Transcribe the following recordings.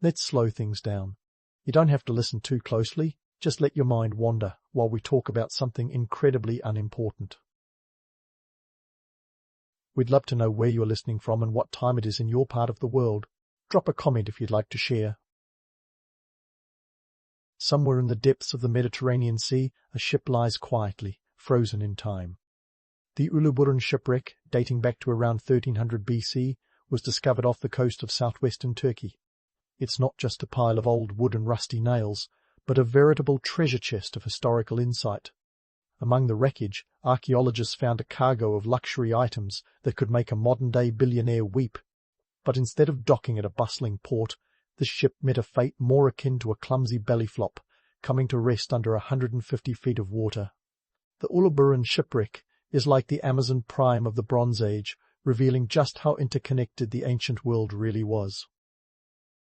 Let's slow things down. You don't have to listen too closely, just let your mind wander while we talk about something incredibly unimportant. We'd love to know where you're listening from and what time it is in your part of the world. Drop a comment if you'd like to share. Somewhere in the depths of the Mediterranean Sea, a ship lies quietly, frozen in time. The Uluburun shipwreck, dating back to around 1300 BC, was discovered off the coast of southwestern Turkey. It's not just a pile of old wood and rusty nails, but a veritable treasure chest of historical insight. Among the wreckage, archaeologists found a cargo of luxury items that could make a modern-day billionaire weep. But instead of docking at a bustling port, the ship met a fate more akin to a clumsy belly flop, coming to rest under 150 feet of water. The Uluburun shipwreck is like the Amazon Prime of the Bronze Age, revealing just how interconnected the ancient world really was.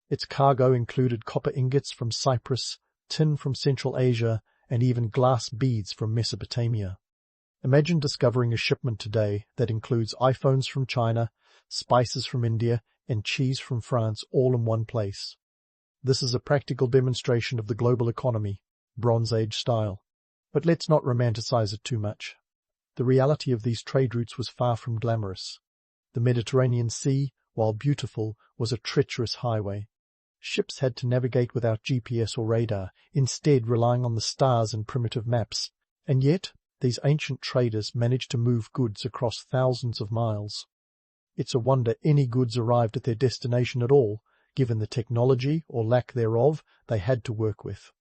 Its cargo included copper ingots from Cyprus, tin from Central Asia, and even glass beads from Mesopotamia. Imagine discovering a shipment today that includes iPhones from China, spices from India, and cheese from France all in one place. This is a practical demonstration of the global economy, Bronze Age style. But let's not romanticize it too much. The reality of these trade routes was far from glamorous. The Mediterranean Sea, while beautiful, was a treacherous highway. Ships had to navigate without GPS or radar, instead relying on the stars and primitive maps. And yet, these ancient traders managed to move goods across thousands of miles. It's a wonder any goods arrived at their destination at all, given the technology, or lack thereof, they had to work with.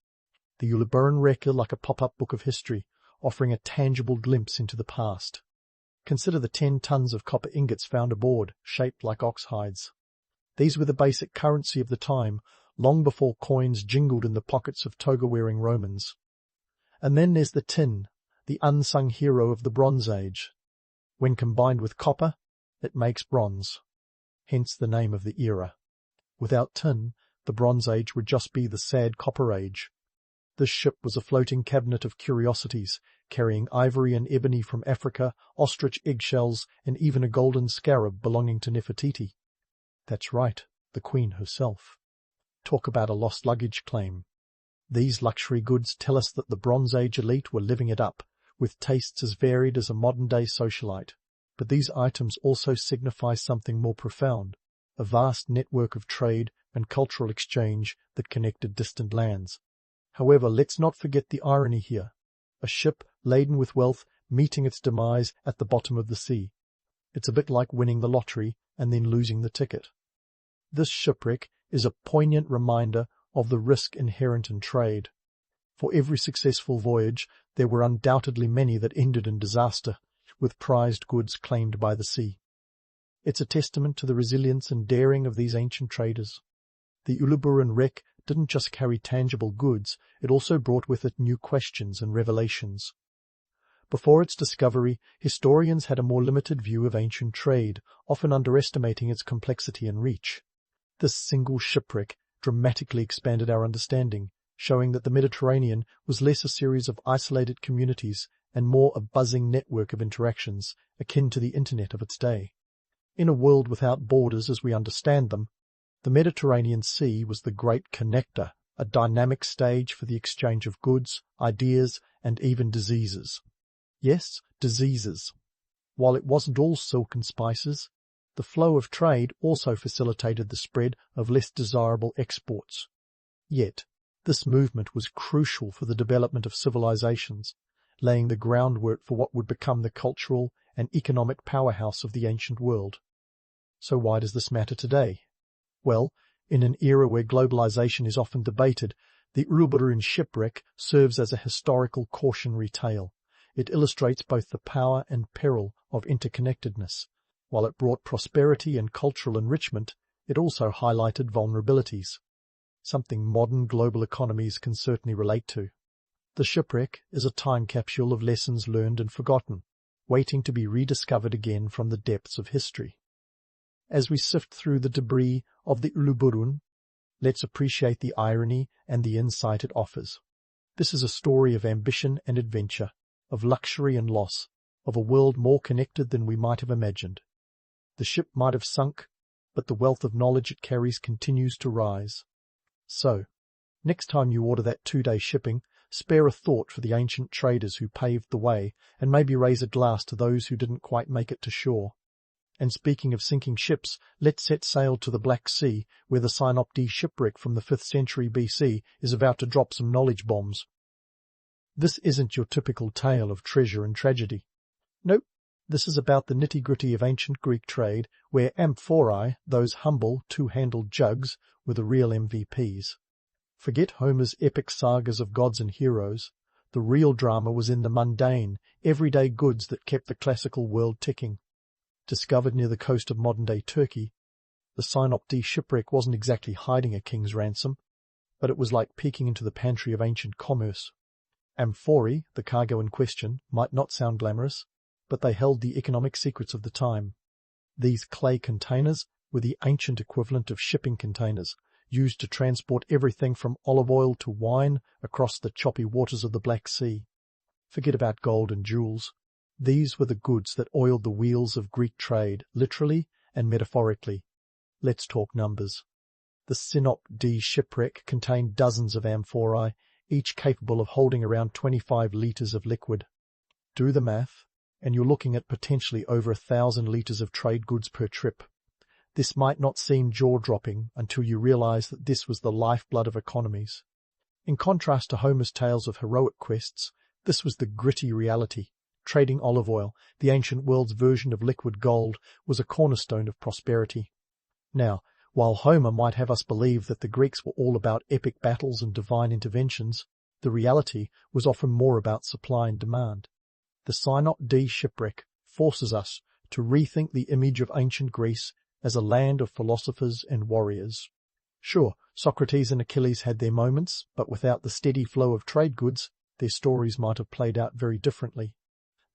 The Uluburun wreck is like a pop-up book of history, offering a tangible glimpse into the past. Consider the 10 tons of copper ingots found aboard, shaped like ox hides. These were the basic currency of the time, long before coins jingled in the pockets of toga-wearing Romans. And then there's the tin, the unsung hero of the Bronze Age. When combined with copper, it makes bronze, hence the name of the era. Without tin, the Bronze Age would just be the sad Copper Age. This ship was a floating cabinet of curiosities, carrying ivory and ebony from Africa, ostrich eggshells, and even a golden scarab belonging to Nefertiti. That's right, the Queen herself. Talk about a lost luggage claim. These luxury goods tell us that the Bronze Age elite were living it up, with tastes as varied as a modern-day socialite. But these items also signify something more profound, a vast network of trade and cultural exchange that connected distant lands. However, let's not forget the irony here. A ship laden with wealth meeting its demise at the bottom of the sea. It's a bit like winning the lottery and then losing the ticket. This shipwreck is a poignant reminder of the risk inherent in trade. For every successful voyage, there were undoubtedly many that ended in disaster, with prized goods claimed by the sea. It's a testament to the resilience and daring of these ancient traders. The Uluburun wreck didn't just carry tangible goods, it also brought with it new questions and revelations. Before its discovery, historians had a more limited view of ancient trade, often underestimating its complexity and reach. This single shipwreck dramatically expanded our understanding, showing that the Mediterranean was less a series of isolated communities and more a buzzing network of interactions, akin to the Internet of its day. In a world without borders as we understand them, the Mediterranean Sea was the great connector, a dynamic stage for the exchange of goods, ideas, and even diseases. Yes, diseases. While it wasn't all silk and spices, the flow of trade also facilitated the spread of less desirable exports. Yet, this movement was crucial for the development of civilizations, laying the groundwork for what would become the cultural and economic powerhouse of the ancient world. So why does this matter today? Well, in an era where globalization is often debated, the Uluburun shipwreck serves as a historical cautionary tale. It illustrates both the power and peril of interconnectedness. While it brought prosperity and cultural enrichment, it also highlighted vulnerabilities, something modern global economies can certainly relate to. The shipwreck is a time capsule of lessons learned and forgotten, waiting to be rediscovered again from the depths of history. As we sift through the debris of the Uluburun, let's appreciate the irony and the insight it offers. This is a story of ambition and adventure, of luxury and loss, of a world more connected than we might have imagined. The ship might have sunk, but the wealth of knowledge it carries continues to rise. So, next time you order that 2-day shipping, spare a thought for the ancient traders who paved the way, and maybe raise a glass to those who didn't quite make it to shore. And speaking of sinking ships, let's set sail to the Black Sea, where the Synopdi shipwreck from the 5th century BC is about to drop some knowledge bombs. This isn't your typical tale of treasure and tragedy. Nope, this is about the nitty-gritty of ancient Greek trade, where amphorae, those humble, two-handled jugs, were the real MVPs. Forget Homer's epic sagas of gods and heroes. The real drama was in the mundane, everyday goods that kept the classical world ticking. Discovered near the coast of modern-day Turkey, the Synopdi shipwreck wasn't exactly hiding a king's ransom, but it was like peeking into the pantry of ancient commerce. Amphorae, the cargo in question, might not sound glamorous, but they held the economic secrets of the time. These clay containers were the ancient equivalent of shipping containers, used to transport everything from olive oil to wine across the choppy waters of the Black Sea. Forget about gold and jewels. These were the goods that oiled the wheels of Greek trade, literally and metaphorically. Let's talk numbers. The Synopdi shipwreck contained dozens of amphorae, each capable of holding around 25 litres of liquid. Do the math, and you're looking at potentially over 1,000 litres of trade goods per trip. This might not seem jaw-dropping until you realize that this was the lifeblood of economies. In contrast to Homer's tales of heroic quests, this was the gritty reality. Trading olive oil, the ancient world's version of liquid gold, was a cornerstone of prosperity. Now, while Homer might have us believe that the Greeks were all about epic battles and divine interventions, the reality was often more about supply and demand. The Synopdi shipwreck forces us to rethink the image of ancient Greece as a land of philosophers and warriors. Sure, Socrates and Achilles had their moments, but without the steady flow of trade goods, their stories might have played out very differently.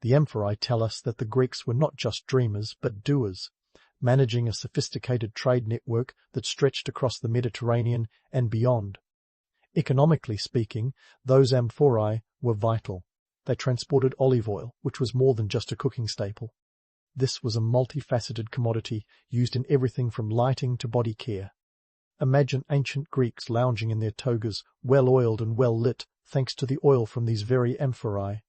The amphorae tell us that the Greeks were not just dreamers, but doers, managing a sophisticated trade network that stretched across the Mediterranean and beyond. Economically speaking, those amphorae were vital. They transported olive oil, which was more than just a cooking staple. This was a multifaceted commodity used in everything from lighting to body care. Imagine ancient Greeks lounging in their togas, well-oiled and well-lit, thanks to the oil from these very amphorae.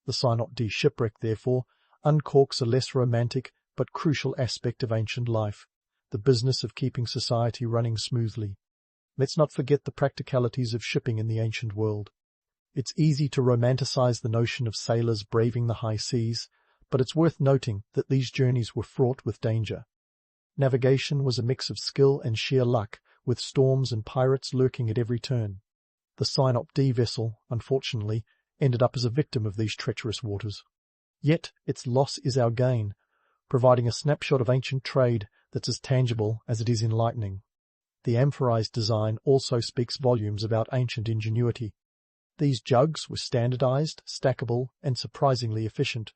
The Synopdi shipwreck, therefore, uncorks a less romantic but crucial aspect of ancient life, the business of keeping society running smoothly. Let's not forget the practicalities of shipping in the ancient world. It's easy to romanticize the notion of sailors braving the high seas, but it's worth noting that these journeys were fraught with danger. Navigation was a mix of skill and sheer luck, with storms and pirates lurking at every turn. The Synopdi vessel, unfortunately, ended up as a victim of these treacherous waters. Yet its loss is our gain, providing a snapshot of ancient trade that's as tangible as it is enlightening. The amphorae's design also speaks volumes about ancient ingenuity. These jugs were standardized, stackable, and surprisingly efficient.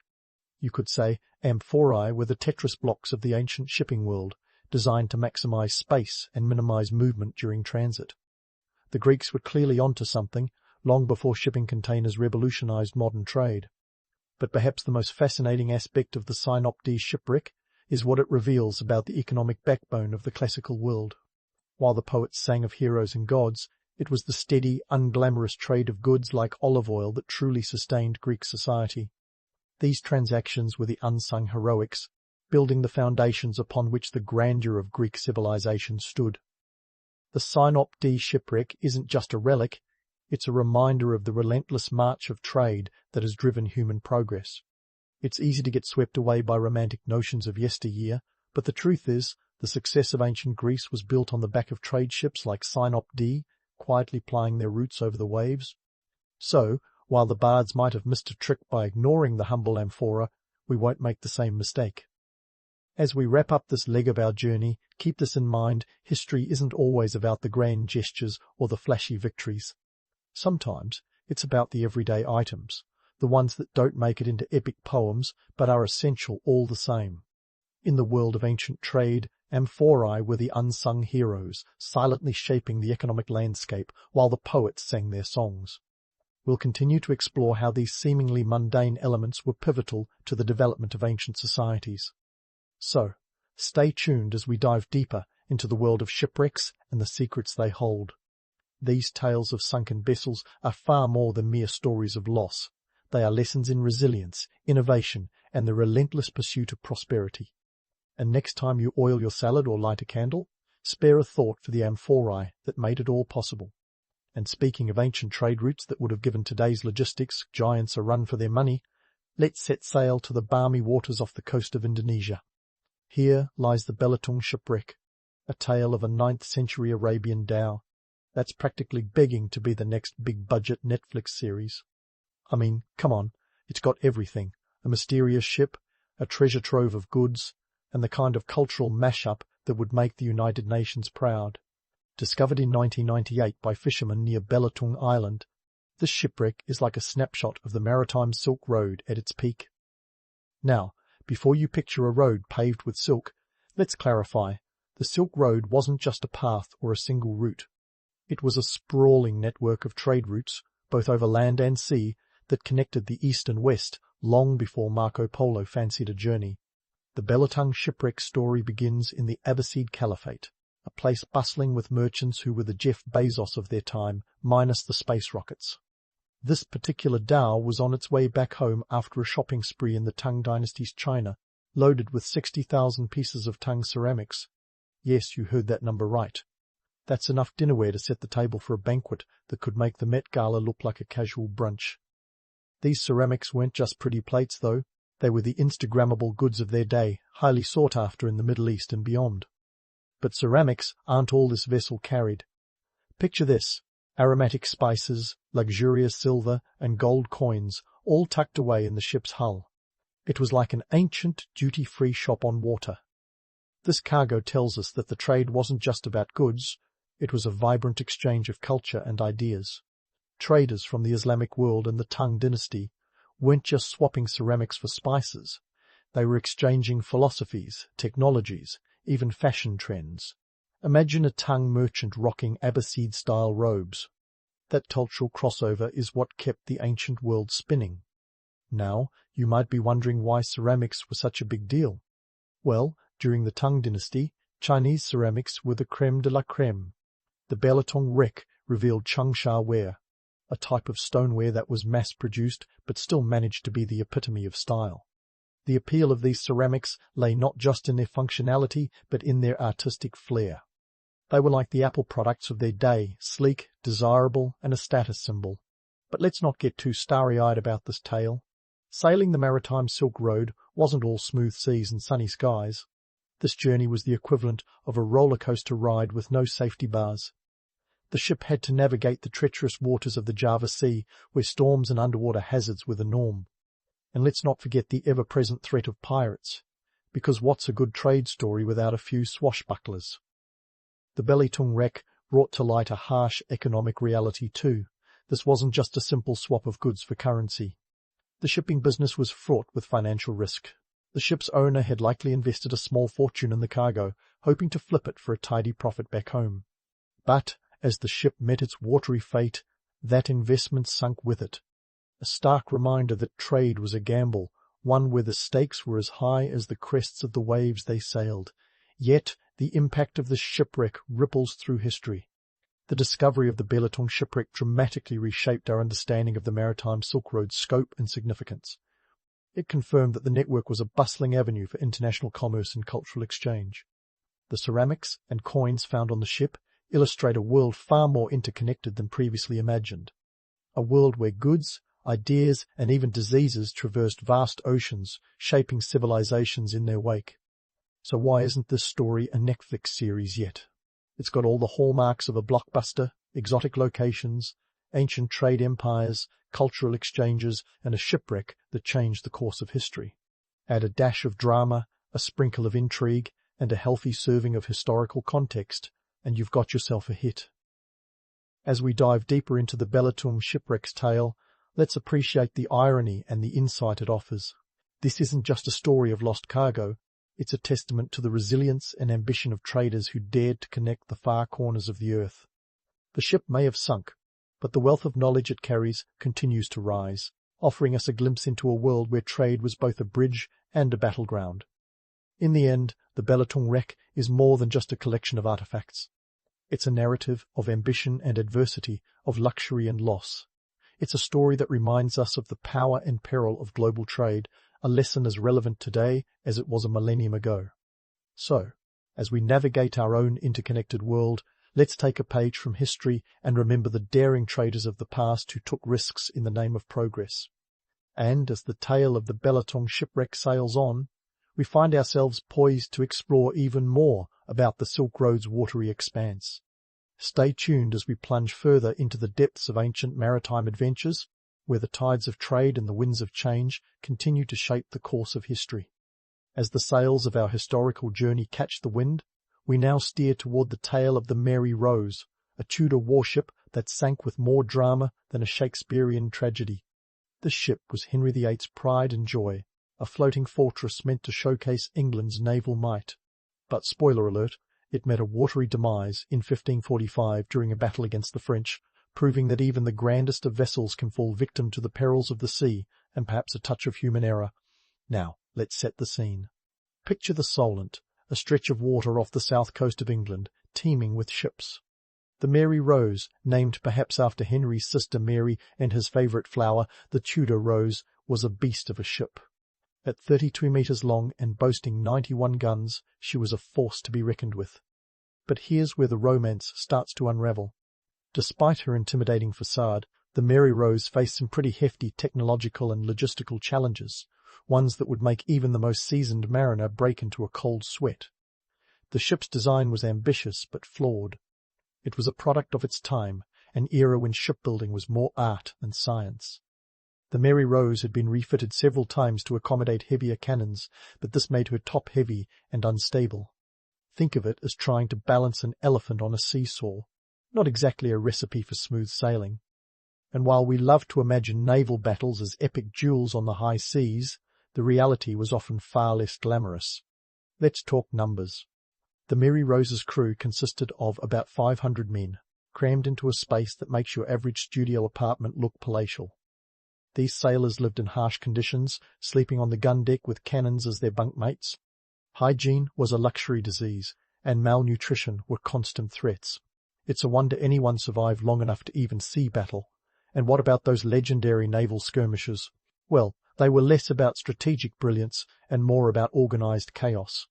You could say amphorae were the Tetris blocks of the ancient shipping world, designed to maximize space and minimize movement during transit. The Greeks were clearly onto something, long before shipping containers revolutionized modern trade. But perhaps the most fascinating aspect of the Synopdi shipwreck is what it reveals about the economic backbone of the classical world. While the poets sang of heroes and gods, it was the steady, unglamorous trade of goods like olive oil that truly sustained Greek society. These transactions were the unsung heroics, building the foundations upon which the grandeur of Greek civilization stood. The Synopdi shipwreck isn't just a relic, it's a reminder of the relentless march of trade that has driven human progress. It's easy to get swept away by romantic notions of yesteryear, but the truth is, the success of ancient Greece was built on the back of trade ships like Synopdi, quietly plying their routes over the waves. So, while the bards might have missed a trick by ignoring the humble amphora, we won't make the same mistake. As we wrap up this leg of our journey, keep this in mind: history isn't always about the grand gestures or the flashy victories. Sometimes it's about the everyday items, the ones that don't make it into epic poems but are essential all the same. In the world of ancient trade, amphorae were the unsung heroes, silently shaping the economic landscape while the poets sang their songs. We'll continue to explore how these seemingly mundane elements were pivotal to the development of ancient societies. So, stay tuned as we dive deeper into the world of shipwrecks and the secrets they hold. These tales of sunken vessels are far more than mere stories of loss. They are lessons in resilience, innovation, and the relentless pursuit of prosperity. And next time you oil your salad or light a candle, spare a thought for the amphorae that made it all possible. And speaking of ancient trade routes that would have given today's logistics giants a run for their money, let's set sail to the balmy waters off the coast of Indonesia. Here lies the Belitung Shipwreck, a tale of a 9th century Arabian dhow. That's practically begging to be the next big-budget Netflix series. I mean, come on, it's got everything. A mysterious ship, a treasure trove of goods, and the kind of cultural mashup that would make the United Nations proud. Discovered in 1998 by fishermen near Belitung Island, this shipwreck is like a snapshot of the maritime Silk Road at its peak. Now, before you picture a road paved with silk, let's clarify. The Silk Road wasn't just a path or a single route. It was a sprawling network of trade routes, both over land and sea, that connected the east and west long before Marco Polo fancied a journey. The Belitung shipwreck story begins in the Abbasid Caliphate, a place bustling with merchants who were the Jeff Bezos of their time, minus the space rockets. This particular dhow was on its way back home after a shopping spree in the Tang Dynasty's China, loaded with 60,000 pieces of Tang ceramics. Yes, you heard that number right. That's enough dinnerware to set the table for a banquet that could make the Met Gala look like a casual brunch. These ceramics weren't just pretty plates, though. They were the Instagrammable goods of their day, highly sought after in the Middle East and beyond. But ceramics aren't all this vessel carried. Picture this: aromatic spices, luxurious silver, and gold coins, all tucked away in the ship's hull. It was like an ancient, duty-free shop on water. This cargo tells us that the trade wasn't just about goods, it was a vibrant exchange of culture and ideas. Traders from the Islamic world and the Tang dynasty weren't just swapping ceramics for spices. They were exchanging philosophies, technologies, even fashion trends. Imagine a Tang merchant rocking Abbasid-style robes. That cultural crossover is what kept the ancient world spinning. Now, you might be wondering why ceramics were such a big deal. Well, during the Tang dynasty, Chinese ceramics were the crème de la crème. The Belitung wreck revealed Changsha ware, a type of stoneware that was mass-produced but still managed to be the epitome of style. The appeal of these ceramics lay not just in their functionality but in their artistic flair. They were like the Apple products of their day, sleek, desirable, and a status symbol. But let's not get too starry-eyed about this tale. Sailing the maritime Silk Road wasn't all smooth seas and sunny skies. This journey was the equivalent of a roller coaster ride with no safety bars. The ship had to navigate the treacherous waters of the Java Sea, where storms and underwater hazards were the norm. And let's not forget the ever-present threat of pirates, because what's a good trade story without a few swashbucklers? The Belitung wreck brought to light a harsh economic reality too. This wasn't just a simple swap of goods for currency. The shipping business was fraught with financial risk. The ship's owner had likely invested a small fortune in the cargo, hoping to flip it for a tidy profit back home. But as the ship met its watery fate, that investment sunk with it. A stark reminder that trade was a gamble, one where the stakes were as high as the crests of the waves they sailed. Yet the impact of the shipwreck ripples through history. The discovery of the Belitung shipwreck dramatically reshaped our understanding of the maritime Silk Road's scope and significance. It confirmed that the network was a bustling avenue for international commerce and cultural exchange. The ceramics and coins found on the ship illustrate a world far more interconnected than previously imagined. A world where goods, ideas, and even diseases traversed vast oceans, shaping civilizations in their wake. So why isn't this story a Netflix series yet? It's got all the hallmarks of a blockbuster, exotic locations, ancient trade empires, cultural exchanges, and a shipwreck that changed the course of history. Add a dash of drama, a sprinkle of intrigue, and a healthy serving of historical context, and you've got yourself a hit. As we dive deeper into the Belitung shipwreck's tale, let's appreciate the irony and the insight it offers. This isn't just a story of lost cargo, it's a testament to the resilience and ambition of traders who dared to connect the far corners of the earth. The ship may have sunk, but the wealth of knowledge it carries continues to rise, offering us a glimpse into a world where trade was both a bridge and a battleground. In the end, the Belitung wreck is more than just a collection of artifacts. It's a narrative of ambition and adversity, of luxury and loss. It's a story that reminds us of the power and peril of global trade, a lesson as relevant today as it was a millennium ago. So, as we navigate our own interconnected world, let's take a page from history and remember the daring traders of the past who took risks in the name of progress. And as the tale of the Belatongue shipwreck sails on, we find ourselves poised to explore even more about the Silk Road's watery expanse. Stay tuned as we plunge further into the depths of ancient maritime adventures, where the tides of trade and the winds of change continue to shape the course of history. As the sails of our historical journey catch the wind, we now steer toward the tale of the Mary Rose, a Tudor warship that sank with more drama than a Shakespearean tragedy. This ship was Henry VIII's pride and joy, a floating fortress meant to showcase England's naval might. But spoiler alert, it met a watery demise in 1545 during a battle against the French, proving that even the grandest of vessels can fall victim to the perils of the sea and perhaps a touch of human error. Now, let's set the scene. Picture the Solent, a stretch of water off the south coast of England, teeming with ships. The Mary Rose, named perhaps after Henry's sister Mary and his favourite flower, the Tudor rose, was a beast of a ship. At 32 metres long and boasting 91 guns, she was a force to be reckoned with. But here's where the romance starts to unravel. Despite her intimidating facade, the Mary Rose faced some pretty hefty technological and logistical challenges, ones that would make even the most seasoned mariner break into a cold sweat. The ship's design was ambitious but flawed. It was a product of its time, an era when shipbuilding was more art than science. The Mary Rose had been refitted several times to accommodate heavier cannons, but this made her top-heavy and unstable. Think of it as trying to balance an elephant on a seesaw, not exactly a recipe for smooth sailing. And while we love to imagine naval battles as epic duels on the high seas, the reality was often far less glamorous. Let's talk numbers. The Mary Rose's crew consisted of about 500 men, crammed into a space that makes your average studio apartment look palatial. These sailors lived in harsh conditions, sleeping on the gun deck with cannons as their bunkmates. Hygiene was a luxury disease, and malnutrition were constant threats. It's a wonder anyone survived long enough to even see battle. And what about those legendary naval skirmishes? Well, they were less about strategic brilliance and more about organized chaos.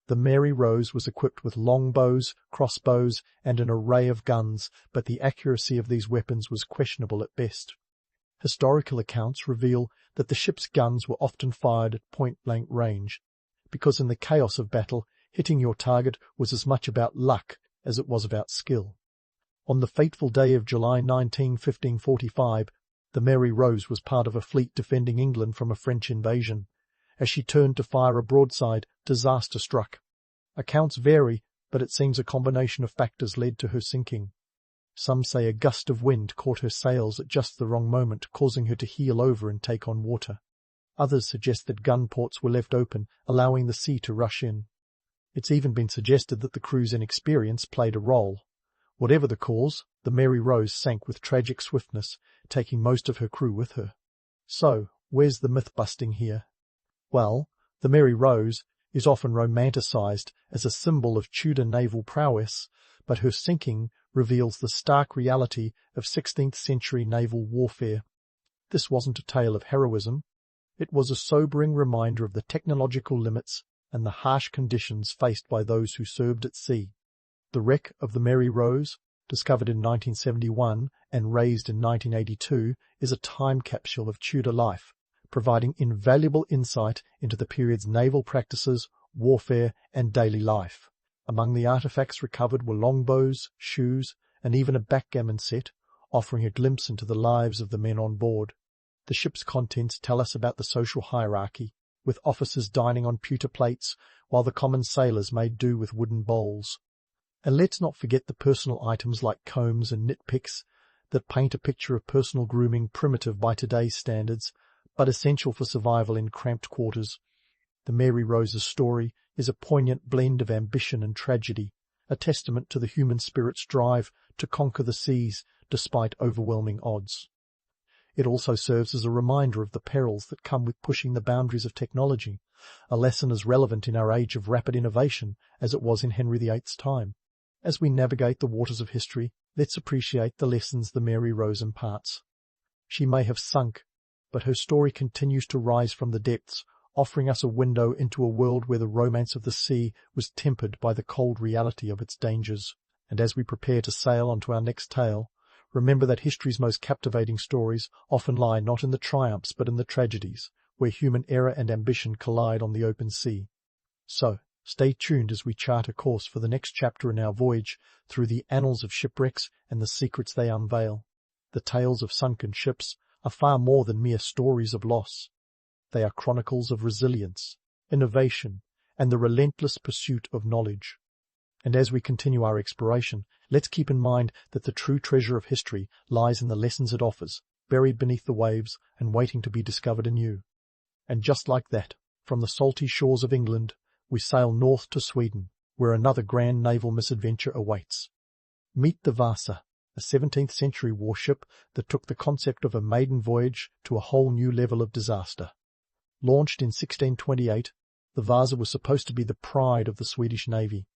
The Mary Rose was equipped with longbows, crossbows, and an array of guns, but the accuracy of these weapons was questionable at best. Historical accounts reveal that the ship's guns were often fired at point-blank range, because in the chaos of battle, hitting your target was as much about luck as it was about skill. On the fateful day of July 19, 1545, the Mary Rose was part of a fleet defending England from a French invasion. As she turned to fire a broadside, disaster struck. Accounts vary, but it seems a combination of factors led to her sinking. Some say a gust of wind caught her sails at just the wrong moment, causing her to heel over and take on water. Others suggest that gun ports were left open, allowing the sea to rush in. It's even been suggested that the crew's inexperience played a role. Whatever the cause, the Mary Rose sank with tragic swiftness, taking most of her crew with her. So, where's the myth-busting here? Well, the Mary Rose is often romanticized as a symbol of Tudor naval prowess, but her sinking reveals the stark reality of 16th-century naval warfare. This wasn't a tale of heroism. It was a sobering reminder of the technological limits and the harsh conditions faced by those who served at sea. The wreck of the Mary Rose, discovered in 1971 and raised in 1982, is a time capsule of Tudor life, providing invaluable insight into the period's naval practices, warfare, and daily life. Among the artifacts recovered were longbows, shoes, and even a backgammon set, offering a glimpse into the lives of the men on board. The ship's contents tell us about the social hierarchy, with officers dining on pewter plates, while the common sailors made do with wooden bowls. And let's not forget the personal items like combs and nitpicks that paint a picture of personal grooming primitive by today's standards, but essential for survival in cramped quarters. The Mary Rose's story is a poignant blend of ambition and tragedy, a testament to the human spirit's drive to conquer the seas despite overwhelming odds. It also serves as a reminder of the perils that come with pushing the boundaries of technology, a lesson as relevant in our age of rapid innovation as it was in Henry VIII's time. As we navigate the waters of history, let's appreciate the lessons the Mary Rose imparts. She may have sunk, but her story continues to rise from the depths, offering us a window into a world where the romance of the sea was tempered by the cold reality of its dangers. And as we prepare to sail onto our next tale, remember that history's most captivating stories often lie not in the triumphs but in the tragedies, where human error and ambition collide on the open sea. So, stay tuned as we chart a course for the next chapter in our voyage through the annals of shipwrecks and the secrets they unveil. The tales of sunken ships are far more than mere stories of loss. They are chronicles of resilience, innovation, and the relentless pursuit of knowledge. And as we continue our exploration, let's keep in mind that the true treasure of history lies in the lessons it offers, buried beneath the waves and waiting to be discovered anew. And just like that, from the salty shores of England, we sail north to Sweden, where another grand naval misadventure awaits. Meet the Vasa, a 17th century warship that took the concept of a maiden voyage to a whole new level of disaster. Launched in 1628, the Vasa was supposed to be the pride of the Swedish Navy,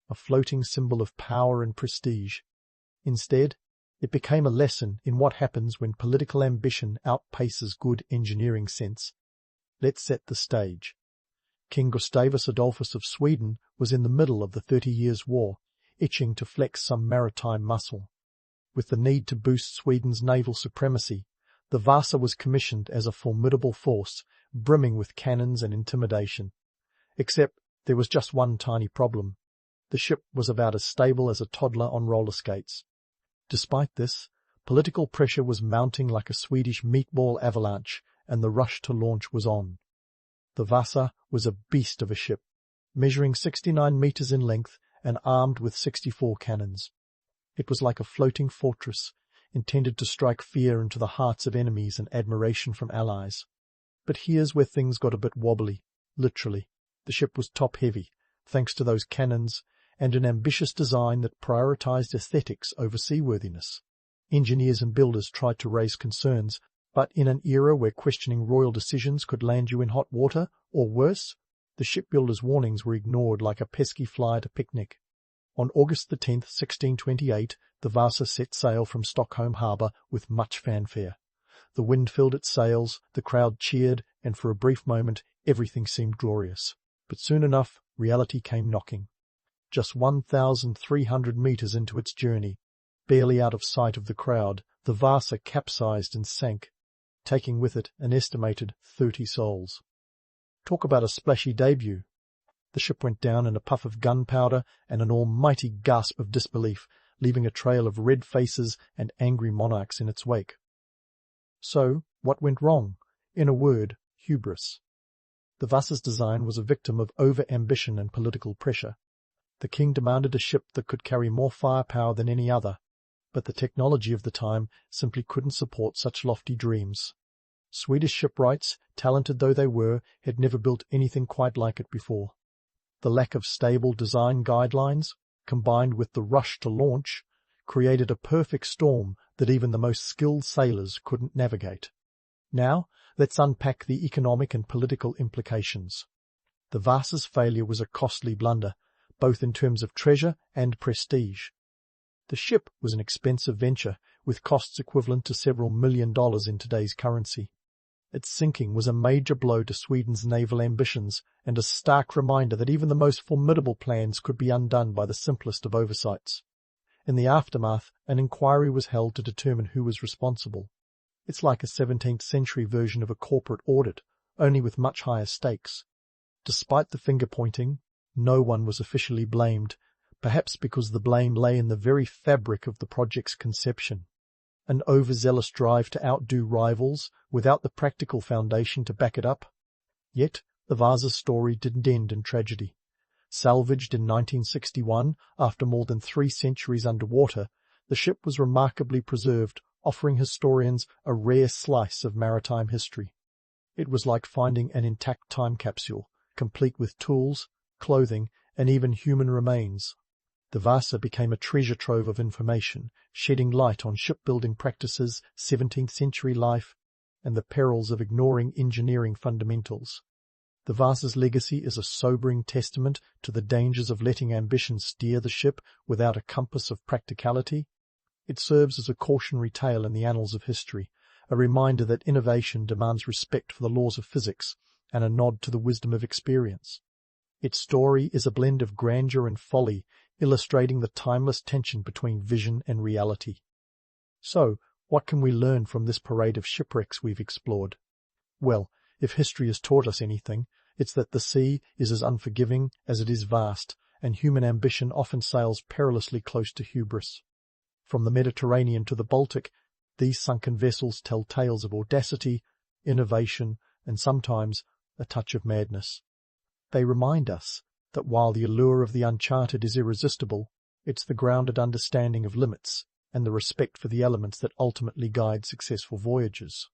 a floating symbol of power and prestige. Instead, it became a lesson in what happens when political ambition outpaces good engineering sense. Let's set the stage. King Gustavus Adolphus of Sweden was in the middle of the 30 Years' War, itching to flex some maritime muscle. With the need to boost Sweden's naval supremacy, the Vasa was commissioned as a formidable force, brimming with cannons and intimidation. Except there was just one tiny problem. The ship was about as stable as a toddler on roller skates. Despite this, political pressure was mounting like a Swedish meatball avalanche, and the rush to launch was on. The Vasa was a beast of a ship, measuring 69 meters in length and armed with 64 cannons. It was like a floating fortress, intended to strike fear into the hearts of enemies and admiration from allies. But here's where things got a bit wobbly, literally. The ship was top-heavy, thanks to those cannons, and an ambitious design that prioritized aesthetics over seaworthiness. Engineers and builders tried to raise concerns, but in an era where questioning royal decisions could land you in hot water, or worse, the shipbuilders' warnings were ignored like a pesky fly at a picnic. On August the 10th, 1628, the Vasa set sail from Stockholm harbour with much fanfare. The wind filled its sails, the crowd cheered, and for a brief moment everything seemed glorious. But soon enough, reality came knocking. Just 1,300 meters into its journey, barely out of sight of the crowd, the Vasa capsized and sank, taking with it an estimated 30 souls. Talk about a splashy debut. The ship went down in a puff of gunpowder and an almighty gasp of disbelief, leaving a trail of red faces and angry monarchs in its wake. So, what went wrong? In a word, hubris. The Vasa's design was a victim of over-ambition and political pressure. The king demanded a ship that could carry more firepower than any other, but the technology of the time simply couldn't support such lofty dreams. Swedish shipwrights, talented though they were, had never built anything quite like it before. The lack of stable design guidelines, combined with the rush to launch, created a perfect storm that even the most skilled sailors couldn't navigate. Now, let's unpack the economic and political implications. The Vasa's failure was a costly blunder, both in terms of treasure and prestige. The ship was an expensive venture, with costs equivalent to several $1 million in today's currency. Its sinking was a major blow to Sweden's naval ambitions, and a stark reminder that even the most formidable plans could be undone by the simplest of oversights. In the aftermath, an inquiry was held to determine who was responsible. It's like a 17th century version of a corporate audit, only with much higher stakes. Despite the finger-pointing, no one was officially blamed, perhaps because the blame lay in the very fabric of the project's conception. An overzealous drive to outdo rivals without the practical foundation to back it up. Yet, the Vasa's story didn't end in tragedy. Salvaged in 1961, after more than 3 centuries underwater, the ship was remarkably preserved, offering historians a rare slice of maritime history. It was like finding an intact time capsule, complete with tools, clothing, and even human remains. The Vasa became a treasure trove of information, shedding light on shipbuilding practices, 17th century life, and the perils of ignoring engineering fundamentals. The vase's legacy is a sobering testament to the dangers of letting ambition steer the ship without a compass of practicality. It serves as a cautionary tale in the annals of history, a reminder that innovation demands respect for the laws of physics and a nod to the wisdom of experience. Its story is a blend of grandeur and folly, illustrating the timeless tension between vision and reality. So, what can we learn from this parade of shipwrecks we've explored? Well, if history has taught us anything, it's that the sea is as unforgiving as it is vast, and human ambition often sails perilously close to hubris. From the Mediterranean to the Baltic, these sunken vessels tell tales of audacity, innovation, and sometimes a touch of madness. They remind us that while the allure of the uncharted is irresistible, it's the grounded understanding of limits and the respect for the elements that ultimately guide successful voyages.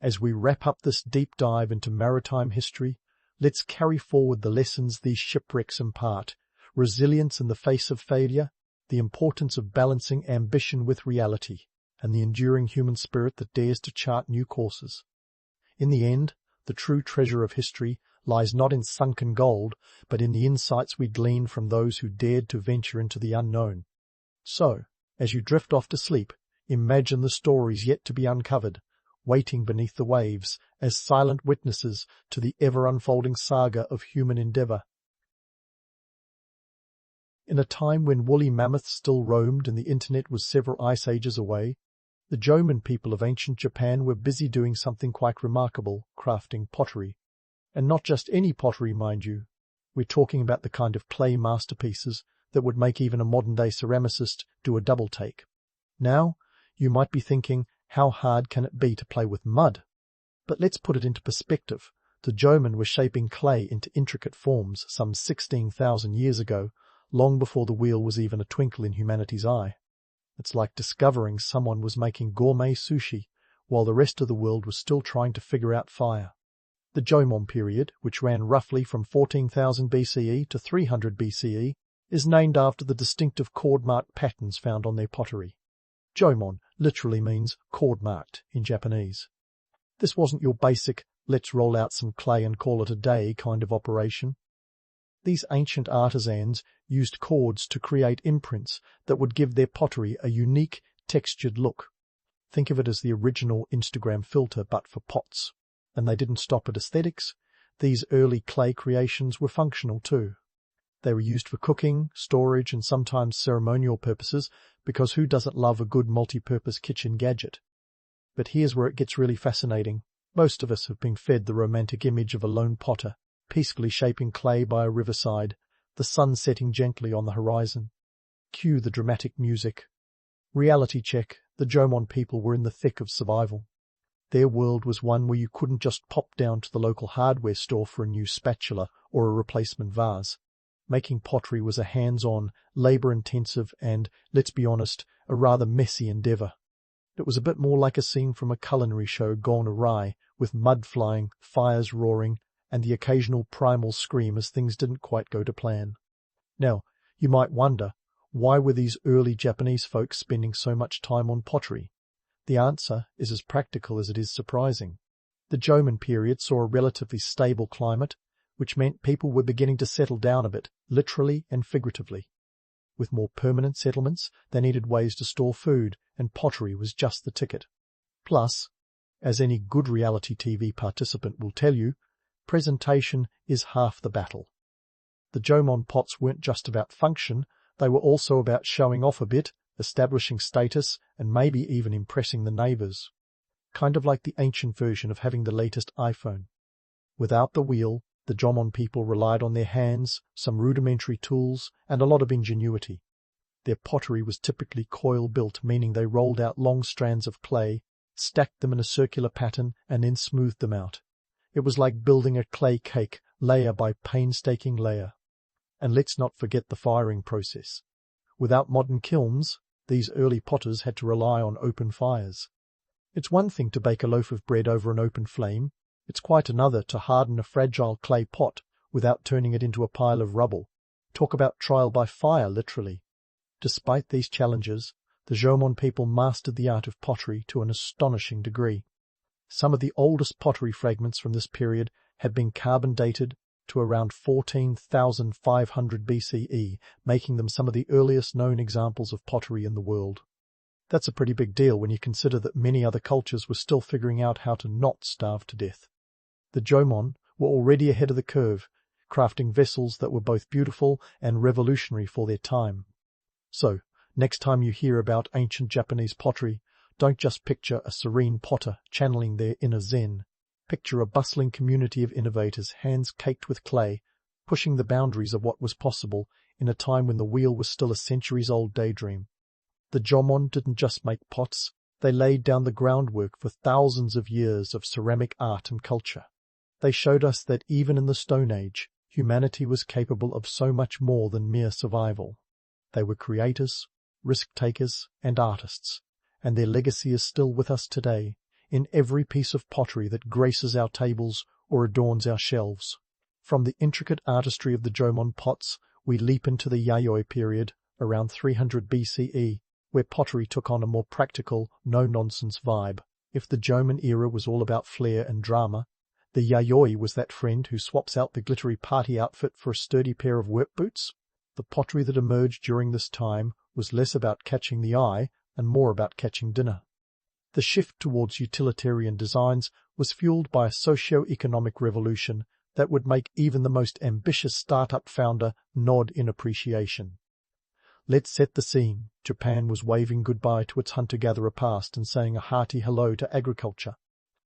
As we wrap up this deep dive into maritime history, let's carry forward the lessons these shipwrecks impart: resilience in the face of failure, the importance of balancing ambition with reality, and the enduring human spirit that dares to chart new courses. In the end, the true treasure of history lies not in sunken gold, but in the insights we glean from those who dared to venture into the unknown. So, as you drift off to sleep, imagine the stories yet to be uncovered, waiting beneath the waves as silent witnesses to the ever-unfolding saga of human endeavour. In a time when woolly mammoths still roamed and the internet was several ice ages away, the Jomon people of ancient Japan were busy doing something quite remarkable, crafting pottery. And not just any pottery, mind you. We're talking about the kind of clay masterpieces that would make even a modern-day ceramicist do a double take. Now, you might be thinking, how hard can it be to play with mud? But let's put it into perspective. The Jomon were shaping clay into intricate forms some 16,000 years ago, long before the wheel was even a twinkle in humanity's eye. It's like discovering someone was making gourmet sushi while the rest of the world was still trying to figure out fire. The Jomon period, which ran roughly from 14,000 BCE to 300 BCE, is named after the distinctive cord-marked patterns found on their pottery. Jomon literally means cord-marked in Japanese. This wasn't your basic, let's roll out some clay and call it a day kind of operation. These ancient artisans used cords to create imprints that would give their pottery a unique, textured look. Think of it as the original Instagram filter but for pots. And they didn't stop at aesthetics. These early clay creations were functional too. They were used for cooking, storage, and sometimes ceremonial purposes, because who doesn't love a good multi-purpose kitchen gadget? But here's where it gets really fascinating. Most of us have been fed the romantic image of a lone potter, peacefully shaping clay by a riverside, the sun setting gently on the horizon. Cue the dramatic music. Reality check, the Jomon people were in the thick of survival. Their world was one where you couldn't just pop down to the local hardware store for a new spatula or a replacement vase. Making pottery was a hands-on, labour-intensive and, let's be honest, a rather messy endeavour. It was a bit more like a scene from a culinary show gone awry, with mud flying, fires roaring, and the occasional primal scream as things didn't quite go to plan. Now, you might wonder, why were these early Japanese folks spending so much time on pottery? The answer is as practical as it is surprising. The Jomon period saw a relatively stable climate, which meant people were beginning to settle down a bit, literally and figuratively. With more permanent settlements, they needed ways to store food, and pottery was just the ticket. Plus, as any good reality TV participant will tell you, presentation is half the battle. The Jomon pots weren't just about function, they were also about showing off a bit, establishing status, and maybe even impressing the neighbours. Kind of like the ancient version of having the latest iPhone. Without the wheel, the Jomon people relied on their hands, some rudimentary tools, and a lot of ingenuity. Their pottery was typically coil-built, meaning they rolled out long strands of clay, stacked them in a circular pattern, and then smoothed them out. It was like building a clay cake, layer by painstaking layer. And let's not forget the firing process. Without modern kilns, these early potters had to rely on open fires. It's one thing to bake a loaf of bread over an open flame. It's quite another to harden a fragile clay pot without turning it into a pile of rubble. Talk about trial by fire, literally. Despite these challenges, the Jomon people mastered the art of pottery to an astonishing degree. Some of the oldest pottery fragments from this period had been carbon dated to around 14,500 BCE, making them some of the earliest known examples of pottery in the world. That's a pretty big deal when you consider that many other cultures were still figuring out how to not starve to death. The Jomon were already ahead of the curve, crafting vessels that were both beautiful and revolutionary for their time. So, next time you hear about ancient Japanese pottery, don't just picture a serene potter channeling their inner zen. Picture a bustling community of innovators, hands caked with clay, pushing the boundaries of what was possible in a time when the wheel was still a centuries-old daydream. The Jomon didn't just make pots, they laid down the groundwork for thousands of years of ceramic art and culture. They showed us that even in the Stone Age, humanity was capable of so much more than mere survival. They were creators, risk-takers, and artists, and their legacy is still with us today, in every piece of pottery that graces our tables or adorns our shelves. From the intricate artistry of the Jomon pots, we leap into the Yayoi period, around 300 BCE, where pottery took on a more practical, no-nonsense vibe. If the Jomon era was all about flair and drama, the Yayoi was that friend who swaps out the glittery party outfit for a sturdy pair of work boots. The pottery that emerged during this time was less about catching the eye and more about catching dinner. The shift towards utilitarian designs was fueled by a socio-economic revolution that would make even the most ambitious startup founder nod in appreciation. Let's set the scene. Japan was waving goodbye to its hunter-gatherer past and saying a hearty hello to agriculture.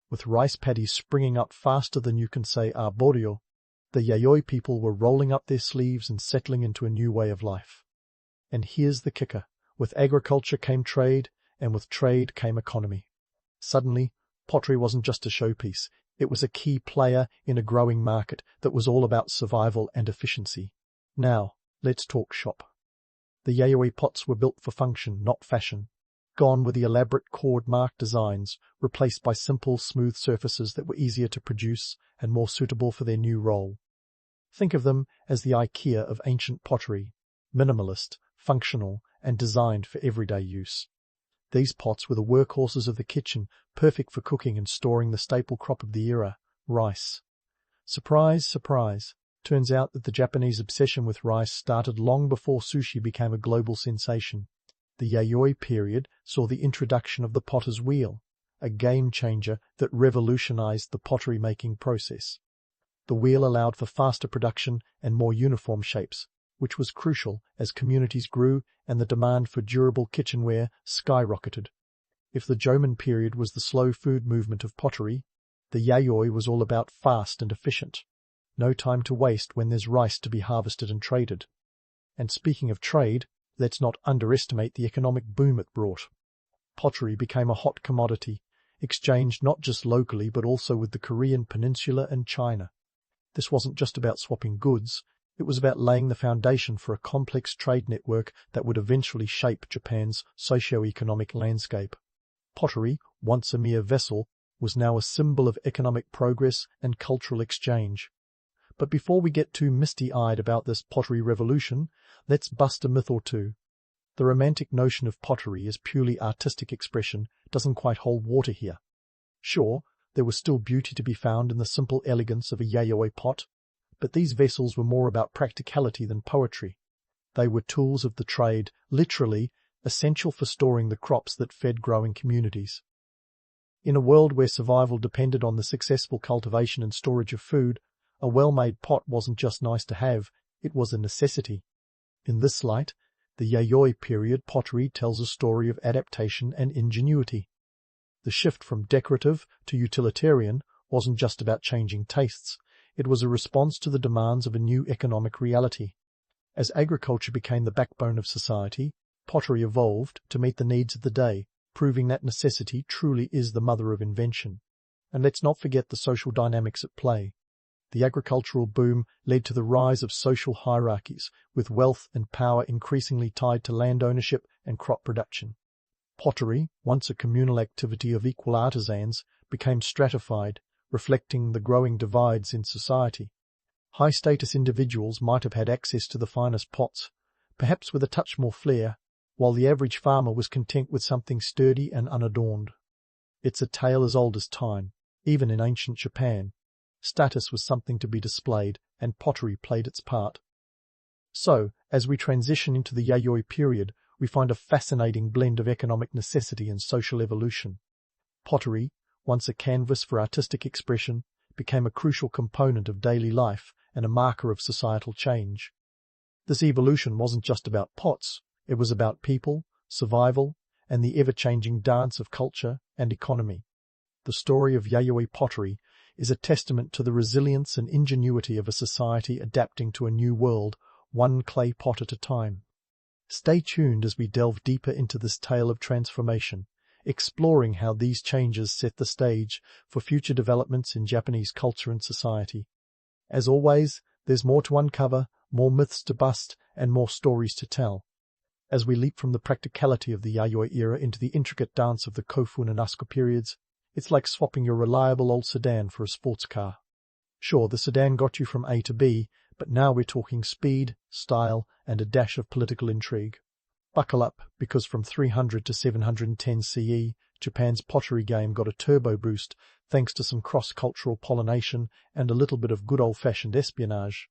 With rice paddies springing up faster than you can say arborio, the Yayoi people were rolling up their sleeves and settling into a new way of life. And here's the kicker. With agriculture came trade, and with trade came economy. Suddenly, pottery wasn't just a showpiece. It was a key player in a growing market that was all about survival and efficiency. Now, let's talk shop. The Yayoi pots were built for function, not fashion. Gone were the elaborate cord-marked designs, replaced by simple, smooth surfaces that were easier to produce and more suitable for their new role. Think of them as the IKEA of ancient pottery, minimalist, functional, and designed for everyday use. These pots were the workhorses of the kitchen, perfect for cooking and storing the staple crop of the era, rice. Surprise, surprise. Turns out that the Japanese obsession with rice started long before sushi became a global sensation. The Yayoi period saw the introduction of the potter's wheel, a game-changer that revolutionized the pottery-making process. The wheel allowed for faster production and more uniform shapes, which was crucial as communities grew and the demand for durable kitchenware skyrocketed. If the Jomon period was the slow food movement of pottery, the Yayoi was all about fast and efficient. No time to waste when there's rice to be harvested and traded. And speaking of trade, let's not underestimate the economic boom it brought. Pottery became a hot commodity, exchanged not just locally but also with the Korean peninsula and China. This wasn't just about swapping goods, it was about laying the foundation for a complex trade network that would eventually shape Japan's socio-economic landscape. Pottery, once a mere vessel, was now a symbol of economic progress and cultural exchange. But before we get too misty-eyed about this pottery revolution, let's bust a myth or two. The romantic notion of pottery as purely artistic expression doesn't quite hold water here. Sure, there was still beauty to be found in the simple elegance of a Yayoi pot, but these vessels were more about practicality than poetry. They were tools of the trade, literally essential for storing the crops that fed growing communities. In a world where survival depended on the successful cultivation and storage of food, a well-made pot wasn't just nice to have, it was a necessity. In this light, the Yayoi period pottery tells a story of adaptation and ingenuity. The shift from decorative to utilitarian wasn't just about changing tastes, it was a response to the demands of a new economic reality. As agriculture became the backbone of society, pottery evolved to meet the needs of the day, proving that necessity truly is the mother of invention. And let's not forget the social dynamics at play. The agricultural boom led to the rise of social hierarchies, with wealth and power increasingly tied to land ownership and crop production. Pottery, once a communal activity of equal artisans, became stratified, reflecting the growing divides in society. High-status individuals might have had access to the finest pots, perhaps with a touch more flair, while the average farmer was content with something sturdy and unadorned. It's a tale as old as time, even in ancient Japan. Status was something to be displayed, and pottery played its part. So, as we transition into the Yayoi period, we find a fascinating blend of economic necessity and social evolution. Pottery, once a canvas for artistic expression, became a crucial component of daily life and a marker of societal change. This evolution wasn't just about pots, it was about people, survival, and the ever-changing dance of culture and economy. The story of Yayoi pottery is a testament to the resilience and ingenuity of a society adapting to a new world, one clay pot at a time. Stay tuned as we delve deeper into this tale of transformation, exploring how these changes set the stage for future developments in Japanese culture and society. As always, there's more to uncover, more myths to bust, and more stories to tell. As we leap from the practicality of the Yayoi era into the intricate dance of the Kofun and Asuka periods, it's like swapping your reliable old sedan for a sports car. Sure, the sedan got you from A to B, but now we're talking speed, style, and a dash of political intrigue. Buckle up, because from 300 to 710 CE, Japan's pottery game got a turbo boost thanks to some cross-cultural pollination and a little bit of good old-fashioned espionage.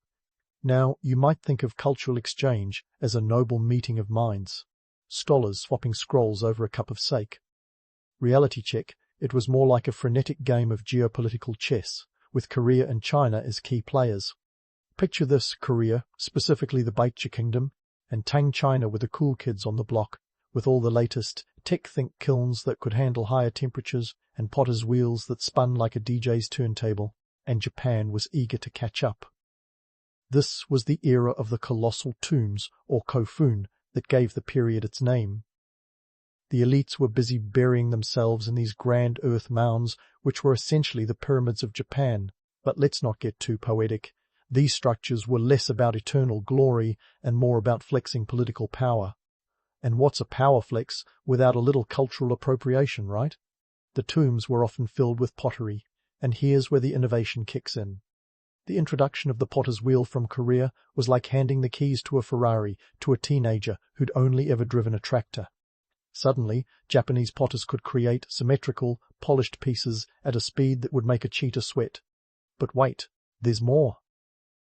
Now, you might think of cultural exchange as a noble meeting of minds, scholars swapping scrolls over a cup of sake. Reality check, it was more like a frenetic game of geopolitical chess, with Korea and China as key players. Picture this: Korea, specifically the Baicha Kingdom, and Tang China with the cool kids on the block, with all the latest tech-think kilns that could handle higher temperatures and potter's wheels that spun like a DJ's turntable, and Japan was eager to catch up. This was the era of the colossal tombs, or kofun, that gave the period its name. The elites were busy burying themselves in these grand earth mounds, which were essentially the pyramids of Japan. But let's not get too poetic. These structures were less about eternal glory and more about flexing political power. And what's a power flex without a little cultural appropriation, right? The tombs were often filled with pottery, and here's where the innovation kicks in. The introduction of the potter's wheel from Korea was like handing the keys to a Ferrari to a teenager who'd only ever driven a tractor. Suddenly, Japanese potters could create symmetrical, polished pieces at a speed that would make a cheetah sweat. But wait, there's more.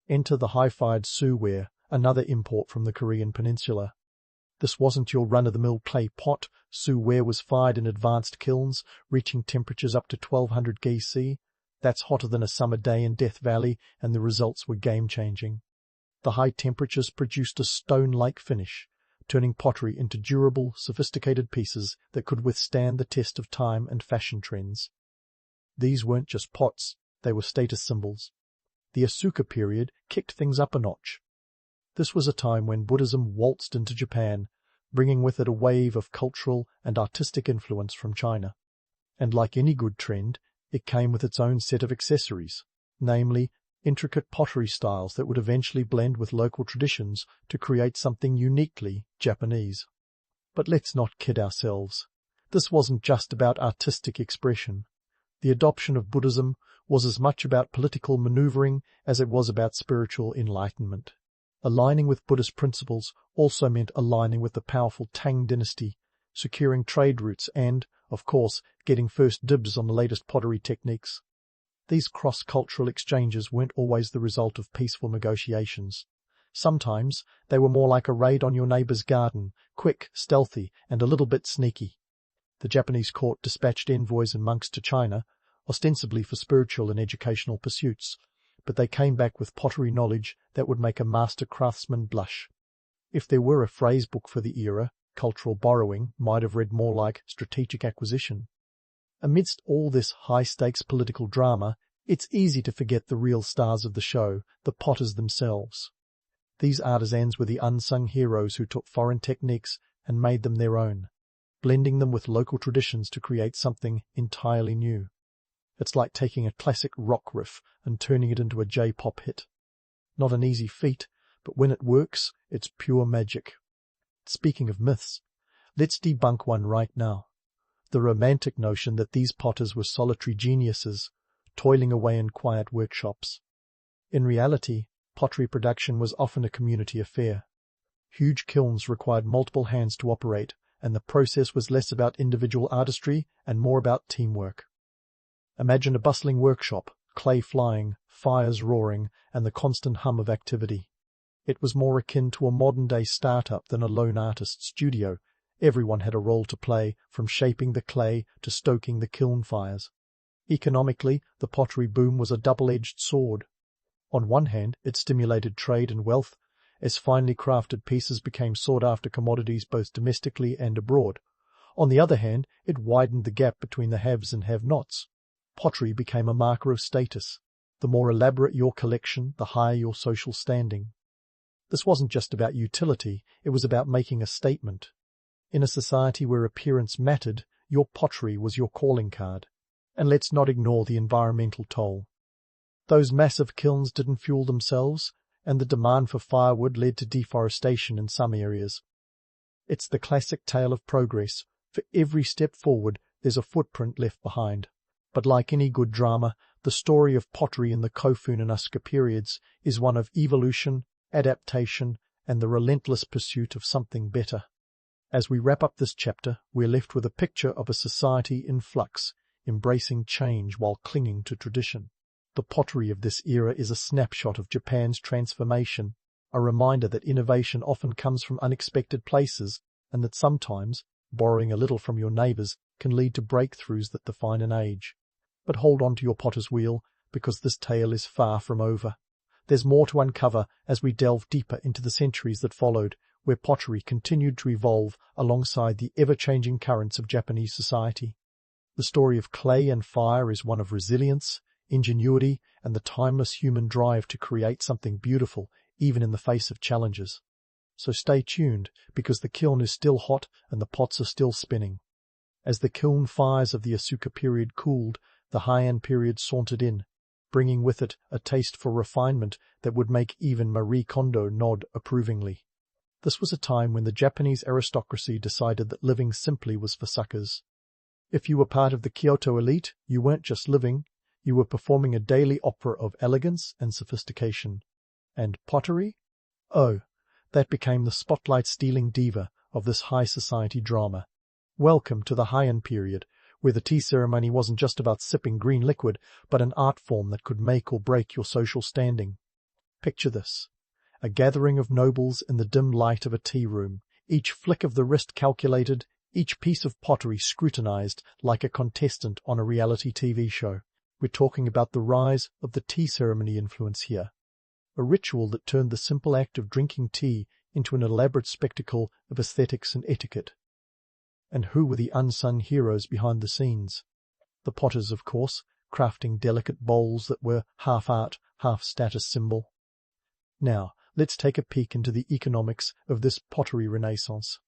Enter the high-fired suware, another import from the Korean peninsula. This wasn't your run-of-the-mill clay pot. Suware was fired in advanced kilns, reaching temperatures up to 1200 C. That's hotter than a summer day in Death Valley, and the results were game-changing. The high temperatures produced a stone-like finish, turning pottery into durable, sophisticated pieces that could withstand the test of time and fashion trends. These weren't just pots, they were status symbols. The Asuka period kicked things up a notch. This was a time when Buddhism waltzed into Japan, bringing with it a wave of cultural and artistic influence from China. And like any good trend, it came with its own set of accessories, namely, intricate pottery styles that would eventually blend with local traditions to create something uniquely Japanese. But let's not kid ourselves. This wasn't just about artistic expression. The adoption of Buddhism was as much about political maneuvering as it was about spiritual enlightenment. Aligning with Buddhist principles also meant aligning with the powerful Tang dynasty, securing trade routes and, of course, getting first dibs on the latest pottery techniques. These cross-cultural exchanges weren't always the result of peaceful negotiations. Sometimes they were more like a raid on your neighbor's garden, quick, stealthy, and a little bit sneaky. The Japanese court dispatched envoys and monks to China, ostensibly for spiritual and educational pursuits, but they came back with pottery knowledge that would make a master craftsman blush. If there were a phrase book for the era, cultural borrowing might have read more like strategic acquisition. Amidst all this high-stakes political drama, it's easy to forget the real stars of the show, the potters themselves. These artisans were the unsung heroes who took foreign techniques and made them their own, blending them with local traditions to create something entirely new. It's like taking a classic rock riff and turning it into a J-pop hit. Not an easy feat, but when it works, it's pure magic. Speaking of myths, let's debunk one right now. The romantic notion that these potters were solitary geniuses, toiling away in quiet workshops. In reality, pottery production was often a community affair. Huge kilns required multiple hands to operate, and the process was less about individual artistry and more about teamwork. Imagine a bustling workshop, clay flying, fires roaring, and the constant hum of activity. It was more akin to a modern-day startup than a lone artist studio. Everyone had a role to play, from shaping the clay to stoking the kiln fires. Economically, the pottery boom was a double-edged sword. On one hand, it stimulated trade and wealth, as finely crafted pieces became sought-after commodities both domestically and abroad. On the other hand, it widened the gap between the haves and have-nots. Pottery became a marker of status. The more elaborate your collection, the higher your social standing. This wasn't just about utility, it was about making a statement. In a society where appearance mattered, your pottery was your calling card. And let's not ignore the environmental toll. Those massive kilns didn't fuel themselves, and the demand for firewood led to deforestation in some areas. It's the classic tale of progress. For every step forward, there's a footprint left behind. But like any good drama, the story of pottery in the Kofun and Uska periods is one of evolution, adaptation, and the relentless pursuit of something better. As we wrap up this chapter, we're left with a picture of a society in flux, embracing change while clinging to tradition. The pottery of this era is a snapshot of Japan's transformation, a reminder that innovation often comes from unexpected places, and that sometimes, borrowing a little from your neighbors can lead to breakthroughs that define an age. But hold on to your potter's wheel, because this tale is far from over. There's more to uncover as we delve deeper into the centuries that followed, where pottery continued to evolve alongside the ever-changing currents of Japanese society. The story of clay and fire is one of resilience, ingenuity, and the timeless human drive to create something beautiful, even in the face of challenges. So stay tuned, because the kiln is still hot and the pots are still spinning. As the kiln fires of the Asuka period cooled, the Heian period sauntered in, bringing with it a taste for refinement that would make even Marie Kondo nod approvingly. This was a time when the Japanese aristocracy decided that living simply was for suckers. If you were part of the Kyoto elite, you weren't just living, you were performing a daily opera of elegance and sophistication. And pottery? Oh, that became the spotlight-stealing diva of this high society drama. Welcome to the Heian period, where the tea ceremony wasn't just about sipping green liquid, but an art form that could make or break your social standing. Picture this. A gathering of nobles in the dim light of a tea room, each flick of the wrist calculated, each piece of pottery scrutinized like a contestant on a reality TV show. We're talking about the rise of the tea ceremony influence here. A ritual that turned the simple act of drinking tea into an elaborate spectacle of aesthetics and etiquette. And who were the unsung heroes behind the scenes? The potters, of course, crafting delicate bowls that were half art, half status symbol. Now, let's take a peek into the economics of this pottery renaissance.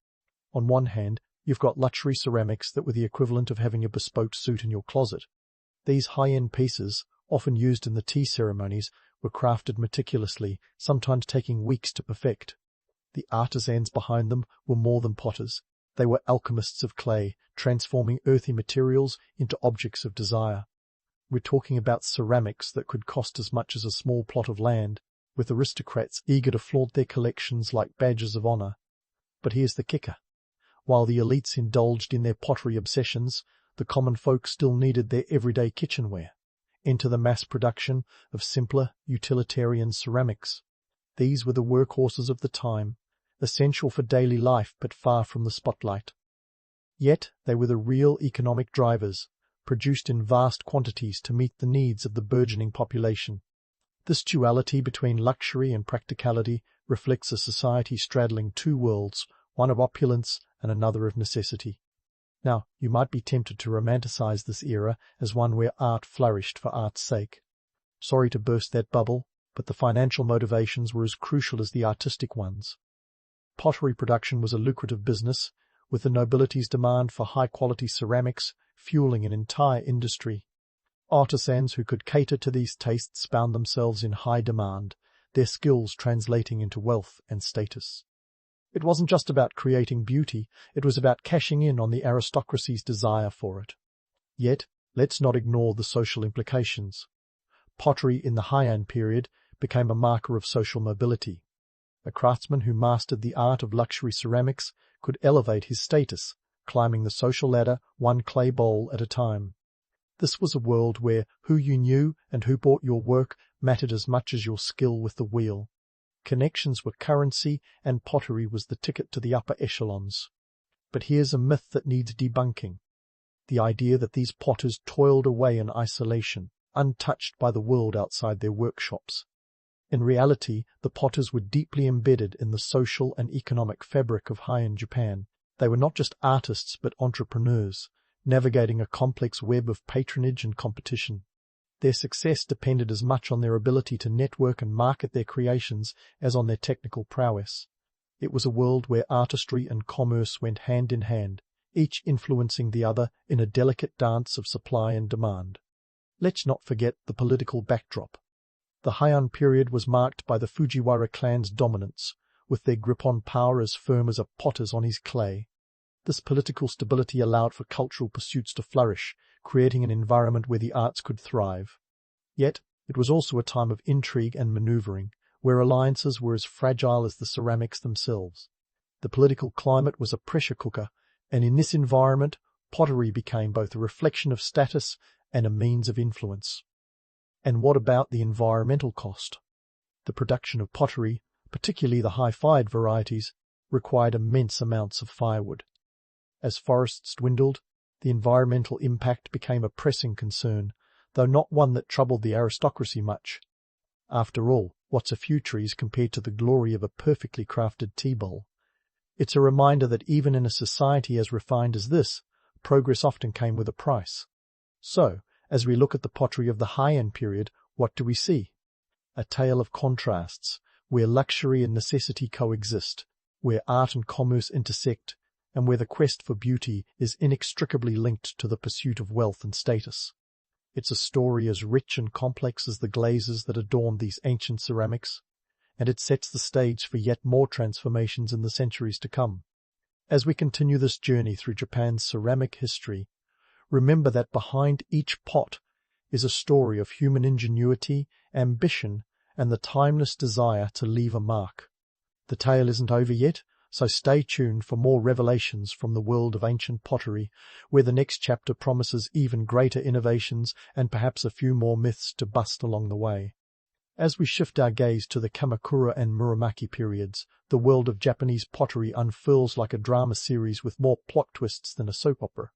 On one hand, you've got luxury ceramics that were the equivalent of having a bespoke suit in your closet. These high-end pieces, often used in the tea ceremonies, were crafted meticulously, sometimes taking weeks to perfect. The artisans behind them were more than potters. They were alchemists of clay, transforming earthy materials into objects of desire. We're talking about ceramics that could cost as much as a small plot of land, with aristocrats eager to flaunt their collections like badges of honor. But here's the kicker. While the elites indulged in their pottery obsessions, the common folk still needed their everyday kitchenware. Enter the mass production of simpler, utilitarian ceramics. These were the workhorses of the time, essential for daily life but far from the spotlight. Yet they were the real economic drivers, produced in vast quantities to meet the needs of the burgeoning population. This duality between luxury and practicality reflects a society straddling two worlds, one of opulence and another of necessity. Now, you might be tempted to romanticize this era as one where art flourished for art's sake. Sorry to burst that bubble, but the financial motivations were as crucial as the artistic ones. Pottery production was a lucrative business, with the nobility's demand for high-quality ceramics fueling an entire industry. Artisans who could cater to these tastes found themselves in high demand, their skills translating into wealth and status. It wasn't just about creating beauty, it was about cashing in on the aristocracy's desire for it. Yet, let's not ignore the social implications. Pottery in the Heian period became a marker of social mobility. A craftsman who mastered the art of luxury ceramics could elevate his status, climbing the social ladder one clay bowl at a time. This was a world where who you knew and who bought your work mattered as much as your skill with the wheel. Connections were currency, and pottery was the ticket to the upper echelons. But here's a myth that needs debunking. The idea that these potters toiled away in isolation, untouched by the world outside their workshops. In reality, the potters were deeply embedded in the social and economic fabric of high-end Japan. They were not just artists but entrepreneurs, navigating a complex web of patronage and competition. Their success depended as much on their ability to network and market their creations as on their technical prowess. It was a world where artistry and commerce went hand in hand, each influencing the other in a delicate dance of supply and demand. Let's not forget the political backdrop. The Heian period was marked by the Fujiwara clan's dominance, with their grip on power as firm as a potter's on his clay. This political stability allowed for cultural pursuits to flourish, creating an environment where the arts could thrive. Yet, it was also a time of intrigue and maneuvering, where alliances were as fragile as the ceramics themselves. The political climate was a pressure cooker, and in this environment, pottery became both a reflection of status and a means of influence. And what about the environmental cost? The production of pottery, particularly the high-fired varieties, required immense amounts of firewood. As forests dwindled, the environmental impact became a pressing concern, though not one that troubled the aristocracy much. After all, what's a few trees compared to the glory of a perfectly crafted tea bowl? It's a reminder that even in a society as refined as this, progress often came with a price. So, as we look at the pottery of the Heian period, what do we see? A tale of contrasts, where luxury and necessity coexist, where art and commerce intersect, and where the quest for beauty is inextricably linked to the pursuit of wealth and status. It's a story as rich and complex as the glazes that adorn these ancient ceramics, and it sets the stage for yet more transformations in the centuries to come. As we continue this journey through Japan's ceramic history, remember that behind each pot is a story of human ingenuity, ambition, and the timeless desire to leave a mark. The tale isn't over yet, so stay tuned for more revelations from the world of ancient pottery, where the next chapter promises even greater innovations and perhaps a few more myths to bust along the way. As we shift our gaze to the Kamakura and Muromachi periods, the world of Japanese pottery unfurls like a drama series with more plot twists than a soap opera.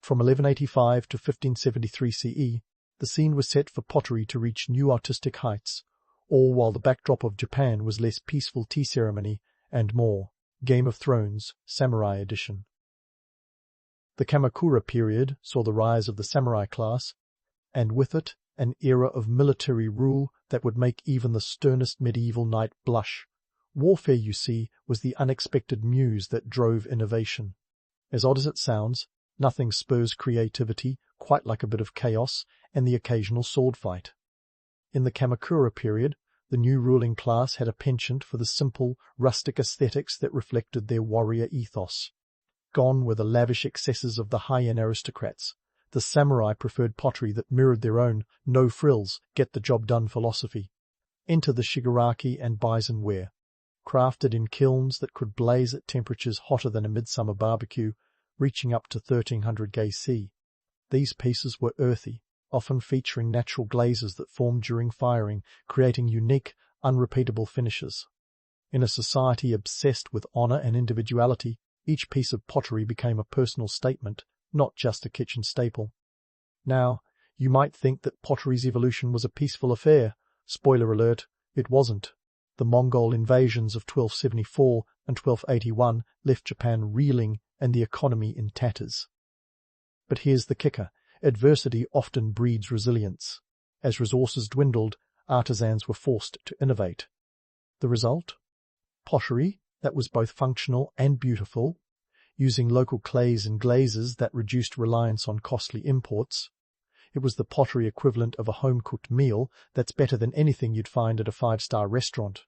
From 1185 to 1573 CE, the scene was set for pottery to reach new artistic heights, all while the backdrop of Japan was less peaceful tea ceremony and more Game of Thrones, Samurai Edition. The Kamakura period saw the rise of the samurai class, and with it an era of military rule that would make even the sternest medieval knight blush. Warfare, you see, was the unexpected muse that drove innovation. As odd as it sounds, nothing spurs creativity quite like a bit of chaos and the occasional sword fight. In the Kamakura period, the new ruling class had a penchant for the simple, rustic aesthetics that reflected their warrior ethos. Gone were the lavish excesses of the high-end aristocrats. The samurai preferred pottery that mirrored their own no-frills, get-the-job-done philosophy. Enter the shigaraki and bison ware, crafted in kilns that could blaze at temperatures hotter than a midsummer barbecue, reaching up to 1300 C. These pieces were earthy, often featuring natural glazes that formed during firing, creating unique, unrepeatable finishes. In a society obsessed with honor and individuality, each piece of pottery became a personal statement, not just a kitchen staple. Now, you might think that pottery's evolution was a peaceful affair. Spoiler alert, it wasn't. The Mongol invasions of 1274 and 1281 left Japan reeling and the economy in tatters. But here's the kicker. Adversity often breeds resilience. As resources dwindled, artisans were forced to innovate. The result? Pottery that was both functional and beautiful, using local clays and glazes that reduced reliance on costly imports. It was the pottery equivalent of a home-cooked meal that's better than anything you'd find at a five-star restaurant.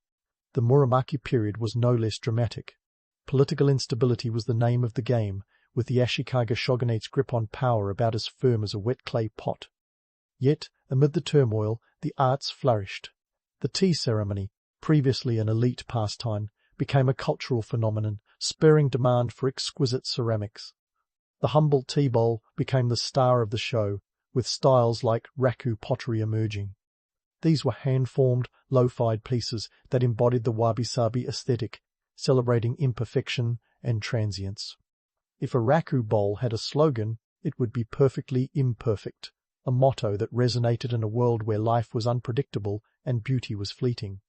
The Muromachi period was no less dramatic. Political instability was the name of the game, with the Ashikaga shogunate's grip on power about as firm as a wet clay pot. Yet, amid the turmoil, the arts flourished. The tea ceremony, previously an elite pastime, became a cultural phenomenon, spurring demand for exquisite ceramics. The humble tea bowl became the star of the show, with styles like raku pottery emerging. These were hand-formed, lo-fi pieces that embodied the wabi-sabi aesthetic, celebrating imperfection and transience. If a raku bowl had a slogan, it would be perfectly imperfect, a motto that resonated in a world where life was unpredictable and beauty was fleeting.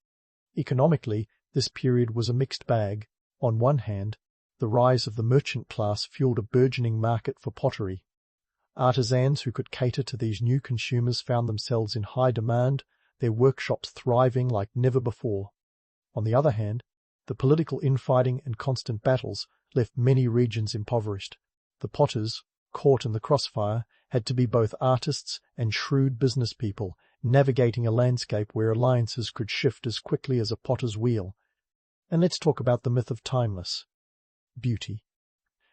Economically, this period was a mixed bag. On one hand, the rise of the merchant class fueled a burgeoning market for pottery. Artisans who could cater to these new consumers found themselves in high demand, their workshops thriving like never before. On the other hand, the political infighting and constant battles left many regions impoverished. The potters, caught in the crossfire, had to be both artists and shrewd business people, navigating a landscape where alliances could shift as quickly as a potter's wheel. And let's talk about the myth of timeless beauty.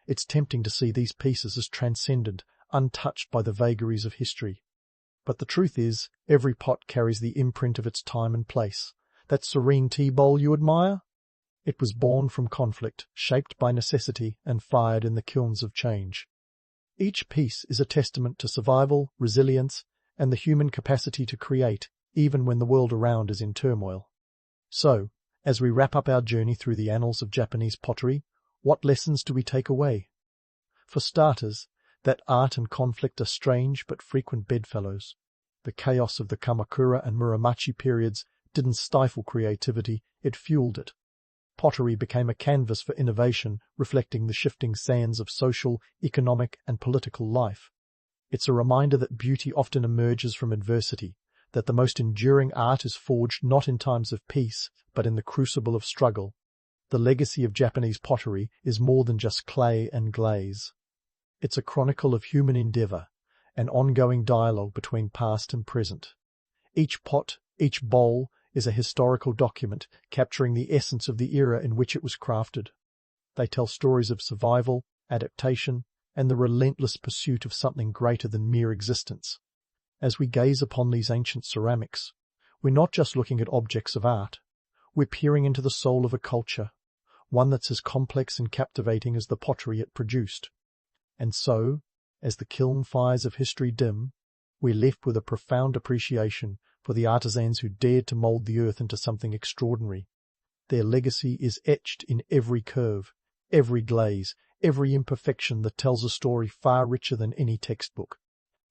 It's tempting to see these pieces as transcendent, untouched by the vagaries of history. But the truth is, every pot carries the imprint of its time and place. That serene tea bowl you admire? It was born from conflict, shaped by necessity, and fired in the kilns of change. Each piece is a testament to survival, resilience, and the human capacity to create, even when the world around is in turmoil. So, as we wrap up our journey through the annals of Japanese pottery, what lessons do we take away? For starters, that art and conflict are strange but frequent bedfellows. The chaos of the Kamakura and Muromachi periods didn't stifle creativity, it fueled it. Pottery became a canvas for innovation, reflecting the shifting sands of social, economic, and political life. It's a reminder that beauty often emerges from adversity, that the most enduring art is forged not in times of peace, but in the crucible of struggle. The legacy of Japanese pottery is more than just clay and glaze. It's a chronicle of human endeavor, an ongoing dialogue between past and present. Each pot, each bowl, is a historical document capturing the essence of the era in which it was crafted. They tell stories of survival, adaptation, and the relentless pursuit of something greater than mere existence. As we gaze upon these ancient ceramics, we're not just looking at objects of art, we're peering into the soul of a culture, one that's as complex and captivating as the pottery it produced. And so, as the kiln fires of history dim, we're left with a profound appreciation for the artisans who dared to mould the earth into something extraordinary. Their legacy is etched in every curve, every glaze, every imperfection that tells a story far richer than any textbook.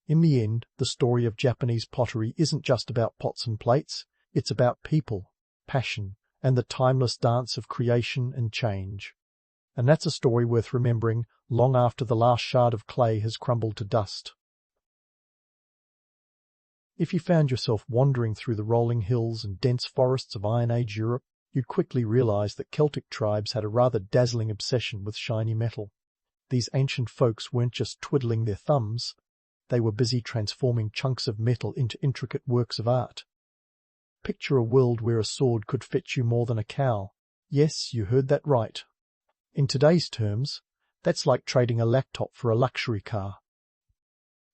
In the end, the story of Japanese pottery isn't just about pots and plates, it's about people, passion, and the timeless dance of creation and change. And that's a story worth remembering long after the last shard of clay has crumbled to dust. If you found yourself wandering through the rolling hills and dense forests of Iron Age Europe, you'd quickly realize that Celtic tribes had a rather dazzling obsession with shiny metal. These ancient folks weren't just twiddling their thumbs, they were busy transforming chunks of metal into intricate works of art. Picture a world where a sword could fetch you more than a cow. Yes, you heard that right. In today's terms, that's like trading a laptop for a luxury car.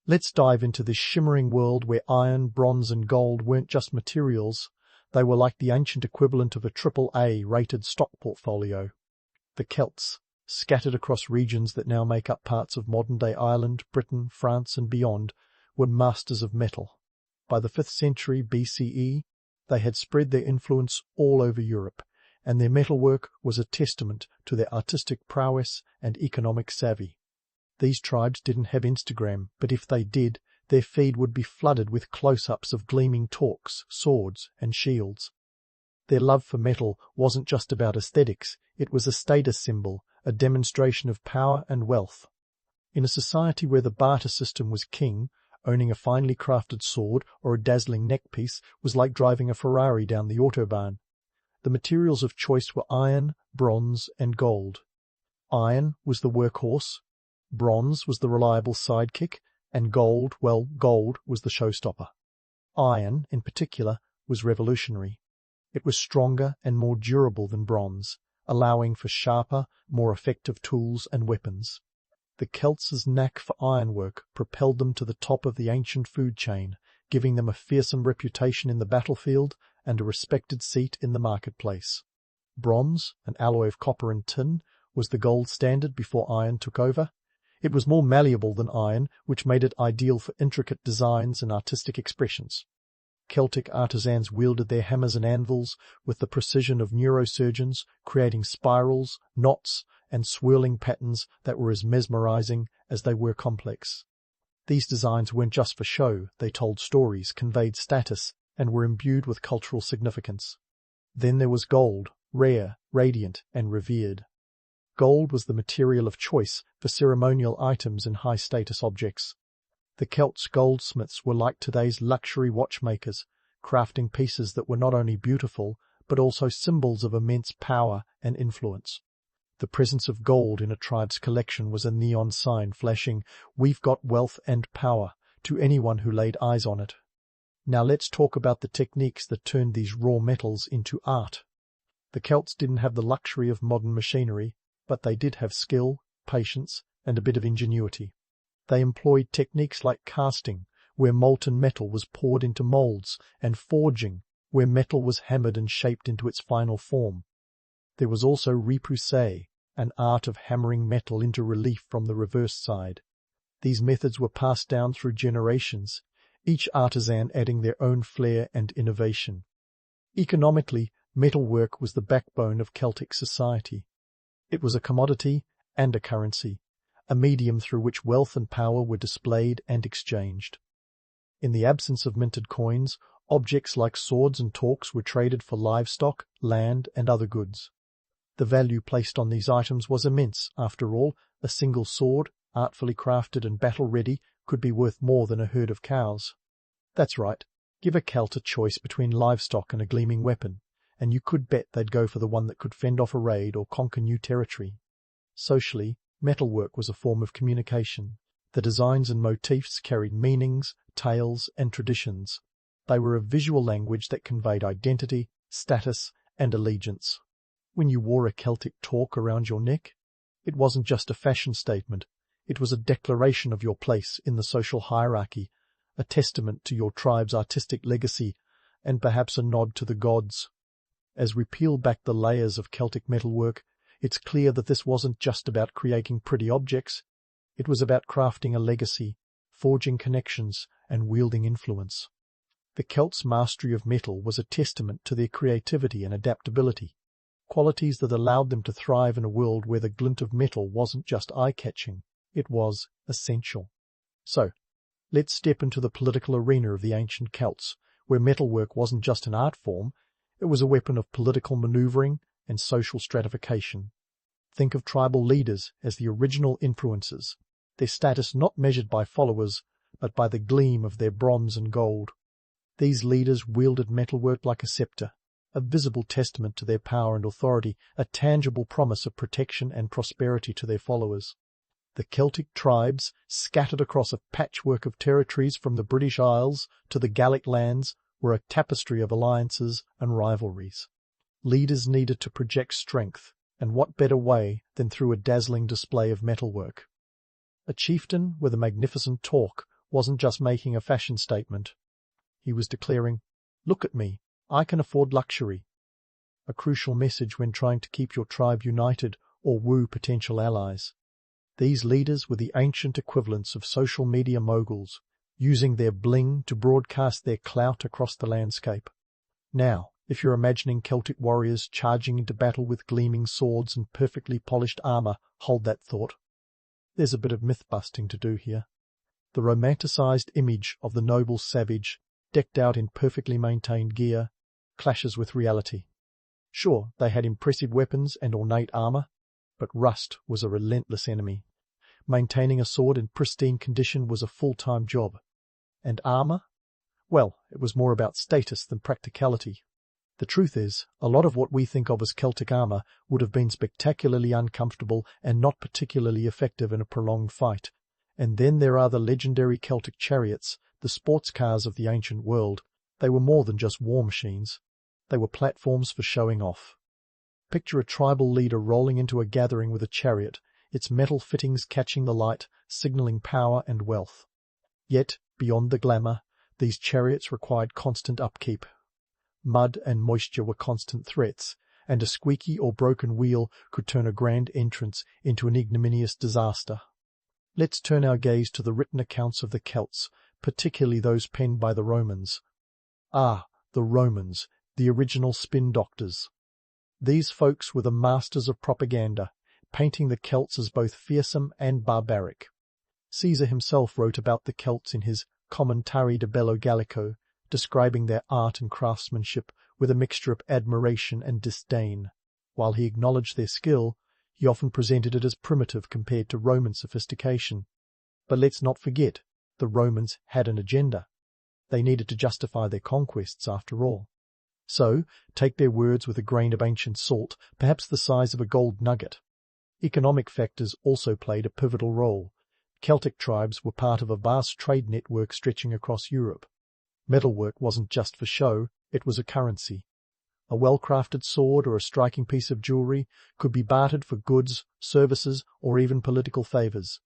Let's dive into this shimmering world where iron, bronze, and gold weren't just materials, they were like the ancient equivalent of a AAA-rated stock portfolio. The Celts, scattered across regions that now make up parts of modern-day Ireland, Britain, France, and beyond, were masters of metal. By the 5th century BCE, they had spread their influence all over Europe, and their metalwork was a testament to their artistic prowess and economic savvy. These tribes didn't have Instagram, but if they did, their feed would be flooded with close-ups of gleaming torques, swords, and shields. Their love for metal wasn't just about aesthetics, it was a status symbol, a demonstration of power and wealth. In a society where the barter system was king, owning a finely crafted sword or a dazzling neckpiece was like driving a Ferrari down the autobahn. The materials of choice were iron, bronze, and gold. Iron was the workhorse, bronze was the reliable sidekick, and gold was the showstopper. Iron, in particular, was revolutionary. It was stronger and more durable than bronze, allowing for sharper, more effective tools and weapons. The Celts' knack for ironwork propelled them to the top of the ancient food chain, giving them a fearsome reputation in the battlefield and a respected seat in the marketplace. Bronze, an alloy of copper and tin, was the gold standard before iron took over. It was more malleable than iron, which made it ideal for intricate designs and artistic expressions. Celtic artisans wielded their hammers and anvils with the precision of neurosurgeons, creating spirals, knots, and swirling patterns that were as mesmerizing as they were complex. These designs weren't just for show, they told stories, conveyed status, and were imbued with cultural significance. Then there was gold, rare, radiant, and revered. Gold was the material of choice for ceremonial items and high-status objects. The Celts' goldsmiths were like today's luxury watchmakers, crafting pieces that were not only beautiful, but also symbols of immense power and influence. The presence of gold in a tribe's collection was a neon sign flashing, "We've got wealth and power," to anyone who laid eyes on it. Now let's talk about the techniques that turned these raw metals into art. The Celts didn't have the luxury of modern machinery, but they did have skill, patience, and a bit of ingenuity. They employed techniques like casting, where molten metal was poured into molds, and forging, where metal was hammered and shaped into its final form. There was also repoussé, an art of hammering metal into relief from the reverse side. These methods were passed down through generations, each artisan adding their own flair and innovation. Economically, metalwork was the backbone of Celtic society. It was a commodity and a currency, a medium through which wealth and power were displayed and exchanged. In the absence of minted coins, objects like swords and torques were traded for livestock, land, and other goods. The value placed on these items was immense. After all, a single sword, artfully crafted and battle-ready, could be worth more than a herd of cows. That's right, give a Celt a choice between livestock and a gleaming weapon, and you could bet they'd go for the one that could fend off a raid or conquer new territory. Socially, metalwork was a form of communication. The designs and motifs carried meanings, tales, and traditions. They were a visual language that conveyed identity, status, and allegiance. When you wore a Celtic torque around your neck, it wasn't just a fashion statement. It was a declaration of your place in the social hierarchy, a testament to your tribe's artistic legacy, and perhaps a nod to the gods. As we peel back the layers of Celtic metalwork, it's clear that this wasn't just about creating pretty objects. It was about crafting a legacy, forging connections, and wielding influence. The Celts' mastery of metal was a testament to their creativity and adaptability, qualities that allowed them to thrive in a world where the glint of metal wasn't just eye-catching, it was essential. So, let's step into the political arena of the ancient Celts, where metalwork wasn't just an art form, it was a weapon of political maneuvering and social stratification. Think of tribal leaders as the original influencers, their status not measured by followers, but by the gleam of their bronze and gold. These leaders wielded metalwork like a scepter, a visible testament to their power and authority, a tangible promise of protection and prosperity to their followers. The Celtic tribes, scattered across a patchwork of territories from the British Isles to the Gallic lands, were a tapestry of alliances and rivalries. Leaders needed to project strength, and what better way than through a dazzling display of metalwork? A chieftain with a magnificent torque wasn't just making a fashion statement. He was declaring, "Look at me, I can afford luxury." A crucial message when trying to keep your tribe united or woo potential allies. These leaders were the ancient equivalents of social media moguls, using their bling to broadcast their clout across the landscape. Now, if you're imagining Celtic warriors charging into battle with gleaming swords and perfectly polished armor, hold that thought. There's a bit of myth-busting to do here. The romanticized image of the noble savage, decked out in perfectly maintained gear, clashes with reality. Sure, they had impressive weapons and ornate armor, but rust was a relentless enemy. Maintaining a sword in pristine condition was a full-time job. And armor? Well, it was more about status than practicality. The truth is, a lot of what we think of as Celtic armor would have been spectacularly uncomfortable and not particularly effective in a prolonged fight. And then there are the legendary Celtic chariots, the sports cars of the ancient world. They were more than just war machines. They were platforms for showing off. Picture a tribal leader rolling into a gathering with a chariot, its metal fittings catching the light, signaling power and wealth. Yet, beyond the glamour, these chariots required constant upkeep. Mud and moisture were constant threats, and a squeaky or broken wheel could turn a grand entrance into an ignominious disaster. Let's turn our gaze to the written accounts of the Celts, particularly those penned by the Romans. Ah, the Romans, the original spin doctors. These folks were the masters of propaganda, painting the Celts as both fearsome and barbaric. Caesar himself wrote about the Celts in his Commentari de Bello Gallico, describing their art and craftsmanship with a mixture of admiration and disdain. While he acknowledged their skill, he often presented it as primitive compared to Roman sophistication. But let's not forget, the Romans had an agenda. They needed to justify their conquests after all. So, take their words with a grain of ancient salt, perhaps the size of a gold nugget. Economic factors also played a pivotal role. Celtic tribes were part of a vast trade network stretching across Europe. Metalwork wasn't just for show, it was a currency. A well-crafted sword or a striking piece of jewelry could be bartered for goods, services, or even political favours.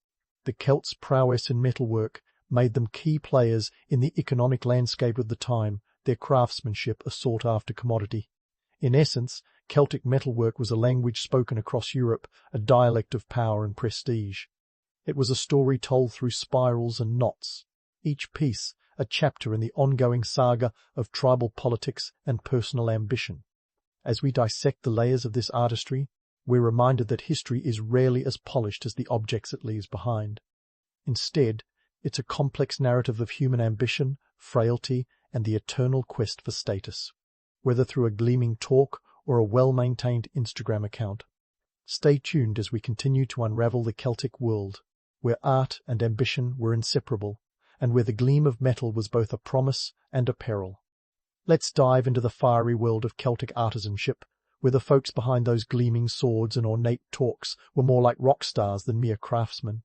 The Celts' prowess in metalwork made them key players in the economic landscape of the time, their craftsmanship a sought-after commodity. In essence, Celtic metalwork was a language spoken across Europe, a dialect of power and prestige. It was a story told through spirals and knots, each piece a chapter in the ongoing saga of tribal politics and personal ambition. As we dissect the layers of this artistry, we're reminded that history is rarely as polished as the objects it leaves behind. Instead, it's a complex narrative of human ambition, frailty, and the eternal quest for status, whether through a gleaming talk or a well-maintained Instagram account. Stay tuned as we continue to unravel the Celtic world, where art and ambition were inseparable, and where the gleam of metal was both a promise and a peril. Let's dive into the fiery world of Celtic artisanship, where the folks behind those gleaming swords and ornate talks were more like rock stars than mere craftsmen.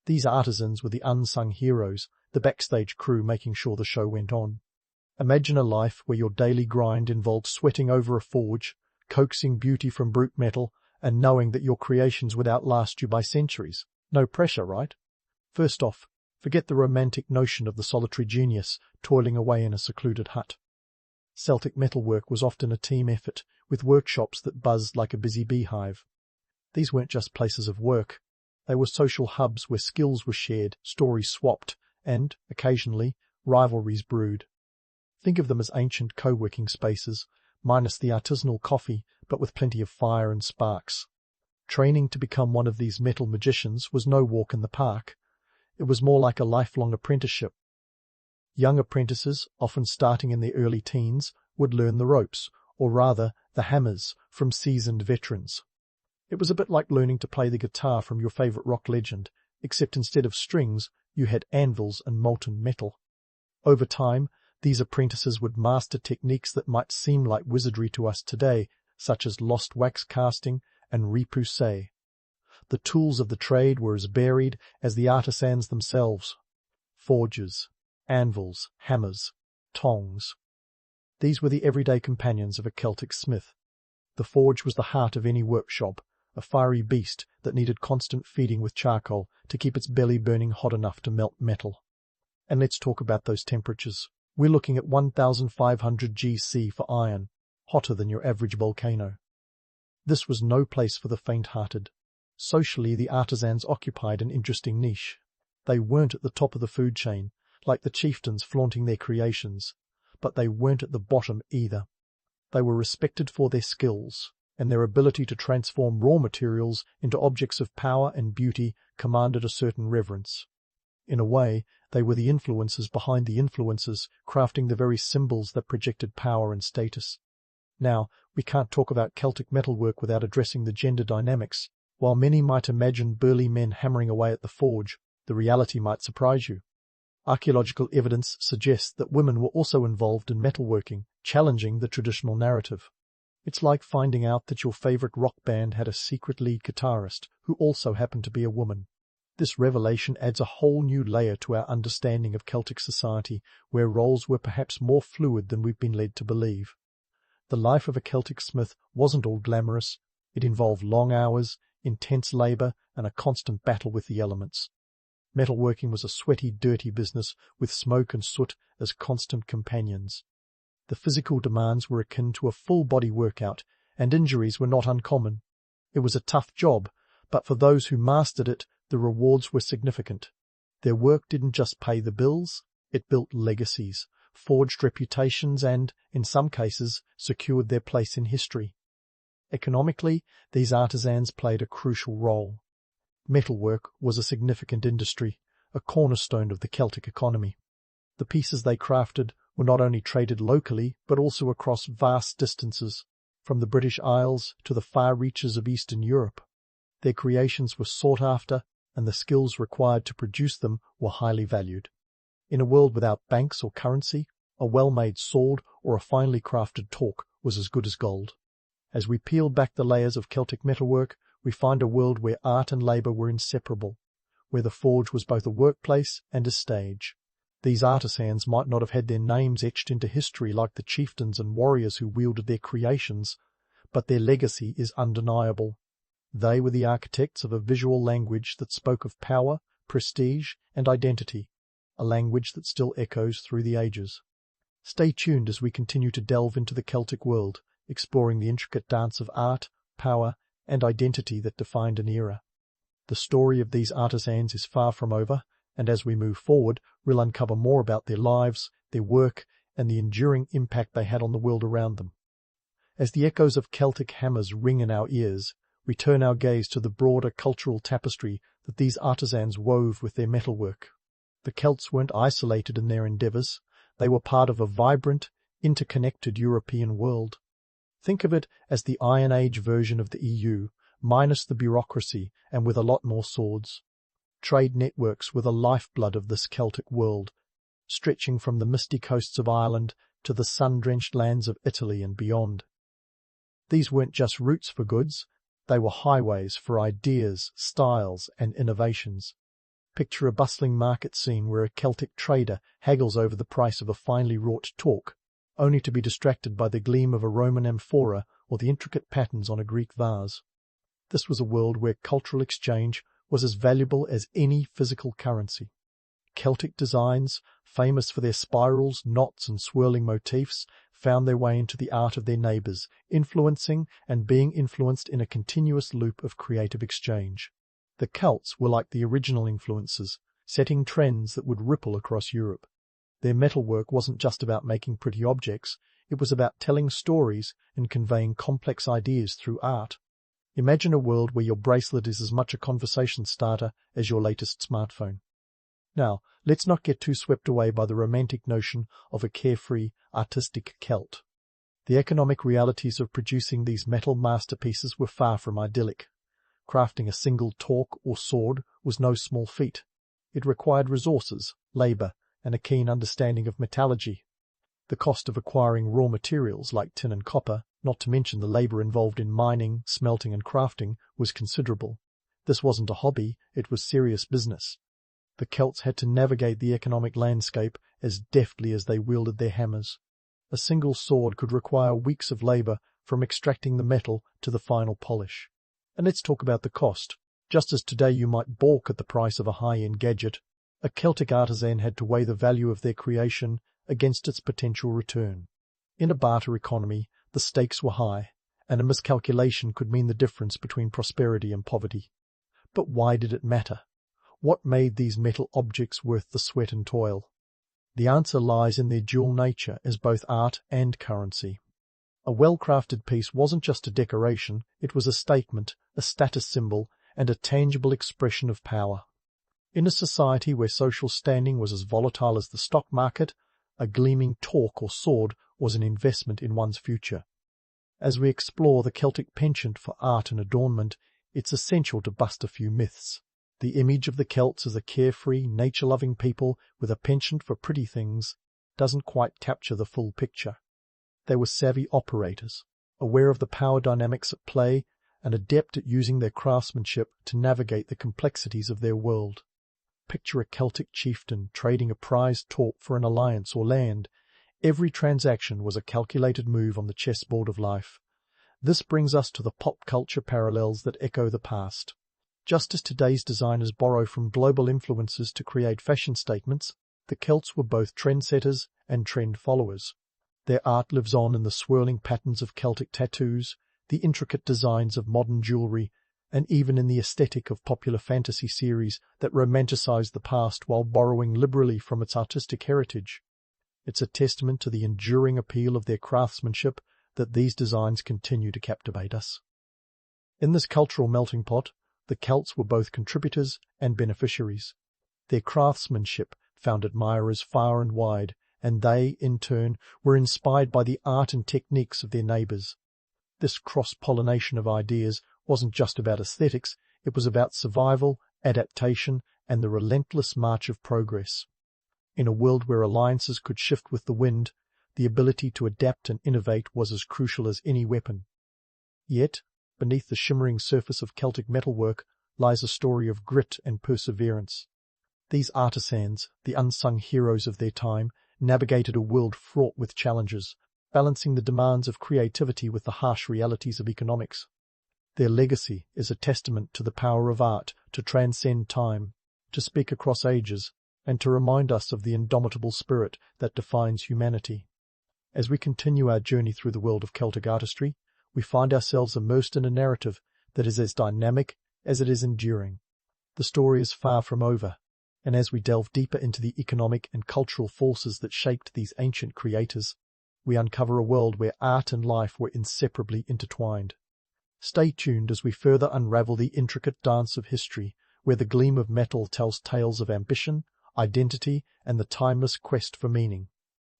These artisans were the unsung heroes, the backstage crew making sure the show went on. Imagine a life where your daily grind involved sweating over a forge, coaxing beauty from brute metal, and knowing that your creations would outlast you by centuries. No pressure, right? First off, forget the romantic notion of the solitary genius toiling away in a secluded hut. Celtic metalwork was often a team effort, with workshops that buzzed like a busy beehive. These weren't just places of work. They were social hubs where skills were shared, stories swapped, and, occasionally, rivalries brewed. Think of them as ancient co-working spaces, minus the artisanal coffee, but with plenty of fire and sparks. Training to become one of these metal magicians was no walk in the park. It was more like a lifelong apprenticeship. Young apprentices, often starting in their early teens, would learn the ropes, or rather, the hammers, from seasoned veterans. It was a bit like learning to play the guitar from your favourite rock legend, except instead of strings, you had anvils and molten metal. Over time, these apprentices would master techniques that might seem like wizardry to us today, such as lost wax casting and repoussé. The tools of the trade were as varied as the artisans themselves. Forges, anvils, hammers, tongs. These were the everyday companions of a Celtic smith. The forge was the heart of any workshop, a fiery beast that needed constant feeding with charcoal to keep its belly burning hot enough to melt metal. And let's talk about those temperatures. We're looking at 1500 GC for iron, hotter than your average volcano. This was no place for the faint-hearted. Socially, the artisans occupied an interesting niche. They weren't at the top of the food chain, like the chieftains flaunting their creations, but they weren't at the bottom either. They were respected for their skills, and their ability to transform raw materials into objects of power and beauty commanded a certain reverence. In a way, they were the influencers behind the influencers, crafting the very symbols that projected power and status. Now, we can't talk about Celtic metalwork without addressing the gender dynamics. While many might imagine burly men hammering away at the forge, the reality might surprise you. Archaeological evidence suggests that women were also involved in metalworking, challenging the traditional narrative. It's like finding out that your favorite rock band had a secret lead guitarist who also happened to be a woman. This revelation adds a whole new layer to our understanding of Celtic society, where roles were perhaps more fluid than we've been led to believe. The life of a Celtic smith wasn't all glamorous. It involved long hours, intense labour, and a constant battle with the elements. Metalworking was a sweaty, dirty business, with smoke and soot as constant companions. The physical demands were akin to a full-body workout, and injuries were not uncommon. It was a tough job, but for those who mastered it, the rewards were significant. Their work didn't just pay the bills, it built legacies, forged reputations and, in some cases, secured their place in history. Economically, these artisans played a crucial role. Metalwork was a significant industry, a cornerstone of the Celtic economy. The pieces they crafted were not only traded locally but also across vast distances, from the British Isles to the far reaches of Eastern Europe. Their creations were sought after, and the skills required to produce them were highly valued. In a world without banks or currency, a well-made sword or a finely crafted torque was as good as gold. As we peel back the layers of Celtic metalwork, we find a world where art and labour were inseparable, where the forge was both a workplace and a stage. These artisans might not have had their names etched into history like the chieftains and warriors who wielded their creations, but their legacy is undeniable. They were the architects of a visual language that spoke of power, prestige, and identity, a language that still echoes through the ages. Stay tuned as we continue to delve into the Celtic world, exploring the intricate dance of art, power, and identity that defined an era. The story of these artisans is far from over, and as we move forward, we'll uncover more about their lives, their work, and the enduring impact they had on the world around them. As the echoes of Celtic hammers ring in our ears, we turn our gaze to the broader cultural tapestry that these artisans wove with their metalwork. The Celts weren't isolated in their endeavours. They were part of a vibrant, interconnected European world. Think of it as the Iron Age version of the EU, minus the bureaucracy and with a lot more swords. Trade networks were the lifeblood of this Celtic world, stretching from the misty coasts of Ireland to the sun-drenched lands of Italy and beyond. These weren't just routes for goods, they were highways for ideas, styles, and innovations. Picture a bustling market scene where a Celtic trader haggles over the price of a finely wrought torque, only to be distracted by the gleam of a Roman amphora or the intricate patterns on a Greek vase. This was a world where cultural exchange was as valuable as any physical currency. Celtic designs, famous for their spirals, knots, and swirling motifs, found their way into the art of their neighbours, influencing and being influenced in a continuous loop of creative exchange. The Celts were like the original influencers, setting trends that would ripple across Europe. Their metalwork wasn't just about making pretty objects, it was about telling stories and conveying complex ideas through art. Imagine a world where your bracelet is as much a conversation starter as your latest smartphone. Now, let's not get too swept away by the romantic notion of a carefree, artistic Celt. The economic realities of producing these metal masterpieces were far from idyllic. Crafting a single torque or sword was no small feat. It required resources, labour, and a keen understanding of metallurgy. The cost of acquiring raw materials like tin and copper, not to mention the labour involved in mining, smelting and crafting, was considerable. This wasn't a hobby, it was serious business. The Celts had to navigate the economic landscape as deftly as they wielded their hammers. A single sword could require weeks of labour from extracting the metal to the final polish. And let's talk about the cost. Just as today you might balk at the price of a high-end gadget, a Celtic artisan had to weigh the value of their creation against its potential return. In a barter economy, the stakes were high, and a miscalculation could mean the difference between prosperity and poverty. But why did it matter? What made these metal objects worth the sweat and toil? The answer lies in their dual nature as both art and currency. A well-crafted piece wasn't just a decoration, it was a statement, a status symbol, and a tangible expression of power. In a society where social standing was as volatile as the stock market, a gleaming torque or sword was an investment in one's future. As we explore the Celtic penchant for art and adornment, it's essential to bust a few myths. The image of the Celts as a carefree, nature-loving people with a penchant for pretty things doesn't quite capture the full picture. They were savvy operators, aware of the power dynamics at play and adept at using their craftsmanship to navigate the complexities of their world. Picture a Celtic chieftain trading a prized torque for an alliance or land. Every transaction was a calculated move on the chessboard of life. This brings us to the pop culture parallels that echo the past. Just as today's designers borrow from global influences to create fashion statements, the Celts were both trendsetters and trend followers. Their art lives on in the swirling patterns of Celtic tattoos, the intricate designs of modern jewellery, and even in the aesthetic of popular fantasy series that romanticize the past while borrowing liberally from its artistic heritage. It's a testament to the enduring appeal of their craftsmanship that these designs continue to captivate us. In this cultural melting pot, the Celts were both contributors and beneficiaries. Their craftsmanship found admirers far and wide, and they, in turn, were inspired by the art and techniques of their neighbours. This cross-pollination of ideas wasn't just about aesthetics, it was about survival, adaptation, and the relentless march of progress. In a world where alliances could shift with the wind, the ability to adapt and innovate was as crucial as any weapon. Yet, beneath the shimmering surface of Celtic metalwork lies a story of grit and perseverance. These artisans, the unsung heroes of their time, navigated a world fraught with challenges, balancing the demands of creativity with the harsh realities of economics. Their legacy is a testament to the power of art to transcend time, to speak across ages, and to remind us of the indomitable spirit that defines humanity. As we continue our journey through the world of Celtic artistry, we find ourselves immersed in a narrative that is as dynamic as it is enduring. The story is far from over, and as we delve deeper into the economic and cultural forces that shaped these ancient creators, we uncover a world where art and life were inseparably intertwined. Stay tuned as we further unravel the intricate dance of history, where the gleam of metal tells tales of ambition, identity, and the timeless quest for meaning.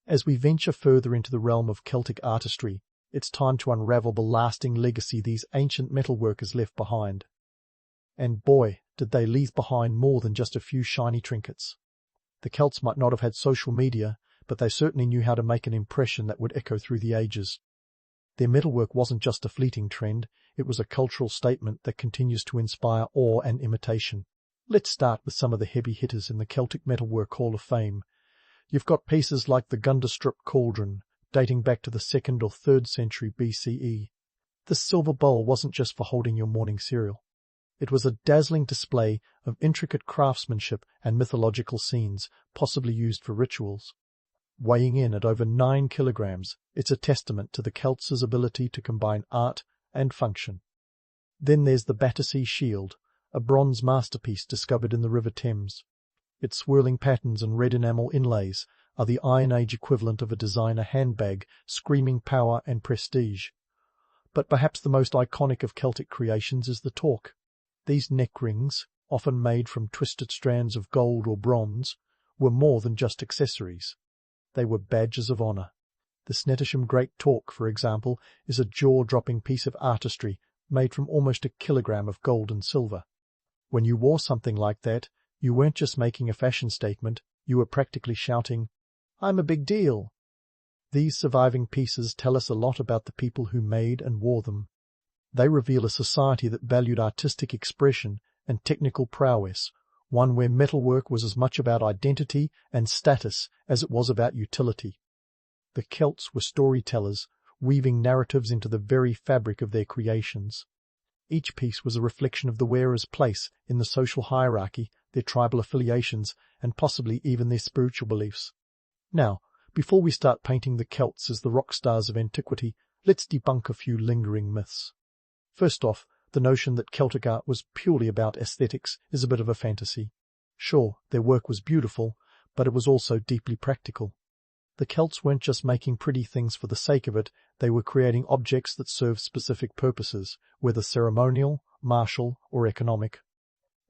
As we venture further into the realm of Celtic artistry, it's time to unravel the lasting legacy these ancient metalworkers left behind. And boy, did they leave behind more than just a few shiny trinkets. The Celts might not have had social media, but they certainly knew how to make an impression that would echo through the ages. Their metalwork wasn't just a fleeting trend, it was a cultural statement that continues to inspire awe and imitation. Let's start with some of the heavy hitters in the Celtic Metalwork Hall of Fame. You've got pieces like the undisturbed cauldron, dating back to the 2nd or 3rd century BCE. This silver bowl wasn't just for holding your morning cereal. It was a dazzling display of intricate craftsmanship and mythological scenes, possibly used for rituals. Weighing in at over 9 kilograms, it's a testament to the Celts' ability to combine art and function. Then there's the Battersea shield, a bronze masterpiece discovered in the River Thames. Its swirling patterns and red enamel inlays are the Iron Age equivalent of a designer handbag, screaming power and prestige. But perhaps the most iconic of Celtic creations is the torque. These neck rings, often made from twisted strands of gold or bronze, were more than just accessories. They were badges of honour. The Snettisham Great Torque, for example, is a jaw-dropping piece of artistry made from almost a kilogram of gold and silver. When you wore something like that, you weren't just making a fashion statement, you were practically shouting, "I'm a big deal." These surviving pieces tell us a lot about the people who made and wore them. They reveal a society that valued artistic expression and technical prowess, one where metalwork was as much about identity and status as it was about utility. The Celts were storytellers, weaving narratives into the very fabric of their creations. Each piece was a reflection of the wearer's place in the social hierarchy, their tribal affiliations, and possibly even their spiritual beliefs. Now, before we start painting the Celts as the rock stars of antiquity, let's debunk a few lingering myths. First off, the notion that Celtic art was purely about aesthetics is a bit of a fantasy. Sure, their work was beautiful, but it was also deeply practical. The Celts weren't just making pretty things for the sake of it, they were creating objects that served specific purposes, whether ceremonial, martial, or economic.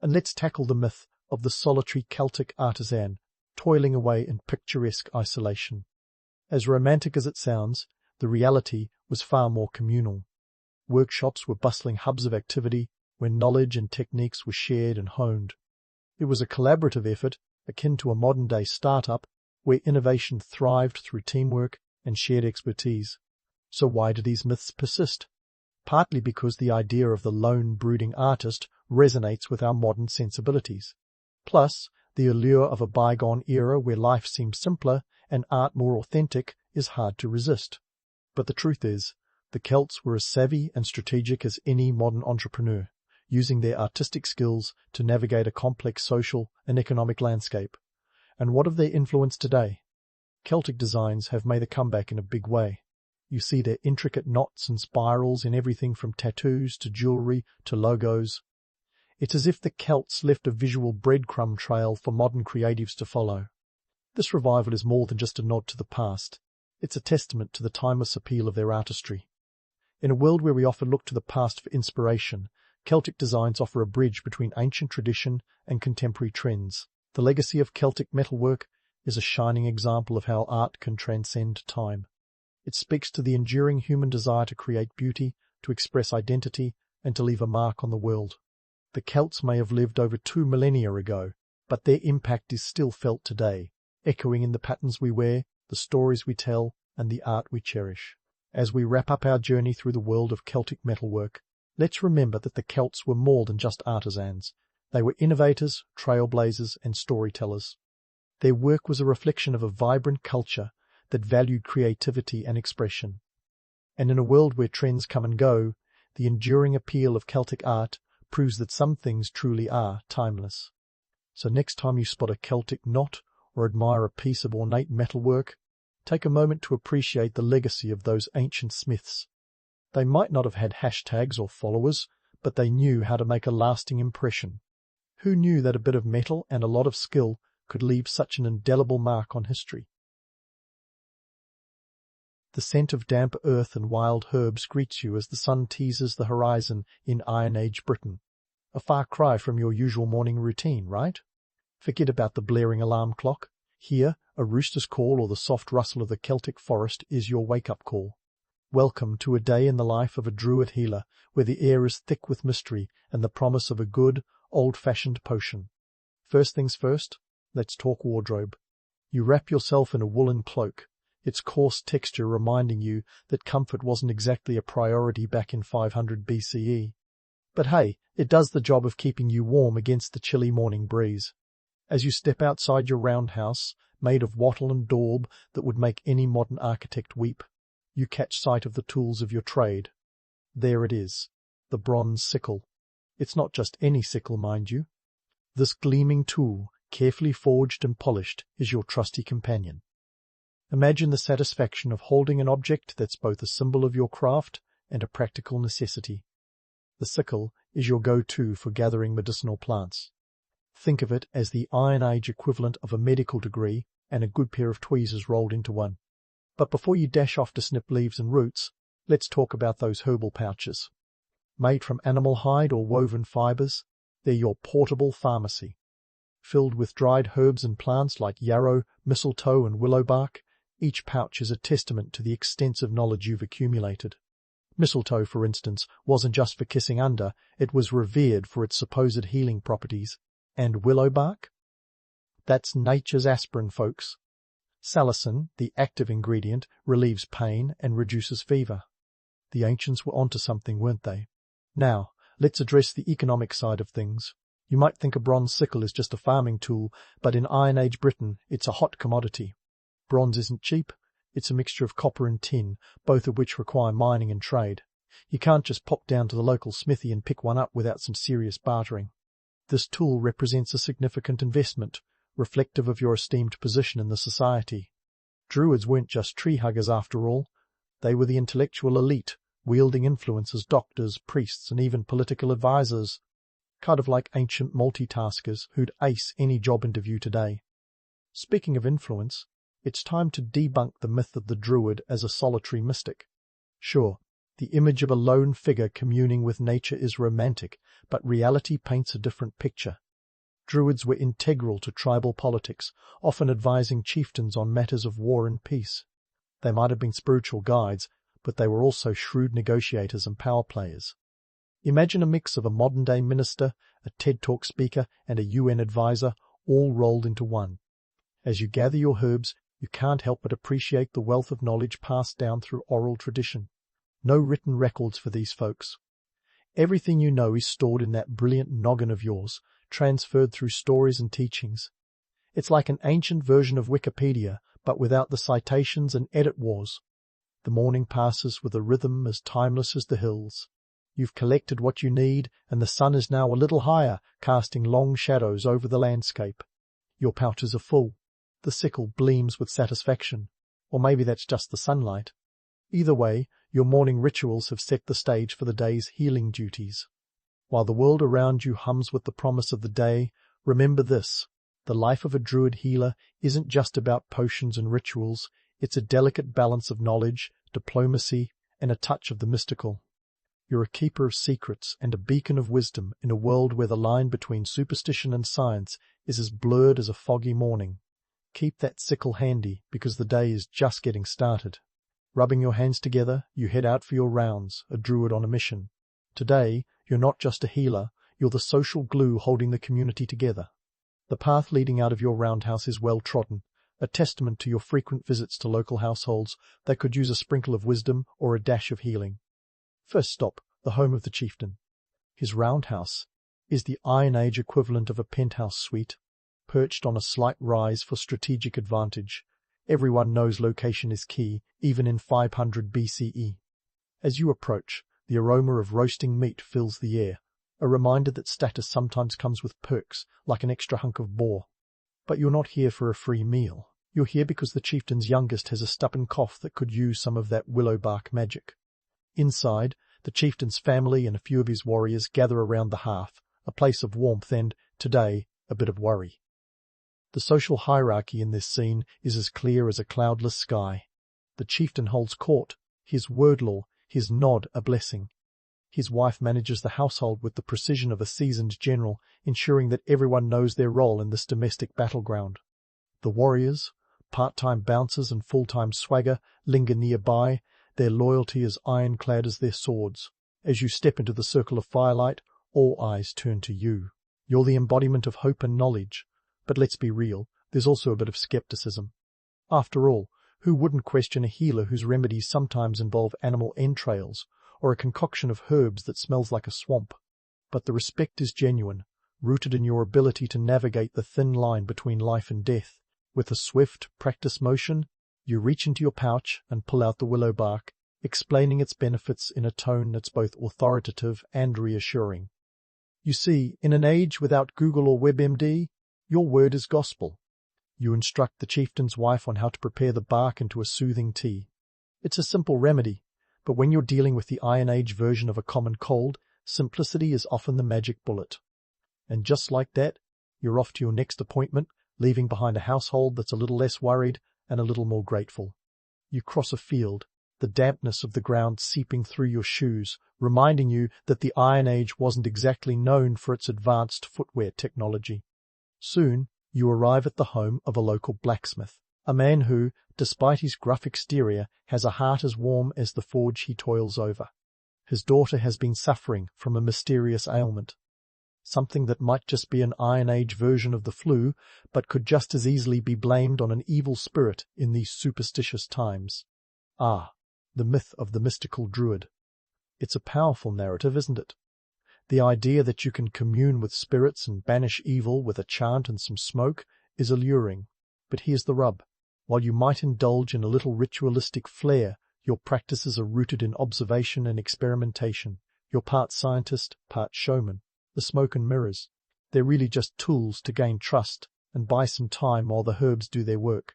And let's tackle the myth of the solitary Celtic artisan, toiling away in picturesque isolation. As romantic as it sounds, the reality was far more communal. Workshops were bustling hubs of activity where knowledge and techniques were shared and honed. It was a collaborative effort, akin to a modern-day startup, where innovation thrived through teamwork and shared expertise. So why do these myths persist? Partly because the idea of the lone brooding artist resonates with our modern sensibilities. Plus, the allure of a bygone era where life seems simpler and art more authentic is hard to resist. But the truth is, the Celts were as savvy and strategic as any modern entrepreneur, using their artistic skills to navigate a complex social and economic landscape. And what of their influence today? Celtic designs have made a comeback in a big way. You see their intricate knots and spirals in everything from tattoos to jewelry to logos. It's as if the Celts left a visual breadcrumb trail for modern creatives to follow. This revival is more than just a nod to the past. It's a testament to the timeless appeal of their artistry. In a world where we often look to the past for inspiration, Celtic designs offer a bridge between ancient tradition and contemporary trends. The legacy of Celtic metalwork is a shining example of how art can transcend time. It speaks to the enduring human desire to create beauty, to express identity, and to leave a mark on the world. The Celts may have lived over 2 millennia ago, but their impact is still felt today, echoing in the patterns we wear, the stories we tell, and the art we cherish. As we wrap up our journey through the world of Celtic metalwork, let's remember that the Celts were more than just artisans. They were innovators, trailblazers, and storytellers. Their work was a reflection of a vibrant culture that valued creativity and expression. And in a world where trends come and go, the enduring appeal of Celtic art proves that some things truly are timeless. So next time you spot a Celtic knot or admire a piece of ornate metalwork, take a moment to appreciate the legacy of those ancient smiths. They might not have had hashtags or followers, but they knew how to make a lasting impression. Who knew that a bit of metal and a lot of skill could leave such an indelible mark on history? The scent of damp earth and wild herbs greets you as the sun teases the horizon in Iron Age Britain. A far cry from your usual morning routine, right? Forget about the blaring alarm clock. Here, a rooster's call or the soft rustle of the Celtic forest is your wake-up call. Welcome to a day in the life of a Druid healer, where the air is thick with mystery and the promise of a good, old-fashioned potion. First things first, let's talk wardrobe. You wrap yourself in a woolen cloak, its coarse texture reminding you that comfort wasn't exactly a priority back in 500 BCE. But hey, it does the job of keeping you warm against the chilly morning breeze. As you step outside your roundhouse, made of wattle and daub that would make any modern architect weep, you catch sight of the tools of your trade. There it is, the bronze sickle. It's not just any sickle, mind you. This gleaming tool, carefully forged and polished, is your trusty companion. Imagine the satisfaction of holding an object that's both a symbol of your craft and a practical necessity. The sickle is your go-to for gathering medicinal plants. Think of it as the Iron Age equivalent of a medical degree and a good pair of tweezers rolled into one. But before you dash off to snip leaves and roots, let's talk about those herbal pouches. Made from animal hide or woven fibers, they're your portable pharmacy. Filled with dried herbs and plants like yarrow, mistletoe, and willow bark, each pouch is a testament to the extensive knowledge you've accumulated. Mistletoe, for instance, wasn't just for kissing under, it was revered for its supposed healing properties. And willow bark? That's nature's aspirin, folks. Salicin, the active ingredient, relieves pain and reduces fever. The ancients were onto something, weren't they? Now, let's address the economic side of things. You might think a bronze sickle is just a farming tool, but in Iron Age Britain, it's a hot commodity. Bronze isn't cheap. It's a mixture of copper and tin, both of which require mining and trade. You can't just pop down to the local smithy and pick one up without some serious bartering. This tool represents a significant investment, reflective of your esteemed position in the society. Druids weren't just tree huggers after all. They were the intellectual elite, wielding influence as doctors, priests, and even political advisors. Kind of like ancient multitaskers who'd ace any job interview today. Speaking of influence, it's time to debunk the myth of the Druid as a solitary mystic. Sure, the image of a lone figure communing with nature is romantic, but reality paints a different picture. Druids were integral to tribal politics, often advising chieftains on matters of war and peace. They might have been spiritual guides, but they were also shrewd negotiators and power players. Imagine a mix of a modern-day minister, a TED Talk speaker, and a UN advisor, all rolled into one. As you gather your herbs, you can't help but appreciate the wealth of knowledge passed down through oral tradition. No written records for these folks. Everything you know is stored in that brilliant noggin of yours, transferred through stories and teachings. It's like an ancient version of Wikipedia, but without the citations and edit wars. The morning passes with a rhythm as timeless as the hills. You've collected what you need, and the sun is now a little higher, casting long shadows over the landscape. Your pouches are full. The sickle gleams with satisfaction. Or maybe that's just the sunlight. Either way, your morning rituals have set the stage for the day's healing duties. While the world around you hums with the promise of the day, remember this: the life of a Druid healer isn't just about potions and rituals, it's a delicate balance of knowledge, diplomacy, and a touch of the mystical. You're a keeper of secrets and a beacon of wisdom in a world where the line between superstition and science is as blurred as a foggy morning. Keep that sickle handy, because the day is just getting started. Rubbing your hands together, you head out for your rounds, a Druid on a mission. Today, you're not just a healer, you're the social glue holding the community together. The path leading out of your roundhouse is well trodden, a testament to your frequent visits to local households that could use a sprinkle of wisdom or a dash of healing. First stop, the home of the chieftain. His roundhouse is the Iron Age equivalent of a penthouse suite, perched on a slight rise for strategic advantage. Everyone knows location is key, even in 500 BCE. As you approach, the aroma of roasting meat fills the air, a reminder that status sometimes comes with perks, like an extra hunk of boar. But you're not here for a free meal. You're here because the chieftain's youngest has a stubborn cough that could use some of that willow bark magic. Inside, the chieftain's family and a few of his warriors gather around the hearth, a place of warmth and, today, a bit of worry. The social hierarchy in this scene is as clear as a cloudless sky. The chieftain holds court, his word law, his nod a blessing. His wife manages the household with the precision of a seasoned general, ensuring that everyone knows their role in this domestic battleground. The warriors, part-time bouncers and full-time swagger, linger nearby, their loyalty as ironclad as their swords. As you step into the circle of firelight, all eyes turn to you. You're the embodiment of hope and knowledge. But let's be real, there's also a bit of skepticism. After all, who wouldn't question a healer whose remedies sometimes involve animal entrails, or a concoction of herbs that smells like a swamp? But the respect is genuine, rooted in your ability to navigate the thin line between life and death. With a swift, practiced motion, you reach into your pouch and pull out the willow bark, explaining its benefits in a tone that's both authoritative and reassuring. You see, in an age without Google or WebMD, your word is gospel. You instruct the chieftain's wife on how to prepare the bark into a soothing tea. It's a simple remedy, but when you're dealing with the Iron Age version of a common cold, simplicity is often the magic bullet. And just like that, you're off to your next appointment, leaving behind a household that's a little less worried and a little more grateful. You cross a field, the dampness of the ground seeping through your shoes, reminding you that the Iron Age wasn't exactly known for its advanced footwear technology. Soon, you arrive at the home of a local blacksmith, a man who, despite his gruff exterior, has a heart as warm as the forge he toils over. His daughter has been suffering from a mysterious ailment, something that might just be an Iron Age version of the flu, but could just as easily be blamed on an evil spirit in these superstitious times. Ah, the myth of the mystical Druid. It's a powerful narrative, isn't it? The idea that you can commune with spirits and banish evil with a chant and some smoke is alluring. But here's the rub. While you might indulge in a little ritualistic flair, your practices are rooted in observation and experimentation. You're part scientist, part showman. The smoke and mirrors, they're really just tools to gain trust and buy some time while the herbs do their work.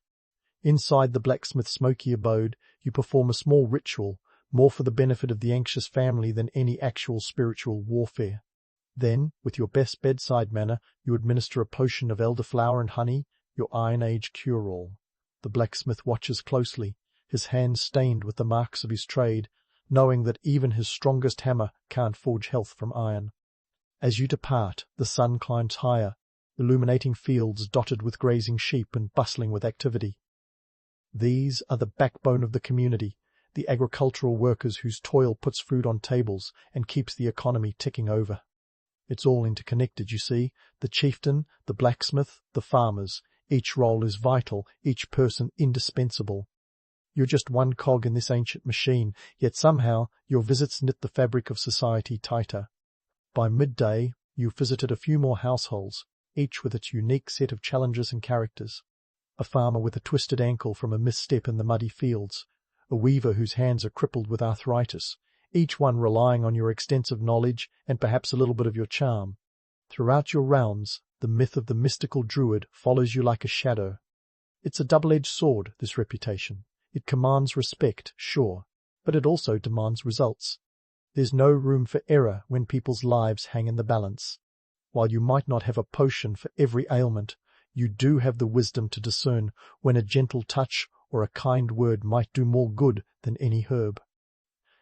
Inside the blacksmith's smoky abode, you perform a small ritual, more for the benefit of the anxious family than any actual spiritual warfare. Then, with your best bedside manner, you administer a potion of elderflower and honey, your Iron Age cure-all. The blacksmith watches closely, his hands stained with the marks of his trade, knowing that even his strongest hammer can't forge health from iron. As you depart, the sun climbs higher, illuminating fields dotted with grazing sheep and bustling with activity. These are the backbone of the community, the agricultural workers whose toil puts food on tables and keeps the economy ticking over. It's all interconnected, you see, the chieftain, the blacksmith, the farmers. Each role is vital, each person indispensable. You're just one cog in this ancient machine, yet somehow your visits knit the fabric of society tighter. By midday, you've visited a few more households, each with its unique set of challenges and characters. A farmer with a twisted ankle from a misstep in the muddy fields, a weaver whose hands are crippled with arthritis, each one relying on your extensive knowledge and perhaps a little bit of your charm. Throughout your rounds, the myth of the mystical Druid follows you like a shadow. It's a double-edged sword, this reputation. It commands respect, sure, but it also demands results. There's no room for error when people's lives hang in the balance. While you might not have a potion for every ailment, you do have the wisdom to discern when a gentle touch or a kind word might do more good than any herb.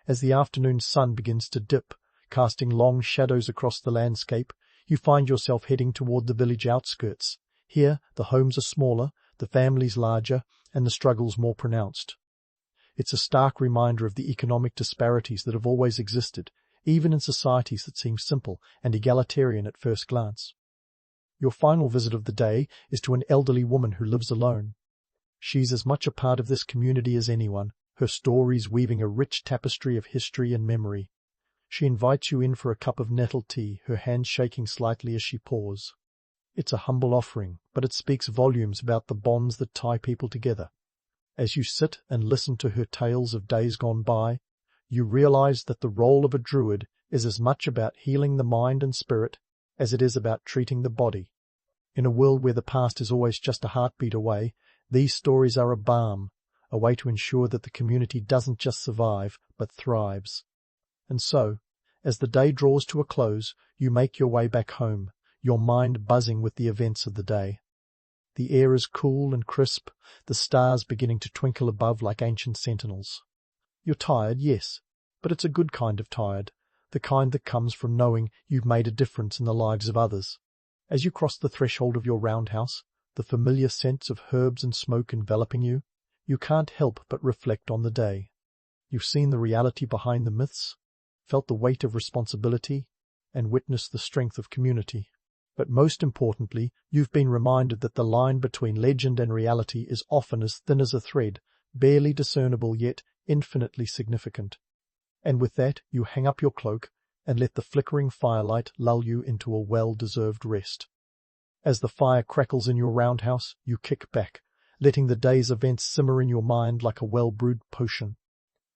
As the afternoon sun begins to dip, casting long shadows across the landscape, you find yourself heading toward the village outskirts. Here, the homes are smaller, the families larger, and the struggles more pronounced. It's a stark reminder of the economic disparities that have always existed, even in societies that seem simple and egalitarian at first glance. Your final visit of the day is to an elderly woman who lives alone. She's as much a part of this community as anyone, her stories weaving a rich tapestry of history and memory. She invites you in for a cup of nettle tea, her hand shaking slightly as she pours. It's a humble offering, but it speaks volumes about the bonds that tie people together. As you sit and listen to her tales of days gone by, you realize that the role of a druid is as much about healing the mind and spirit as it is about treating the body. In a world where the past is always just a heartbeat away, these stories are a balm, a way to ensure that the community doesn't just survive, but thrives. And so, as the day draws to a close, you make your way back home, your mind buzzing with the events of the day. The air is cool and crisp, the stars beginning to twinkle above like ancient sentinels. You're tired, yes, but it's a good kind of tired, the kind that comes from knowing you've made a difference in the lives of others. As you cross the threshold of your roundhouse, the familiar scents of herbs and smoke enveloping you, you can't help but reflect on the day. You've seen the reality behind the myths, felt the weight of responsibility, and witnessed the strength of community. But most importantly, you've been reminded that the line between legend and reality is often as thin as a thread, barely discernible yet infinitely significant. And with that, you hang up your cloak and let the flickering firelight lull you into a well-deserved rest. As the fire crackles in your roundhouse, you kick back, letting the day's events simmer in your mind like a well-brewed potion.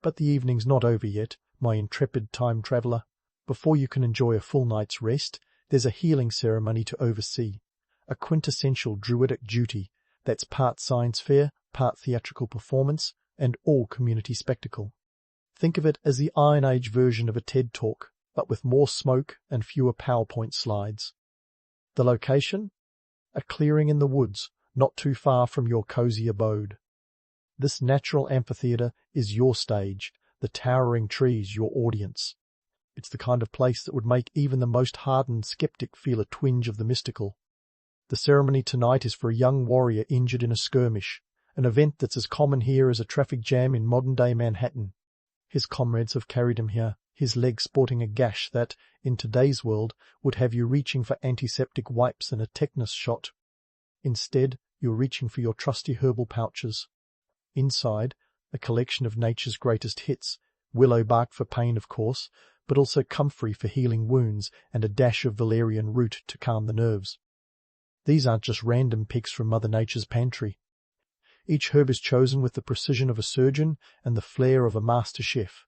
But the evening's not over yet, my intrepid time traveller. Before you can enjoy a full night's rest, there's a healing ceremony to oversee, a quintessential druidic duty that's part science fair, part theatrical performance, and all community spectacle. Think of it as the Iron Age version of a TED Talk, but with more smoke and fewer PowerPoint slides. The location? A clearing in the woods, not too far from your cozy abode. This natural amphitheatre is your stage, the towering trees your audience. It's the kind of place that would make even the most hardened skeptic feel a twinge of the mystical. The ceremony tonight is for a young warrior injured in a skirmish, an event that's as common here as a traffic jam in modern-day Manhattan. His comrades have carried him here, his leg sporting a gash that, in today's world, would have you reaching for antiseptic wipes and a tetanus shot. Instead, you're reaching for your trusty herbal pouches. Inside, a collection of nature's greatest hits, willow bark for pain, of course, but also comfrey for healing wounds and a dash of valerian root to calm the nerves. These aren't just random picks from Mother Nature's pantry. Each herb is chosen with the precision of a surgeon and the flair of a master chef.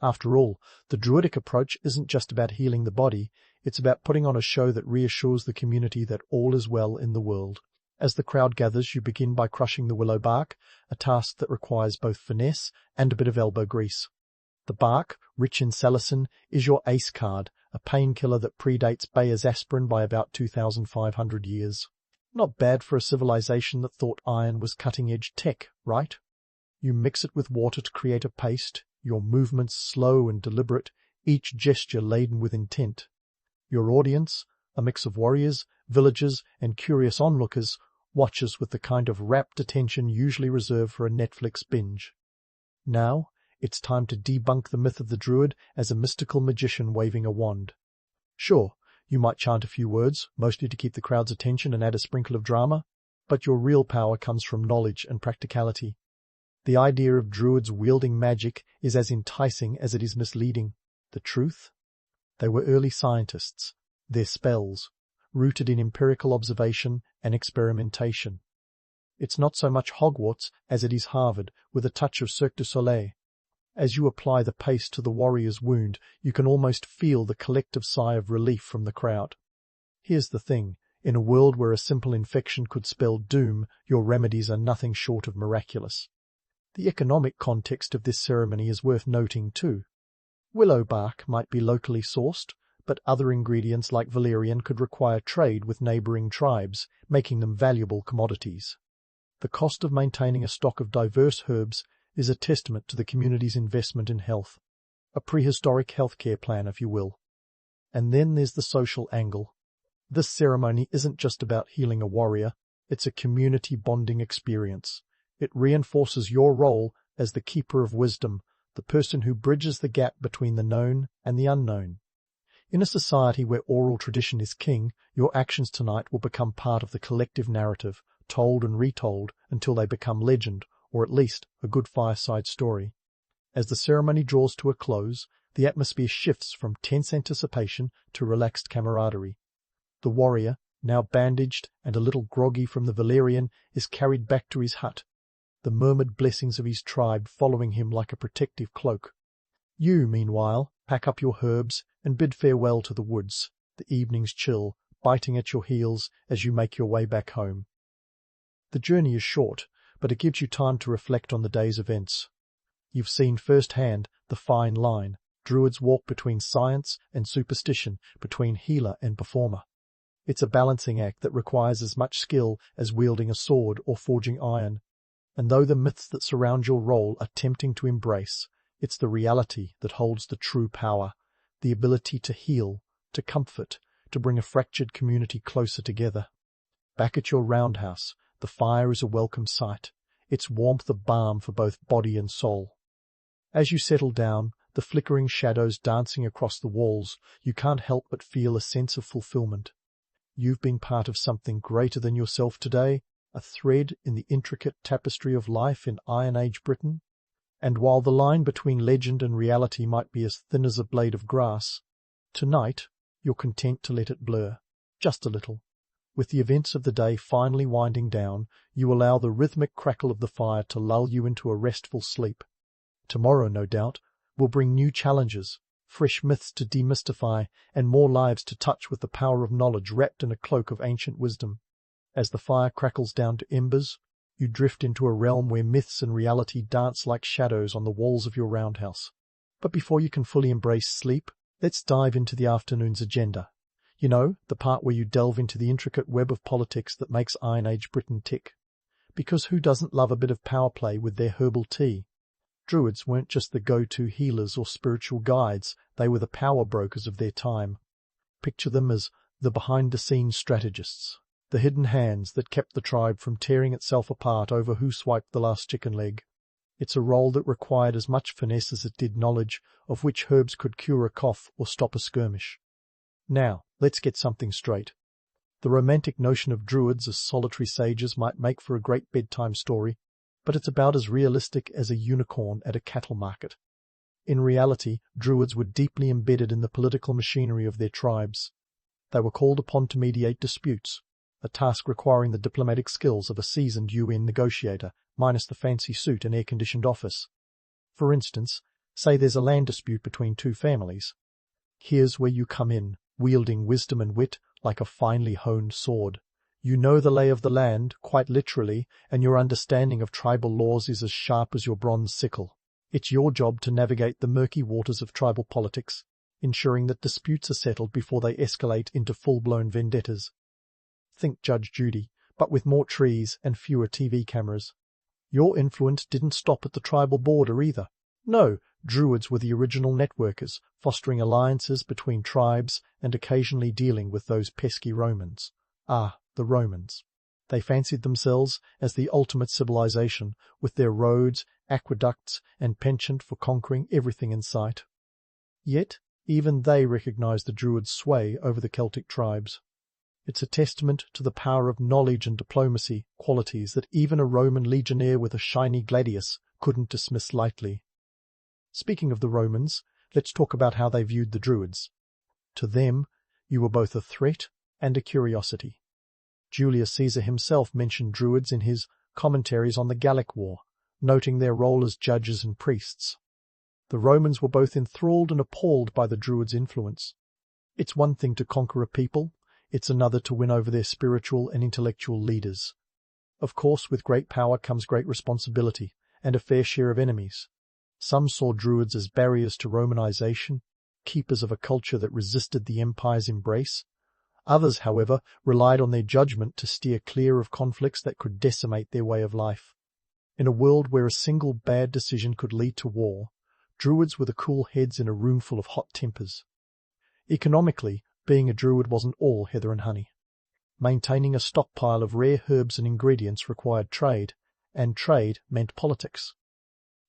After all, the druidic approach isn't just about healing the body, it's about putting on a show that reassures the community that all is well in the world. As the crowd gathers, you begin by crushing the willow bark, a task that requires both finesse and a bit of elbow grease. The bark, rich in salicin, is your ace card, a painkiller that predates Bayer's aspirin by about 2,500 years. Not bad for a civilization that thought iron was cutting-edge tech, right? You mix it with water to create a paste, your movements slow and deliberate, each gesture laden with intent. Your audience, a mix of warriors, villagers, and curious onlookers, watches with the kind of rapt attention usually reserved for a Netflix binge. Now, it's time to debunk the myth of the druid as a mystical magician waving a wand. Sure, you might chant a few words, mostly to keep the crowd's attention and add a sprinkle of drama, but your real power comes from knowledge and practicality. The idea of druids wielding magic is as enticing as it is misleading. The truth? They were early scientists. Their spells, rooted in empirical observation and experimentation. It's not so much Hogwarts as it is Harvard, with a touch of Cirque du Soleil. As you apply the paste to the warrior's wound, you can almost feel the collective sigh of relief from the crowd. Here's the thing. In a world where a simple infection could spell doom, your remedies are nothing short of miraculous. The economic context of this ceremony is worth noting too. Willow bark might be locally sourced, but other ingredients like valerian could require trade with neighbouring tribes, making them valuable commodities. The cost of maintaining a stock of diverse herbs is a testament to the community's investment in health. A prehistoric healthcare plan, if you will. And then there's the social angle. This ceremony isn't just about healing a warrior, it's a community bonding experience. It reinforces your role as the keeper of wisdom, the person who bridges the gap between the known and the unknown. In a society where oral tradition is king, your actions tonight will become part of the collective narrative, told and retold until they become legend, or at least a good fireside story. As the ceremony draws to a close, the atmosphere shifts from tense anticipation to relaxed camaraderie. The warrior, now bandaged and a little groggy from the valerian, is carried back to his hut, the murmured blessings of his tribe following him like a protective cloak. You, meanwhile, pack up your herbs and bid farewell to the woods, the evening's chill biting at your heels as you make your way back home. The journey is short, but it gives you time to reflect on the day's events. You've seen firsthand the fine line Druids walk between science and superstition, between healer and performer. It's a balancing act that requires as much skill as wielding a sword or forging iron. And though the myths that surround your role are tempting to embrace, it's the reality that holds the true power, the ability to heal, to comfort, to bring a fractured community closer together. Back at your roundhouse, the fire is a welcome sight, its warmth a balm for both body and soul. As you settle down, the flickering shadows dancing across the walls, you can't help but feel a sense of fulfillment. You've been part of something greater than yourself today, a thread in the intricate tapestry of life in Iron Age Britain. And while the line between legend and reality might be as thin as a blade of grass, tonight you're content to let it blur, just a little. With the events of the day finally winding down, you allow the rhythmic crackle of the fire to lull you into a restful sleep. Tomorrow, no doubt, will bring new challenges, fresh myths to demystify, and more lives to touch with the power of knowledge wrapped in a cloak of ancient wisdom. As the fire crackles down to embers, you drift into a realm where myths and reality dance like shadows on the walls of your roundhouse. But before you can fully embrace sleep, let's dive into the afternoon's agenda. You know, the part where you delve into the intricate web of politics that makes Iron Age Britain tick. Because who doesn't love a bit of power play with their herbal tea? Druids weren't just the go-to healers or spiritual guides, they were the power brokers of their time. Picture them as the behind-the-scenes strategists, the hidden hands that kept the tribe from tearing itself apart over who swiped the last chicken leg. It's a role that required as much finesse as it did knowledge of which herbs could cure a cough or stop a skirmish. Now, let's get something straight. The romantic notion of druids as solitary sages might make for a great bedtime story, but it's about as realistic as a unicorn at a cattle market. In reality, druids were deeply embedded in the political machinery of their tribes. They were called upon to mediate disputes, a task requiring the diplomatic skills of a seasoned UN negotiator, minus the fancy suit and air-conditioned office. For instance, say there's a land dispute between two families. Here's where you come in, wielding wisdom and wit like a finely honed sword. You know the lay of the land, quite literally, and your understanding of tribal laws is as sharp as your bronze sickle. It's your job to navigate the murky waters of tribal politics, ensuring that disputes are settled before they escalate into full-blown vendettas. Think Judge Judy, but with more trees and fewer TV cameras. Your influence didn't stop at the tribal border either. No, druids were the original networkers, fostering alliances between tribes and occasionally dealing with those pesky Romans. Ah, the Romans. They fancied themselves as the ultimate civilization, with their roads, aqueducts, and penchant for conquering everything in sight. Yet, even they recognized the Druids' sway over the Celtic tribes. It's a testament to the power of knowledge and diplomacy, qualities that even a Roman legionnaire with a shiny gladius couldn't dismiss lightly. Speaking of the Romans, let's talk about how they viewed the Druids. To them, you were both a threat and a curiosity. Julius Caesar himself mentioned Druids in his commentaries on the Gallic War, noting their role as judges and priests. The Romans were both enthralled and appalled by the Druids' influence. It's one thing to conquer a people, it's another to win over their spiritual and intellectual leaders. Of course, with great power comes great responsibility, and a fair share of enemies. Some saw Druids as barriers to Romanization, keepers of a culture that resisted the Empire's embrace. Others, however, relied on their judgment to steer clear of conflicts that could decimate their way of life. In a world where a single bad decision could lead to war, Druids were the cool heads in a room full of hot tempers. Economically, being a Druid wasn't all heather and honey. Maintaining a stockpile of rare herbs and ingredients required trade, and trade meant politics.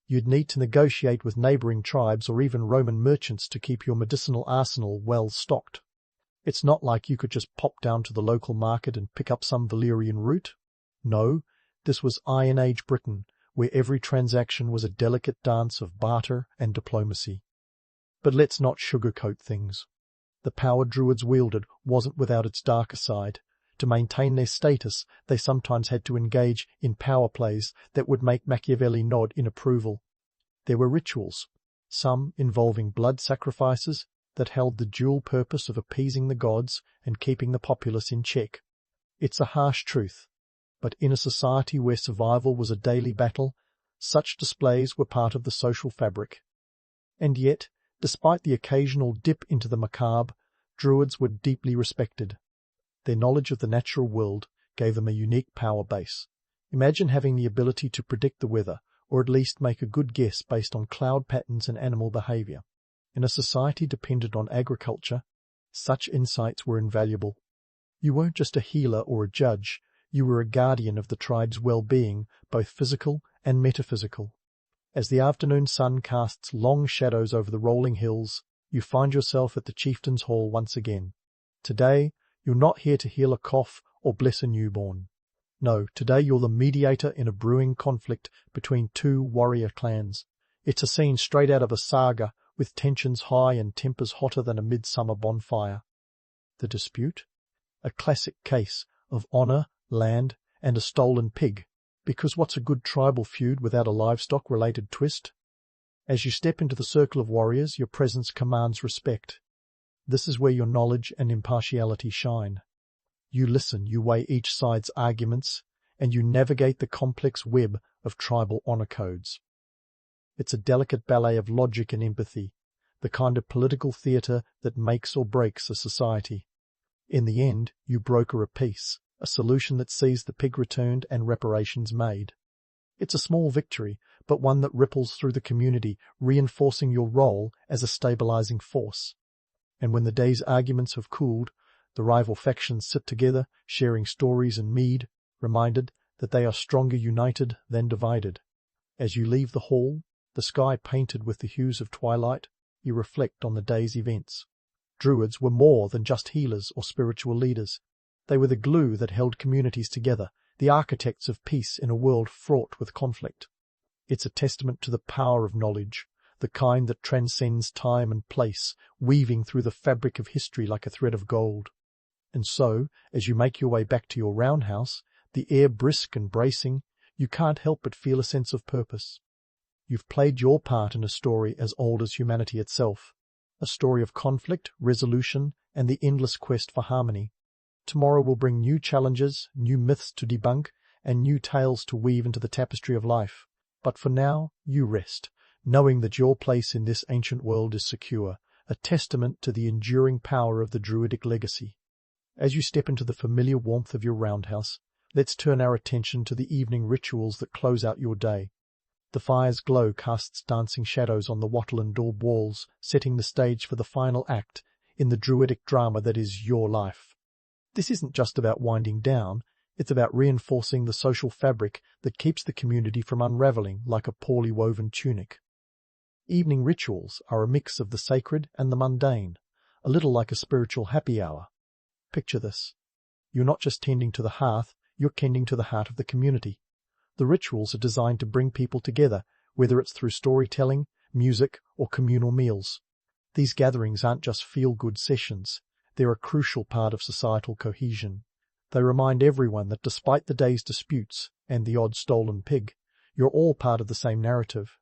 You'd need to negotiate with neighbouring tribes or even Roman merchants to keep your medicinal arsenal well stocked. It's not like you could just pop down to the local market and pick up some valerian root. No, this was Iron Age Britain, where every transaction was a delicate dance of barter and diplomacy. But let's not sugarcoat things. The power Druids wielded wasn't without its darker side. To maintain their status, they sometimes had to engage in power plays that would make Machiavelli nod in approval. There were rituals, some involving blood sacrifices, that held the dual purpose of appeasing the gods and keeping the populace in check. It's a harsh truth, but in a society where survival was a daily battle, such displays were part of the social fabric. And yet, despite the occasional dip into the macabre, Druids were deeply respected. Their knowledge of the natural world gave them a unique power base. Imagine having the ability to predict the weather, or at least make a good guess based on cloud patterns and animal behavior. In a society dependent on agriculture, such insights were invaluable. You weren't just a healer or a judge, you were a guardian of the tribe's well-being, both physical and metaphysical. As the afternoon sun casts long shadows over the rolling hills, you find yourself at the chieftain's hall once again. Today, you're not here to heal a cough or bless a newborn. No, today you're the mediator in a brewing conflict between two warrior clans. It's a scene straight out of a saga, with tensions high and tempers hotter than a midsummer bonfire. The dispute? A classic case of honour, land, and a stolen pig, because what's a good tribal feud without a livestock-related twist? As you step into the circle of warriors, your presence commands respect. This is where your knowledge and impartiality shine. You listen, you weigh each side's arguments, and you navigate the complex web of tribal honour codes. It's a delicate ballet of logic and empathy, the kind of political theatre that makes or breaks a society. In the end, you broker a peace, a solution that sees the pig returned and reparations made. It's a small victory, but one that ripples through the community, reinforcing your role as a stabilizing force. And when the day's arguments have cooled, the rival factions sit together, sharing stories and mead, reminded that they are stronger united than divided. As you leave the hall, the sky painted with the hues of twilight, you reflect on the day's events. Druids were more than just healers or spiritual leaders. They were the glue that held communities together, the architects of peace in a world fraught with conflict. It's a testament to the power of knowledge, the kind that transcends time and place, weaving through the fabric of history like a thread of gold. And so, as you make your way back to your roundhouse, the air brisk and bracing, you can't help but feel a sense of purpose. You've played your part in a story as old as humanity itself, a story of conflict, resolution, and the endless quest for harmony. Tomorrow will bring new challenges, new myths to debunk, and new tales to weave into the tapestry of life. But for now, you rest, knowing that your place in this ancient world is secure, a testament to the enduring power of the Druidic legacy. As you step into the familiar warmth of your roundhouse, let's turn our attention to the evening rituals that close out your day. The fire's glow casts dancing shadows on the wattle and daub walls, setting the stage for the final act in the Druidic drama that is your life. This isn't just about winding down, it's about reinforcing the social fabric that keeps the community from unraveling like a poorly woven tunic. Evening rituals are a mix of the sacred and the mundane, a little like a spiritual happy hour. Picture this. You're not just tending to the hearth, you're tending to the heart of the community. The rituals are designed to bring people together, whether it's through storytelling, music, or communal meals. These gatherings aren't just feel-good sessions. They're a crucial part of societal cohesion. They remind everyone that despite the day's disputes and the odd stolen pig, you're all part of the same narrative.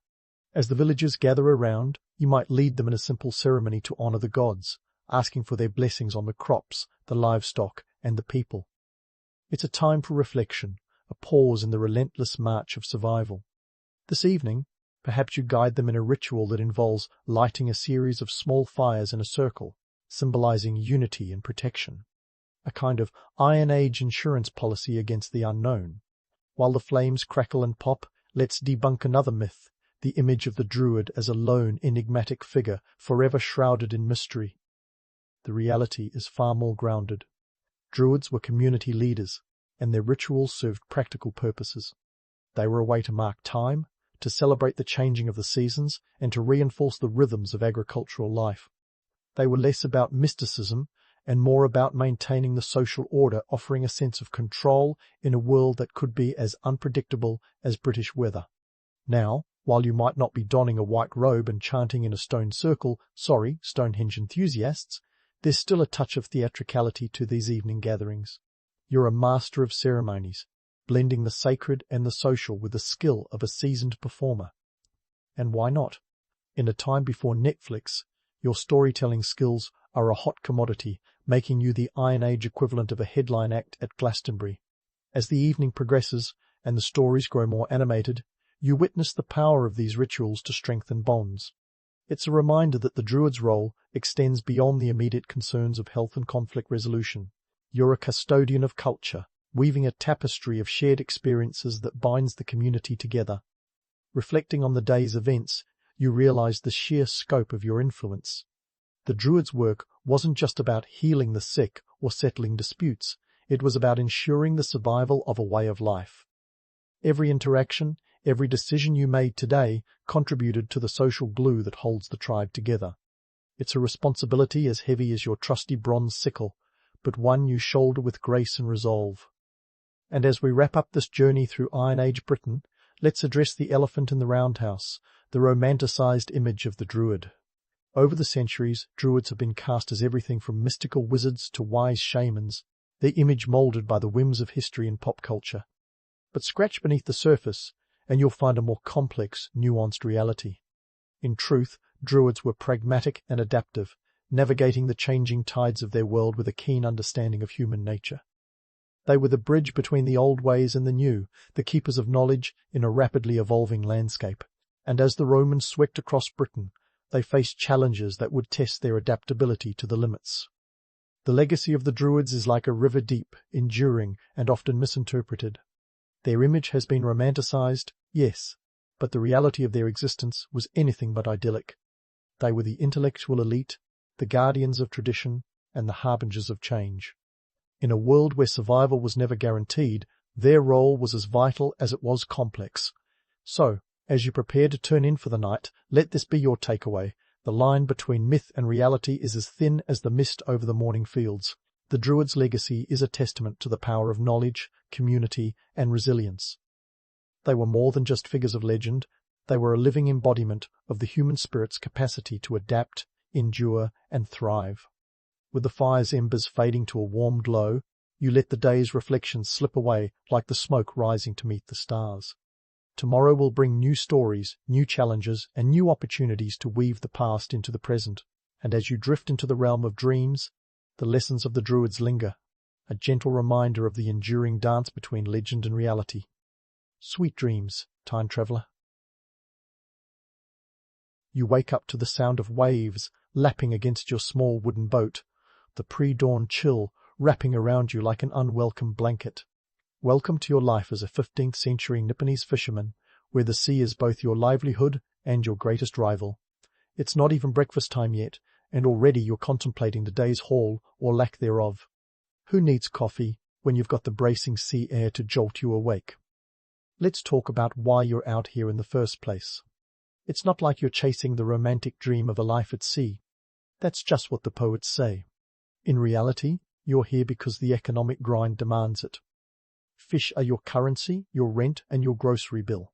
As the villagers gather around, you might lead them in a simple ceremony to honor the gods, asking for their blessings on the crops, the livestock, and the people. It's a time for reflection, a pause in the relentless march of survival. This evening, perhaps you guide them in a ritual that involves lighting a series of small fires in a circle, symbolizing unity and protection. A kind of Iron Age insurance policy against the unknown. While the flames crackle and pop, let's debunk another myth, the image of the Druid as a lone, enigmatic figure, forever shrouded in mystery. The reality is far more grounded. Druids were community leaders, and their rituals served practical purposes. They were a way to mark time, to celebrate the changing of the seasons, and to reinforce the rhythms of agricultural life. They were less about mysticism and more about maintaining the social order, offering a sense of control in a world that could be as unpredictable as British weather. Now, while you might not be donning a white robe and chanting in a stone circle, sorry, Stonehenge enthusiasts, there's still a touch of theatricality to these evening gatherings. You're a master of ceremonies, blending the sacred and the social with the skill of a seasoned performer. And why not? In a time before Netflix, your storytelling skills are a hot commodity, making you the Iron Age equivalent of a headline act at Glastonbury. As the evening progresses and the stories grow more animated, you witness the power of these rituals to strengthen bonds. It's a reminder that the Druid's role extends beyond the immediate concerns of health and conflict resolution. You're a custodian of culture, weaving a tapestry of shared experiences that binds the community together. Reflecting on the day's events, you realize the sheer scope of your influence. The Druid's work wasn't just about healing the sick or settling disputes. It was about ensuring the survival of a way of life. Every interaction, every decision you made today contributed to the social glue that holds the tribe together. It's a responsibility as heavy as your trusty bronze sickle, but one you shoulder with grace and resolve. And as we wrap up this journey through Iron Age Britain, let's address the elephant in the roundhouse, the romanticized image of the Druid. Over the centuries, Druids have been cast as everything from mystical wizards to wise shamans, their image molded by the whims of history and pop culture. But scratch beneath the surface, and you'll find a more complex, nuanced reality. In truth, Druids were pragmatic and adaptive, navigating the changing tides of their world with a keen understanding of human nature. They were the bridge between the old ways and the new, the keepers of knowledge in a rapidly evolving landscape. And as the Romans swept across Britain, they faced challenges that would test their adaptability to the limits. The legacy of the Druids is like a river deep, enduring, and often misinterpreted. Their image has been romanticized, yes, but the reality of their existence was anything but idyllic. They were the intellectual elite, the guardians of tradition, and the harbingers of change. In a world where survival was never guaranteed, their role was as vital as it was complex. So, as you prepare to turn in for the night, let this be your takeaway. The line between myth and reality is as thin as the mist over the morning fields. The Druid's legacy is a testament to the power of knowledge, community, and resilience. They were more than just figures of legend. They were a living embodiment of the human spirit's capacity to adapt, endure, and thrive. With the fire's embers fading to a warm glow, you let the day's reflections slip away like the smoke rising to meet the stars. Tomorrow will bring new stories, new challenges, and new opportunities to weave the past into the present. And as you drift into the realm of dreams, the lessons of the Druids linger, a gentle reminder of the enduring dance between legend and reality. Sweet dreams, time traveler. You wake up to the sound of waves lapping against your small wooden boat, the pre-dawn chill wrapping around you like an unwelcome blanket. Welcome to your life as a 15th century Nipponese fisherman, where the sea is both your livelihood and your greatest rival. It's not even breakfast time yet, and already you're contemplating the day's haul or lack thereof. Who needs coffee when you've got the bracing sea air to jolt you awake? Let's talk about why you're out here in the first place. It's not like you're chasing the romantic dream of a life at sea. That's just what the poets say. In reality, you're here because the economic grind demands it. Fish are your currency, your rent, and your grocery bill.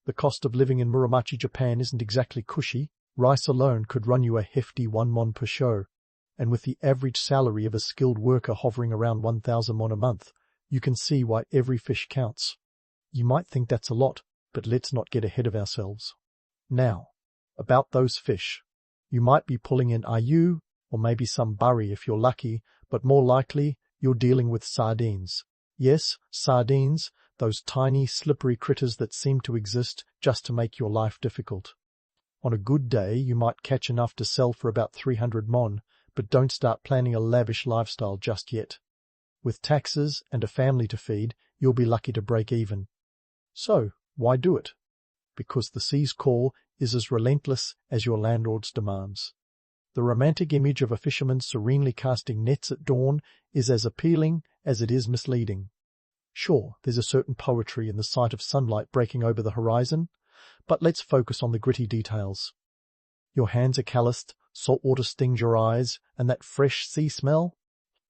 The cost of living in Muromachi, Japan isn't exactly cushy. Rice alone could run you a hefty 1 mon per show, and with the average salary of a skilled worker hovering around 1,000 mon a month, you can see why every fish counts. You might think that's a lot, but let's not get ahead of ourselves. Now, about those fish. You might be pulling in ayu, or maybe some bari if you're lucky, but more likely you're dealing with sardines. Yes, sardines, those tiny, slippery critters that seem to exist just to make your life difficult. On a good day, you might catch enough to sell for about 300 mon, but don't start planning a lavish lifestyle just yet. With taxes and a family to feed, you'll be lucky to break even. So, why do it? Because the sea's call is as relentless as your landlord's demands. The romantic image of a fisherman serenely casting nets at dawn is as appealing as it is misleading. Sure, there's a certain poetry in the sight of sunlight breaking over the horizon, but let's focus on the gritty details. Your hands are calloused, salt water stings your eyes, and that fresh sea smell?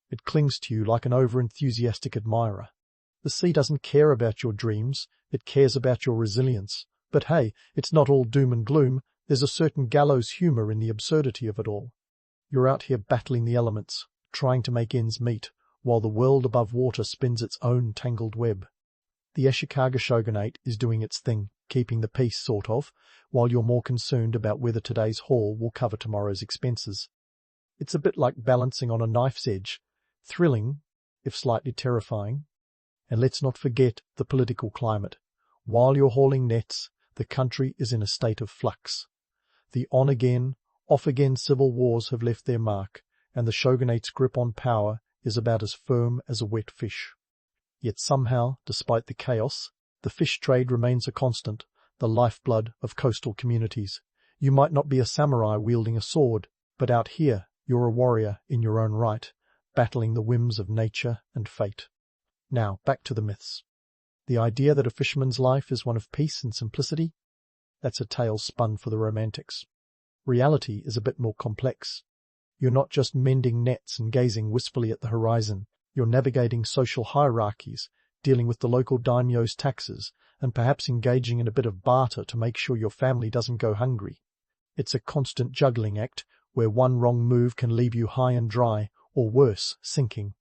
It clings to you like an over-enthusiastic admirer. The sea doesn't care about your dreams, it cares about your resilience. But hey, it's not all doom and gloom, there's a certain gallows humour in the absurdity of it all. You're out here battling the elements, trying to make ends meet, while the world above water spins its own tangled web. The Ashikaga shogunate is doing its thing, keeping the peace, sort of, while you're more concerned about whether today's haul will cover tomorrow's expenses. It's a bit like balancing on a knife's edge, thrilling, if slightly terrifying. And let's not forget the political climate. While you're hauling nets, the country is in a state of flux. The on-again, off-again civil wars have left their mark, and the shogunate's grip on power is about as firm as a wet fish. Yet somehow, despite the chaos, the fish trade remains a constant, the lifeblood of coastal communities. You might not be a samurai wielding a sword, but out here you're a warrior in your own right, battling the whims of nature and fate. Now, back to the myths. The idea that a fisherman's life is one of peace and simplicity? That's a tale spun for the romantics. Reality is a bit more complex. You're not just mending nets and gazing wistfully at the horizon. You're navigating social hierarchies, dealing with the local daimyo's taxes, and perhaps engaging in a bit of barter to make sure your family doesn't go hungry. It's a constant juggling act where one wrong move can leave you high and dry, or worse, sinking.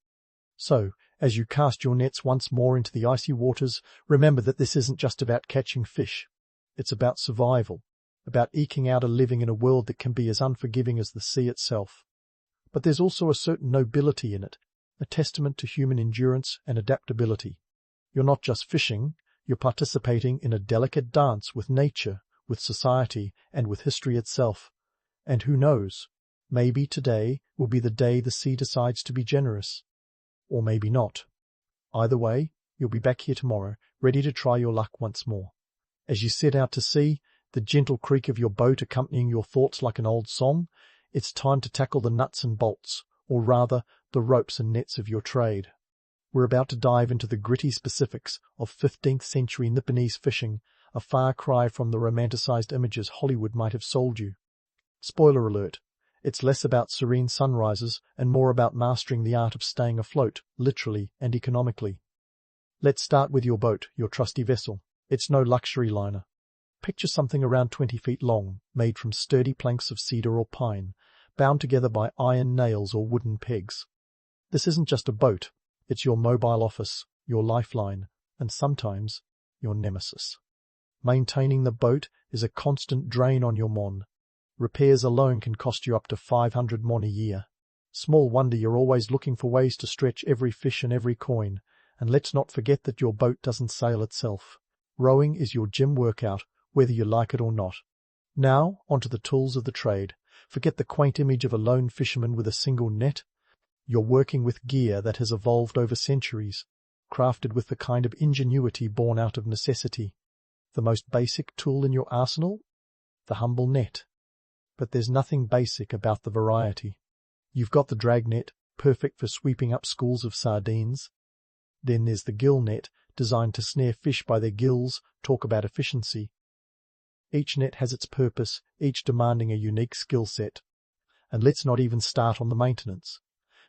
So, as you cast your nets once more into the icy waters, remember that this isn't just about catching fish. It's about survival, about eking out a living in a world that can be as unforgiving as the sea itself. But there's also a certain nobility in it, a testament to human endurance and adaptability. You're not just fishing, you're participating in a delicate dance with nature, with society, and with history itself. And who knows, maybe today will be the day the sea decides to be generous. Or maybe not. Either way, you'll be back here tomorrow, ready to try your luck once more. As you set out to sea, the gentle creak of your boat accompanying your thoughts like an old song, it's time to tackle the nuts and bolts, or rather, the ropes and nets of your trade. We're about to dive into the gritty specifics of 15th century Nipponese fishing, a far cry from the romanticized images Hollywood might have sold you. Spoiler alert. It's less about serene sunrises and more about mastering the art of staying afloat, literally and economically. Let's start with your boat, your trusty vessel. It's no luxury liner. Picture something around 20 feet long, made from sturdy planks of cedar or pine, bound together by iron nails or wooden pegs. This isn't just a boat, it's your mobile office, your lifeline, and sometimes your nemesis. Maintaining the boat is a constant drain on your mon. Repairs alone can cost you up to 500 mon a year. Small wonder you're always looking for ways to stretch every fish and every coin, and let's not forget that your boat doesn't sail itself. Rowing is your gym workout, whether you like it or not. Now, onto the tools of the trade. Forget the quaint image of a lone fisherman with a single net. You're working with gear that has evolved over centuries, crafted with the kind of ingenuity born out of necessity. The most basic tool in your arsenal? The humble net. But there's nothing basic about the variety. You've got the drag net, perfect for sweeping up schools of sardines. Then there's the gill net, designed to snare fish by their gills, talk about efficiency. Each net has its purpose, each demanding a unique skill set. And let's not even start on the maintenance.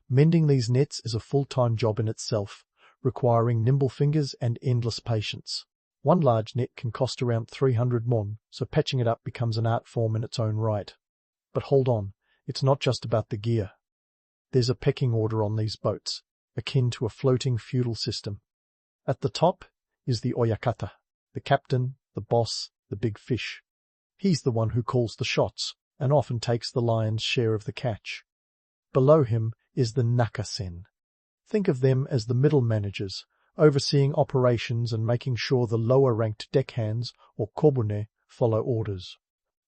Mending these nets is a full-time job in itself, requiring nimble fingers and endless patience. One large net can cost around 300 mon, so patching it up becomes an art form in its own right. But hold on, it's not just about the gear. There's a pecking order on these boats, akin to a floating feudal system. At the top is the oyakata, the captain, the boss, the big fish. He's the one who calls the shots, and often takes the lion's share of the catch. Below him is the nakasen. Think of them as the middle managers, overseeing operations and making sure the lower-ranked deckhands, or korbune, follow orders.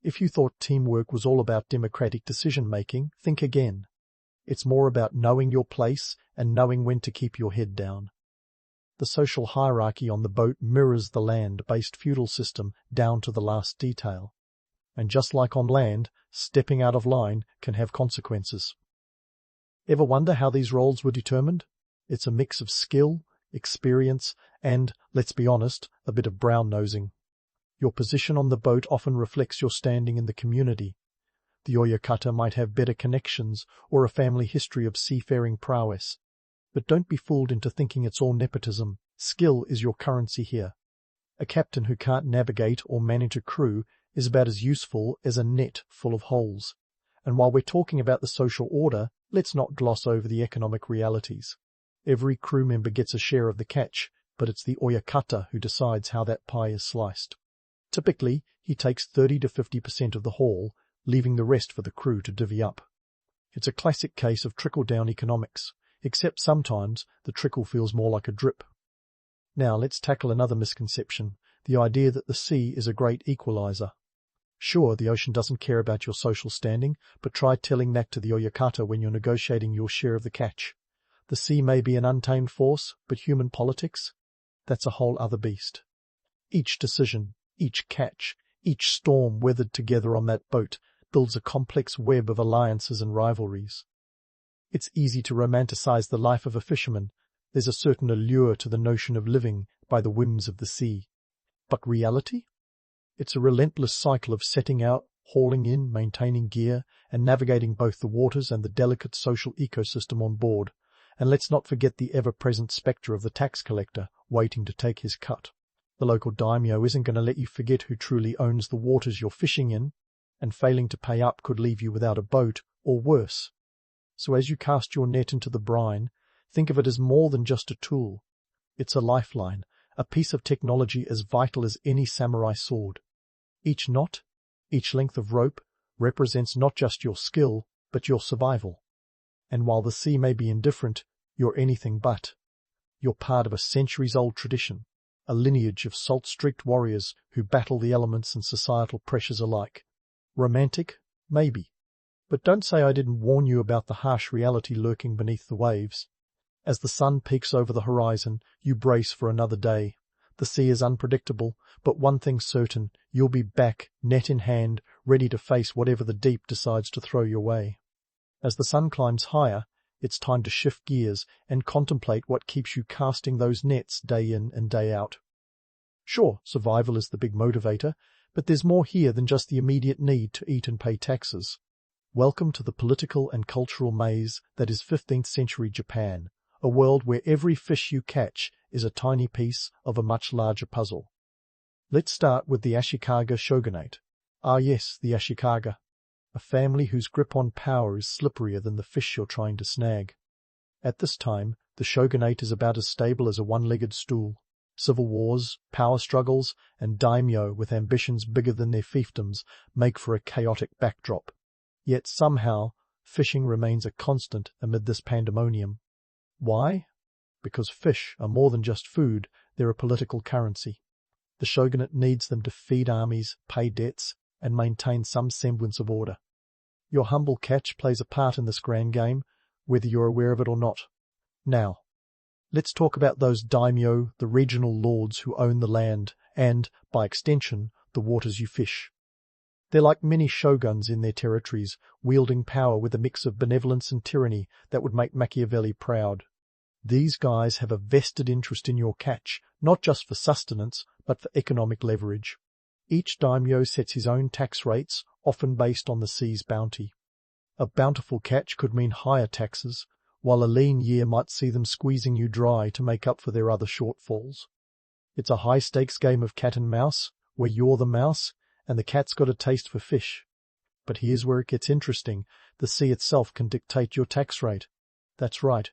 If you thought teamwork was all about democratic decision-making, think again. It's more about knowing your place and knowing when to keep your head down. The social hierarchy on the boat mirrors the land-based feudal system down to the last detail. And just like on land, stepping out of line can have consequences. Ever wonder how these roles were determined? It's a mix of skill, experience, and, let's be honest, a bit of brown-nosing. Your position on the boat often reflects your standing in the community. The oyakata might have better connections or a family history of seafaring prowess. But don't be fooled into thinking it's all nepotism. Skill is your currency here. A captain who can't navigate or manage a crew is about as useful as a net full of holes. And while we're talking about the social order, let's not gloss over the economic realities. Every crew member gets a share of the catch, but it's the oyakata who decides how that pie is sliced. Typically, he takes 30 to 50% of the haul, leaving the rest for the crew to divvy up. It's a classic case of trickle-down economics, except sometimes the trickle feels more like a drip. Now let's tackle another misconception, the idea that the sea is a great equalizer. Sure, the ocean doesn't care about your social standing, but try telling that to the oyakata when you're negotiating your share of the catch. The sea may be an untamed force, but human politics? That's a whole other beast. Each decision, each catch, each storm weathered together on that boat builds a complex web of alliances and rivalries. It's easy to romanticize the life of a fisherman. There's a certain allure to the notion of living by the whims of the sea. But reality? It's a relentless cycle of setting out, hauling in, maintaining gear, and navigating both the waters and the delicate social ecosystem on board. And let's not forget the ever-present spectre of the tax collector waiting to take his cut. The local daimyo isn't going to let you forget who truly owns the waters you're fishing in, and failing to pay up could leave you without a boat, or worse. So as you cast your net into the brine, think of it as more than just a tool. It's a lifeline, a piece of technology as vital as any samurai sword. Each knot, each length of rope, represents not just your skill, but your survival. And while the sea may be indifferent, you're anything but. You're part of a centuries-old tradition, a lineage of salt-streaked warriors who battle the elements and societal pressures alike. Romantic? Maybe. But don't say I didn't warn you about the harsh reality lurking beneath the waves. As the sun peaks over the horizon, you brace for another day. The sea is unpredictable, but one thing's certain, you'll be back, net in hand, ready to face whatever the deep decides to throw your way. As the sun climbs higher, it's time to shift gears and contemplate what keeps you casting those nets day in and day out. Sure, survival is the big motivator, but there's more here than just the immediate need to eat and pay taxes. Welcome to the political and cultural maze that is 15th century Japan, a world where every fish you catch is a tiny piece of a much larger puzzle. Let's start with the Ashikaga shogunate. Ah yes, the Ashikaga, a family whose grip on power is slipperier than the fish you're trying to snag. At this time, the shogunate is about as stable as a one-legged stool. Civil wars, power struggles, and daimyo with ambitions bigger than their fiefdoms make for a chaotic backdrop. Yet somehow, fishing remains a constant amid this pandemonium. Why? Because fish are more than just food, they're a political currency. The shogunate needs them to feed armies, pay debts, and maintain some semblance of order. Your humble catch plays a part in this grand game, whether you're aware of it or not. Now, let's talk about those daimyo, the regional lords who own the land, and, by extension, the waters you fish. They're like mini shoguns in their territories, wielding power with a mix of benevolence and tyranny that would make Machiavelli proud. These guys have a vested interest in your catch, not just for sustenance, but for economic leverage. Each daimyo sets his own tax rates, often based on the sea's bounty. A bountiful catch could mean higher taxes, while a lean year might see them squeezing you dry to make up for their other shortfalls. It's a high-stakes game of cat and mouse, where you're the mouse, and the cat's got a taste for fish. But here's where it gets interesting. The sea itself can dictate your tax rate. That's right.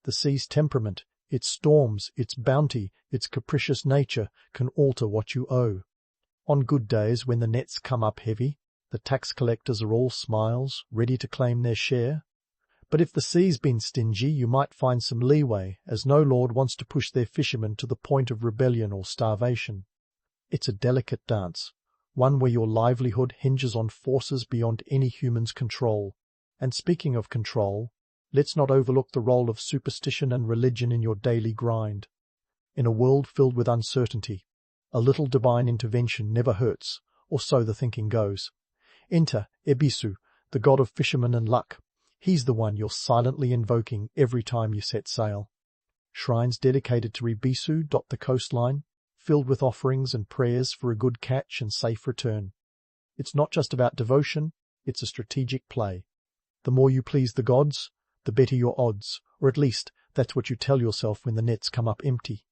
The sea's temperament, its storms, its bounty, its capricious nature can alter what you owe. On good days when the nets come up heavy, the tax collectors are all smiles, ready to claim their share. But if the sea's been stingy, you might find some leeway, as no lord wants to push their fishermen to the point of rebellion or starvation. It's a delicate dance, one where your livelihood hinges on forces beyond any human's control. And speaking of control, let's not overlook the role of superstition and religion in your daily grind. In a world filled with uncertainty, a little divine intervention never hurts, or so the thinking goes. Enter Ebisu, the god of fishermen and luck. He's the one you're silently invoking every time you set sail. Shrines dedicated to Ebisu dot the coastline, filled with offerings and prayers for a good catch and safe return. It's not just about devotion, it's a strategic play. The more you please the gods, the better your odds, or at least that's what you tell yourself when the nets come up empty.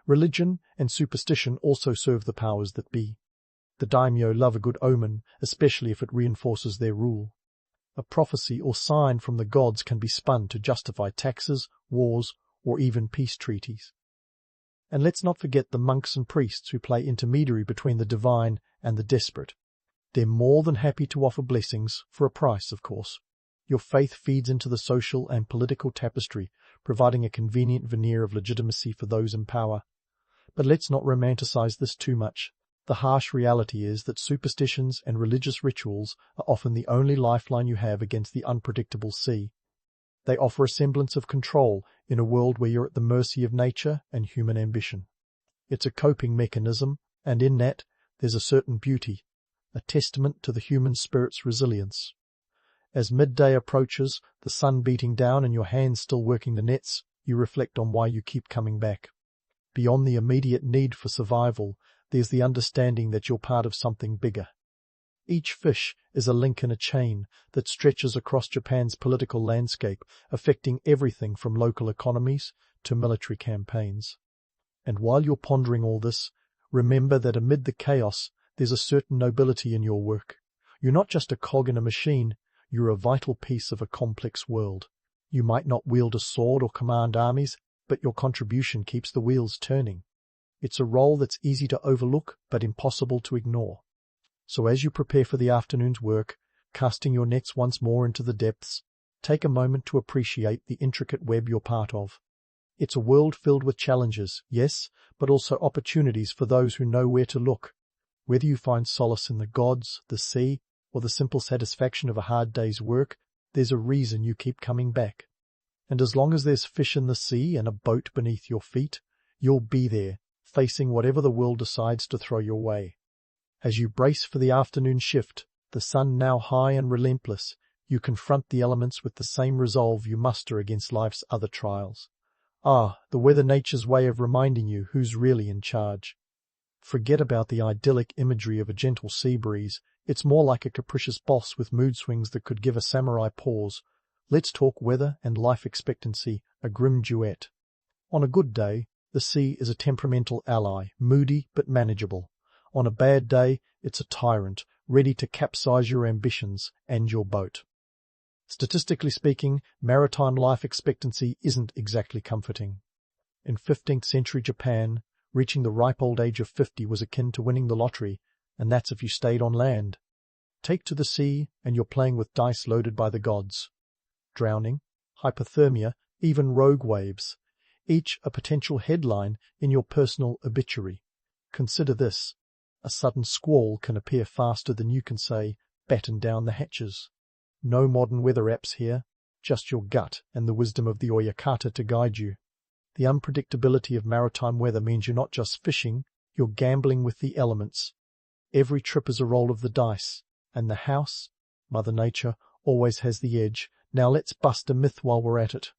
Religion and superstition also serve the powers that be. The daimyo love a good omen, especially if it reinforces their rule. A prophecy or sign from the gods can be spun to justify taxes, wars, or even peace treaties. And let's not forget the monks and priests who play intermediary between the divine and the desperate. They're more than happy to offer blessings, for a price, of course. Your faith feeds into the social and political tapestry, providing a convenient veneer of legitimacy for those in power. But let's not romanticize this too much. The harsh reality is that superstitions and religious rituals are often the only lifeline you have against the unpredictable sea. They offer a semblance of control in a world where you're at the mercy of nature and human ambition. It's a coping mechanism, and in that there's a certain beauty, a testament to the human spirit's resilience. As midday approaches, the sun beating down and your hands still working the nets, you reflect on why you keep coming back. Beyond the immediate need for survival, there's the understanding that you're part of something bigger. Each fish is a link in a chain that stretches across Japan's political landscape, affecting everything from local economies to military campaigns. And while you're pondering all this, remember that amid the chaos, there's a certain nobility in your work. You're not just a cog in a machine, you're a vital piece of a complex world. You might not wield a sword or command armies, but your contribution keeps the wheels turning. It's a role that's easy to overlook but impossible to ignore. So as you prepare for the afternoon's work, casting your nets once more into the depths, take a moment to appreciate the intricate web you're part of. It's a world filled with challenges, yes, but also opportunities for those who know where to look. Whether you find solace in the gods, the sea, or the simple satisfaction of a hard day's work, there's a reason you keep coming back. And as long as there's fish in the sea and a boat beneath your feet, you'll be there, facing whatever the world decides to throw your way. As you brace for the afternoon shift, the sun now high and relentless, you confront the elements with the same resolve you muster against life's other trials. Ah, the weather nature's way of reminding you who's really in charge. Forget about the idyllic imagery of a gentle sea breeze. It's more like a capricious boss with mood swings that could give a samurai pause. Let's talk weather and life expectancy, a grim duet. On a good day, the sea is a temperamental ally, moody but manageable. On a bad day, it's a tyrant, ready to capsize your ambitions and your boat. Statistically speaking, maritime life expectancy isn't exactly comforting. In 15th century Japan, reaching the ripe old age of 50 was akin to winning the lottery, and that's if you stayed on land. Take to the sea, and you're playing with dice loaded by the gods. Drowning, hypothermia, even rogue waves, each a potential headline in your personal obituary. Consider this. A sudden squall can appear faster than you can say, batten down the hatches. No modern weather apps here, just your gut and the wisdom of the oyakata to guide you. The unpredictability of maritime weather means you're not just fishing, you're gambling with the elements. Every trip is a roll of the dice, and the house, Mother Nature, always has the edge. Now let's bust a myth while we're at it.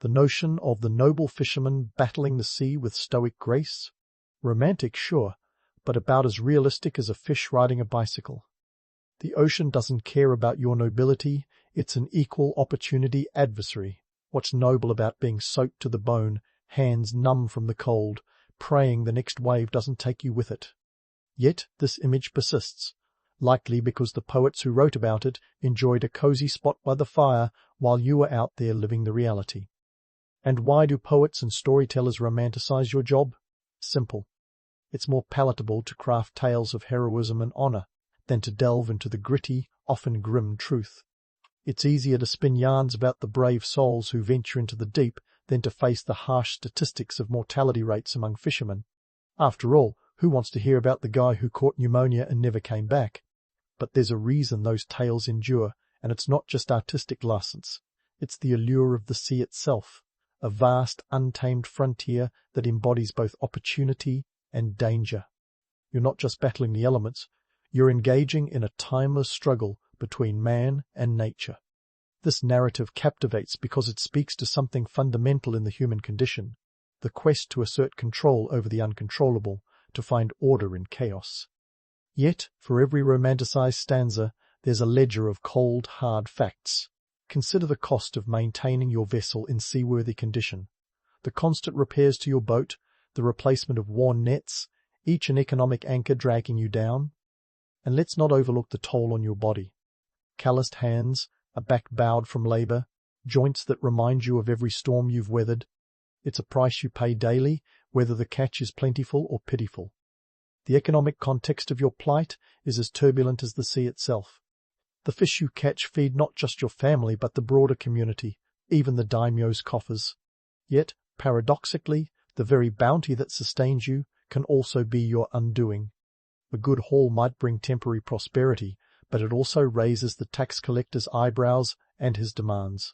The notion of the noble fisherman battling the sea with stoic grace? Romantic, sure, but about as realistic as a fish riding a bicycle. The ocean doesn't care about your nobility, it's an equal opportunity adversary. What's noble about being soaked to the bone, hands numb from the cold, praying the next wave doesn't take you with it? Yet this image persists, likely because the poets who wrote about it enjoyed a cozy spot by the fire while you were out there living the reality. And why do poets and storytellers romanticize your job? Simple. It's more palatable to craft tales of heroism and honor than to delve into the gritty, often grim truth. It's easier to spin yarns about the brave souls who venture into the deep than to face the harsh statistics of mortality rates among fishermen. After all, who wants to hear about the guy who caught pneumonia and never came back? But there's a reason those tales endure, and it's not just artistic license. It's the allure of the sea itself, a vast, untamed frontier that embodies both opportunity and danger. You're not just battling the elements, you're engaging in a timeless struggle between man and nature. This narrative captivates because it speaks to something fundamental in the human condition, the quest to assert control over the uncontrollable, to find order in chaos. Yet, for every romanticized stanza, there's a ledger of cold, hard facts. Consider the cost of maintaining your vessel in seaworthy condition, the constant repairs to your boat, the replacement of worn nets, each an economic anchor dragging you down. And let's not overlook the toll on your body. Calloused hands, a back bowed from labor, joints that remind you of every storm you've weathered. It's a price you pay daily, whether the catch is plentiful or pitiful. The economic context of your plight is as turbulent as the sea itself. The fish you catch feed not just your family but the broader community, even the daimyo's coffers. Yet, paradoxically, the very bounty that sustains you can also be your undoing. A good haul might bring temporary prosperity, but it also raises the tax collector's eyebrows and his demands.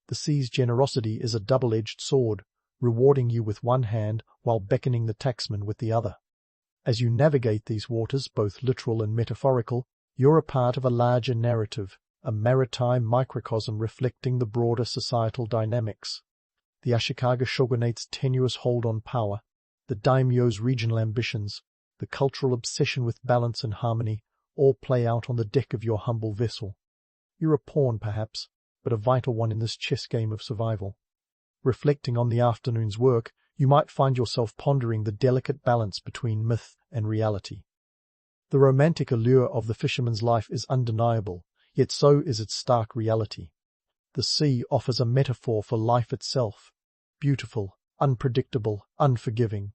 The sea's generosity is a double-edged sword, rewarding you with one hand while beckoning the taxman with the other. As you navigate these waters, both literal and metaphorical, you're a part of a larger narrative, a maritime microcosm reflecting the broader societal dynamics. The Ashikaga shogunate's tenuous hold on power, the daimyo's regional ambitions, the cultural obsession with balance and harmony, all play out on the deck of your humble vessel. You're a pawn, perhaps, but a vital one in this chess game of survival. Reflecting on the afternoon's work, you might find yourself pondering the delicate balance between myth and reality. The romantic allure of the fisherman's life is undeniable, yet so is its stark reality. The sea offers a metaphor for life itself, beautiful, unpredictable, unforgiving.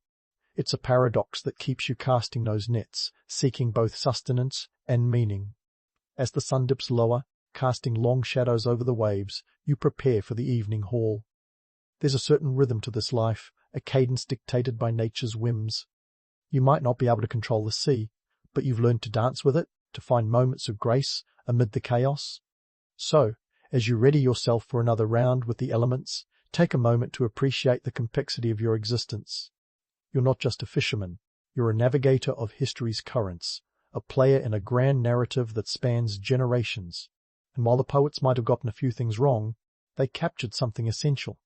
It's a paradox that keeps you casting those nets, seeking both sustenance and meaning. As the sun dips lower, casting long shadows over the waves, you prepare for the evening haul. There's a certain rhythm to this life, a cadence dictated by nature's whims. You might not be able to control the sea, but you've learned to dance with it, to find moments of grace amid the chaos. So, as you ready yourself for another round with the elements, take a moment to appreciate the complexity of your existence. You're not just a fisherman, you're a navigator of history's currents, a player in a grand narrative that spans generations. And while the poets might have gotten a few things wrong, they captured something essential,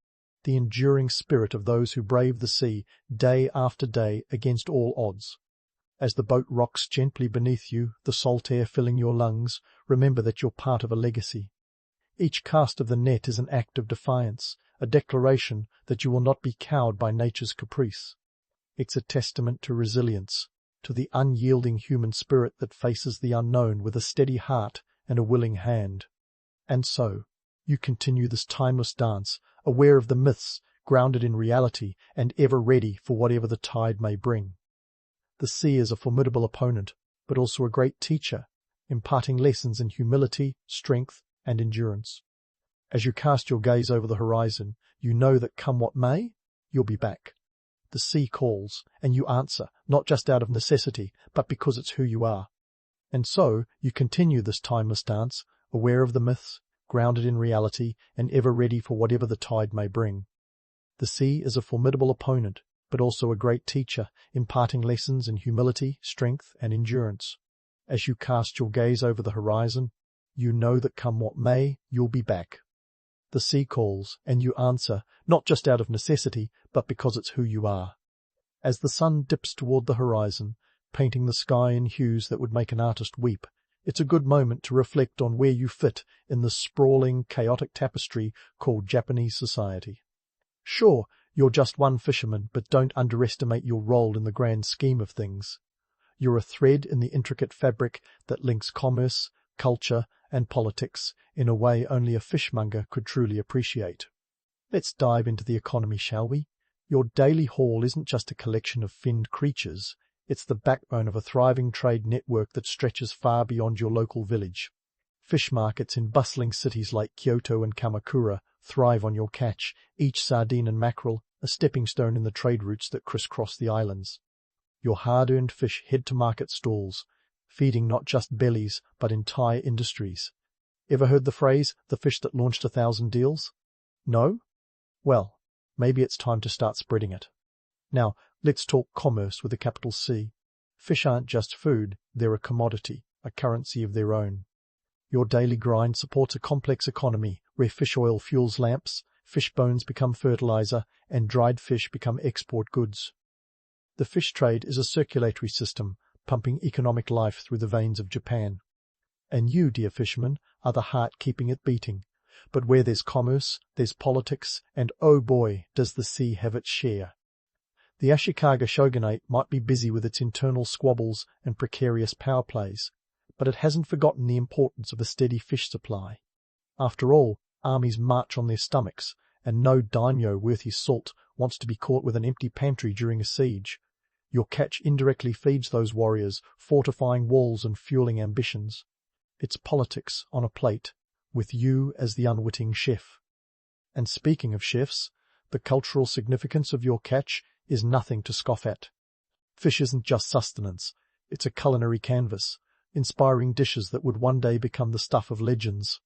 the enduring spirit of those who brave the sea day after day against all odds. As the boat rocks gently beneath you, the salt air filling your lungs, remember that you're part of a legacy. Each cast of the net is an act of defiance, a declaration that you will not be cowed by nature's caprice. It's a testament to resilience, to the unyielding human spirit that faces the unknown with a steady heart and a willing hand. And so, you continue this timeless dance, aware of the myths, grounded in reality, and ever ready for whatever the tide may bring. The sea is a formidable opponent, but also a great teacher, imparting lessons in humility, strength, and endurance. As you cast your gaze over the horizon, you know that come what may, you'll be back. The sea calls, and you answer, not just out of necessity, but because it's who you are. And so, you continue this timeless dance, aware of the myths, grounded in reality, and ever ready for whatever the tide may bring. The sea is a formidable opponent, but also a great teacher, imparting lessons in humility, strength, and endurance. As you cast your gaze over the horizon, you know that come what may, you'll be back. The sea calls, and you answer, not just out of necessity, but because it's who you are. As the sun dips toward the horizon, painting the sky in hues that would make an artist weep, it's a good moment to reflect on where you fit in the sprawling, chaotic tapestry called Japanese society. Sure, you're just one fisherman, but don't underestimate your role in the grand scheme of things. You're a thread in the intricate fabric that links commerce, culture, and politics in a way only a fishmonger could truly appreciate. Let's dive into the economy, shall we? Your daily haul isn't just a collection of finned creatures, it's the backbone of a thriving trade network that stretches far beyond your local village. Fish markets in bustling cities like Kyoto and Kamakura thrive on your catch, each sardine and mackerel a stepping stone in the trade routes that crisscross the islands. Your hard-earned fish head to market stalls, feeding not just bellies but entire industries. Ever heard the phrase, the fish that launched 1,000 deals? No? Well, maybe it's time to start spreading it. Now, let's talk commerce with a capital C. Fish aren't just food, they're a commodity, a currency of their own. Your daily grind supports a complex economy where fish oil fuels lamps, fish bones become fertilizer, and dried fish become export goods. The fish trade is a circulatory system, pumping economic life through the veins of Japan. And you, dear fisherman, are the heart keeping it beating. But where there's commerce, there's politics, and oh boy, does the sea have its share. The Ashikaga shogunate might be busy with its internal squabbles and precarious power plays, but it hasn't forgotten the importance of a steady fish supply. After all, armies march on their stomachs, and no daimyo worth his salt wants to be caught with an empty pantry during a siege. Your catch indirectly feeds those warriors, fortifying walls and fueling ambitions. It's politics on a plate, with you as the unwitting chef. And speaking of chefs, the cultural significance of your catch is nothing to scoff at. Fish isn't just sustenance, it's a culinary canvas, inspiring dishes that would one day become the stuff of legends.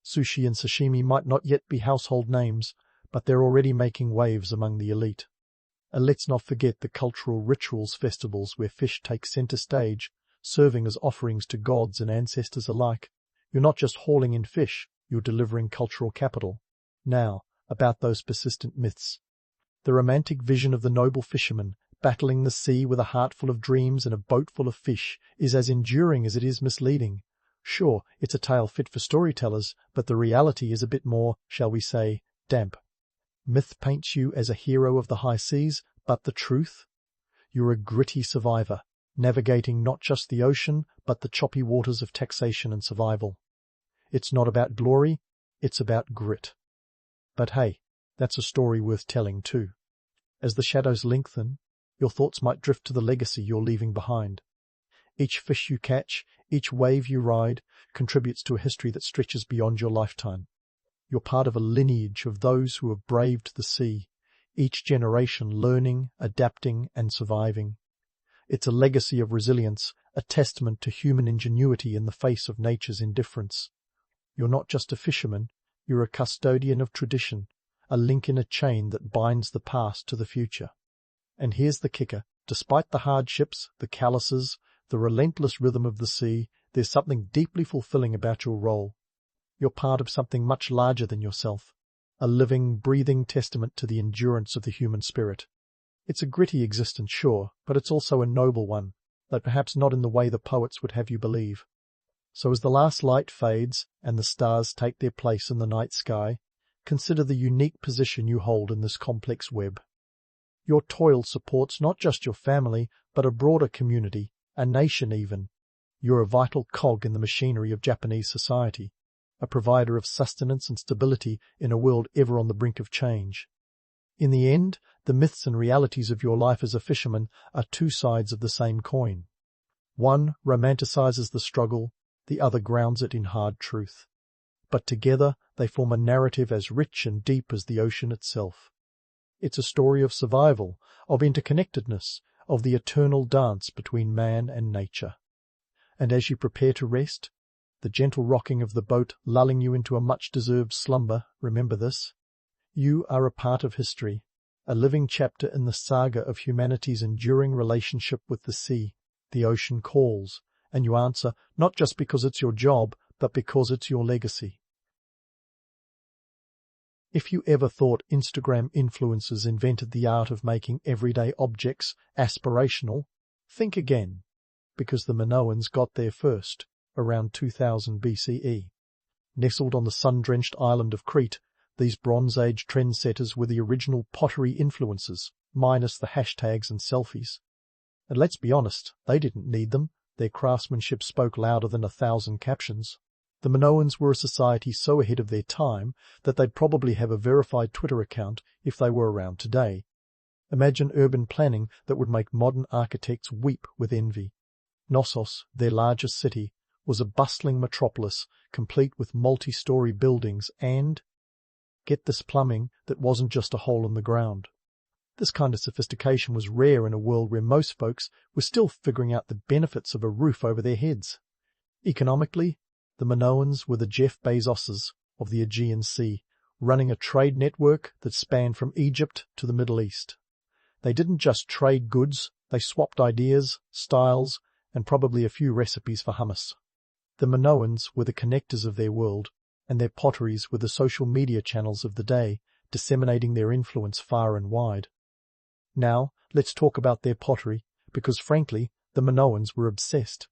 Sushi and sashimi might not yet be household names, but they're already making waves among the elite. And let's not forget the cultural rituals festivals where fish take center stage, serving as offerings to gods and ancestors alike. You're not just hauling in fish, you're delivering cultural capital. Now, about those persistent myths. The romantic vision of the noble fisherman, battling the sea with a heart full of dreams and a boat full of fish, is as enduring as it is misleading. Sure, it's a tale fit for storytellers, but the reality is a bit more, shall we say, damp. Myth paints you as a hero of the high seas, but the truth? You're a gritty survivor, navigating not just the ocean, but the choppy waters of taxation and survival. It's not about glory, it's about grit. But hey, that's a story worth telling too. As the shadows lengthen, your thoughts might drift to the legacy you're leaving behind. Each fish you catch, each wave you ride, contributes to a history that stretches beyond your lifetime. You're part of a lineage of those who have braved the sea, each generation learning, adapting, and surviving. It's a legacy of resilience, a testament to human ingenuity in the face of nature's indifference. You're not just a fisherman, you're a custodian of tradition, a link in a chain that binds the past to the future. And here's the kicker. Despite the hardships, the callouses, the relentless rhythm of the sea, there's something deeply fulfilling about your role. You're part of something much larger than yourself, a living, breathing testament to the endurance of the human spirit. It's a gritty existence, sure, but it's also a noble one, though perhaps not in the way the poets would have you believe. So as the last light fades and the stars take their place in the night sky, consider the unique position you hold in this complex web. Your toil supports not just your family, but a broader community, a nation even. You're a vital cog in the machinery of Japanese society, a provider of sustenance and stability in a world ever on the brink of change. In the end, the myths and realities of your life as a fisherman are two sides of the same coin. One romanticizes the struggle, the other grounds it in hard truth. But together they form a narrative as rich and deep as the ocean itself. It's a story of survival, of interconnectedness, of the eternal dance between man and nature. And as you prepare to rest, the gentle rocking of the boat lulling you into a much-deserved slumber, remember this. You are a part of history, a living chapter in the saga of humanity's enduring relationship with the sea. The ocean calls, and you answer not just because it's your job, but because it's your legacy. If you ever thought Instagram influencers invented the art of making everyday objects aspirational, think again, because the Minoans got there first, around 2000 BCE. Nestled on the sun-drenched island of Crete, these Bronze Age trendsetters were the original pottery influencers, minus the hashtags and selfies. And let's be honest, they didn't need them. Their craftsmanship spoke louder than 1,000 captions. The Minoans were a society so ahead of their time that they'd probably have a verified Twitter account if they were around today. Imagine urban planning that would make modern architects weep with envy. Knossos, their largest city, was a bustling metropolis, complete with multi-story buildings and, get this, plumbing that wasn't just a hole in the ground. This kind of sophistication was rare in a world where most folks were still figuring out the benefits of a roof over their heads. Economically, the Minoans were the Jeff Bezoses of the Aegean Sea, running a trade network that spanned from Egypt to the Middle East. They didn't just trade goods, they swapped ideas, styles, and probably a few recipes for hummus. The Minoans were the connectors of their world, and their potteries were the social media channels of the day, disseminating their influence far and wide. Now, let's talk about their pottery, because frankly, the Minoans were obsessed.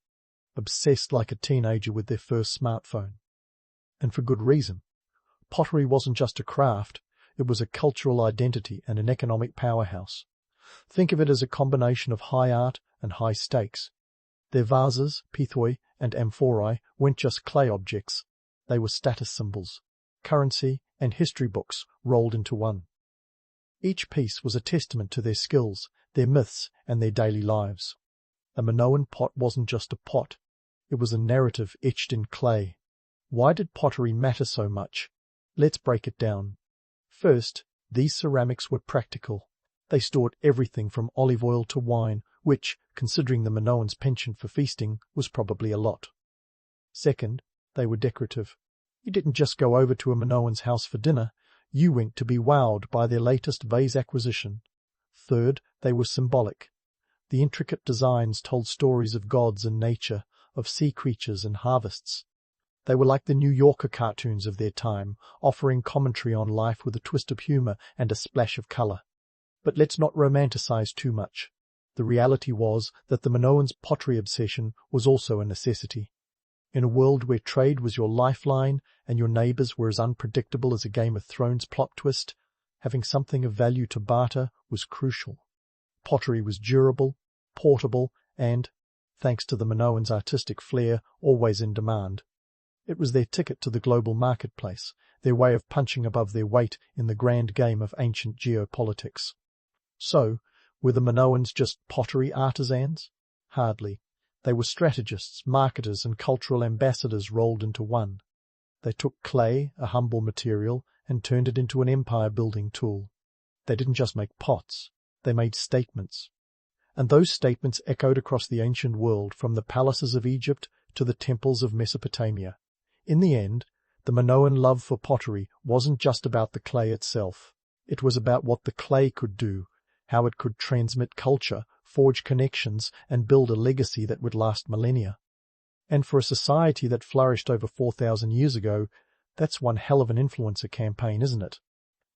Obsessed like a teenager with their first smartphone. And for good reason. Pottery wasn't just a craft, it was a cultural identity and an economic powerhouse. Think of it as a combination of high art and high stakes. Their vases, pithoi, and amphorae weren't just clay objects. They were status symbols, currency, and history books rolled into one. Each piece was a testament to their skills, their myths, and their daily lives. A Minoan pot wasn't just a pot. It was a narrative etched in clay. Why did pottery matter so much? Let's break it down. First, these ceramics were practical. They stored everything from olive oil to wine, which, considering the Minoans' penchant for feasting, was probably a lot. Second, they were decorative. You didn't just go over to a Minoan's house for dinner, you went to be wowed by their latest vase acquisition. Third, they were symbolic. The intricate designs told stories of gods and nature, of sea creatures and harvests. They were like the New Yorker cartoons of their time, offering commentary on life with a twist of humor and a splash of color. But let's not romanticize too much. The reality was that the Minoans' pottery obsession was also a necessity. In a world where trade was your lifeline and your neighbors were as unpredictable as a Game of Thrones plot twist, having something of value to barter was crucial. Pottery was durable, portable, and, thanks to the Minoans' artistic flair, always in demand. It was their ticket to the global marketplace, their way of punching above their weight in the grand game of ancient geopolitics. So, were the Minoans just pottery artisans? Hardly. They were strategists, marketers, and cultural ambassadors rolled into one. They took clay, a humble material, and turned it into an empire-building tool. They didn't just make pots, they made statements. And those statements echoed across the ancient world, from the palaces of Egypt to the temples of Mesopotamia. In the end, the Minoan love for pottery wasn't just about the clay itself. It was about what the clay could do, how it could transmit culture, forge connections, and build a legacy that would last millennia. And for a society that flourished over 4,000 years ago, that's one hell of an influencer campaign, isn't it?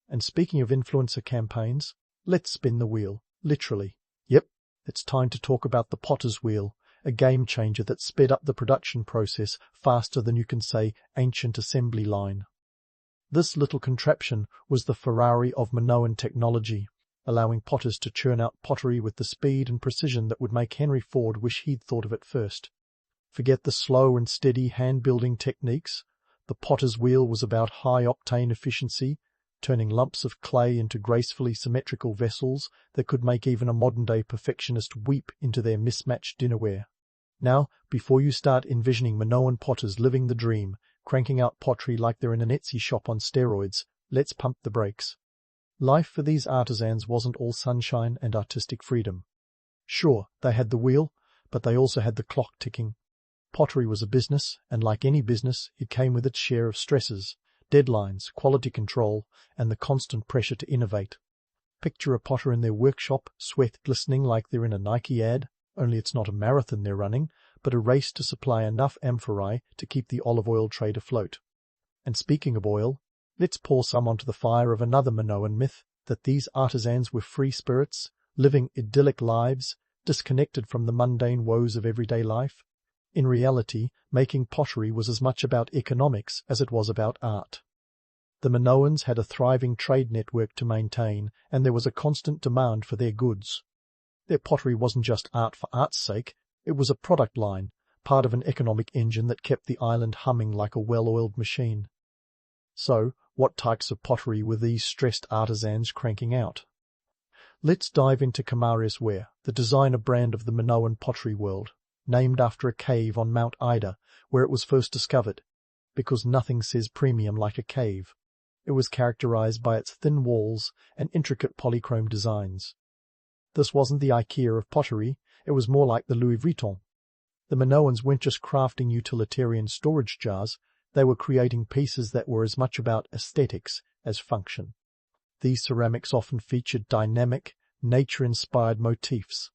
And speaking of influencer campaigns, let's spin the wheel, literally. Yep, it's time to talk about the potter's wheel, a game changer that sped up the production process faster than you can say ancient assembly line. This little contraption was the Ferrari of Minoan technology, allowing potters to churn out pottery with the speed and precision that would make Henry Ford wish he'd thought of it first. Forget the slow and steady hand-building techniques. The potter's wheel was about high-octane efficiency, turning lumps of clay into gracefully symmetrical vessels that could make even a modern-day perfectionist weep into their mismatched dinnerware. Now, before you start envisioning Minoan potters living the dream, cranking out pottery like they're in an Etsy shop on steroids, let's pump the brakes. Life for these artisans wasn't all sunshine and artistic freedom. Sure, they had the wheel, but they also had the clock ticking. Pottery was a business, and like any business, it came with its share of stresses, deadlines, quality control, and the constant pressure to innovate. Picture a potter in their workshop, sweat glistening like they're in a Nike ad, only it's not a marathon they're running, but a race to supply enough amphorae to keep the olive oil trade afloat. And speaking of oil, let's pour some onto the fire of another Minoan myth, that these artisans were free spirits, living idyllic lives, disconnected from the mundane woes of everyday life. In reality, making pottery was as much about economics as it was about art. The Minoans had a thriving trade network to maintain, and there was a constant demand for their goods. Their pottery wasn't just art for art's sake, it was a product line, part of an economic engine that kept the island humming like a well-oiled machine. So, what types of pottery were these stressed artisans cranking out? Let's dive into Kamarius Ware, the designer brand of the Minoan pottery world. named after a cave on Mount Ida where it was first discovered, because nothing says premium like a cave. It was characterized by its thin walls and intricate polychrome designs. This wasn't the IKEA of pottery, it was more like the Louis Vuitton. The Minoans weren't just crafting utilitarian storage jars, they were creating pieces that were as much about aesthetics as function. These ceramics often featured dynamic, nature-inspired motifs.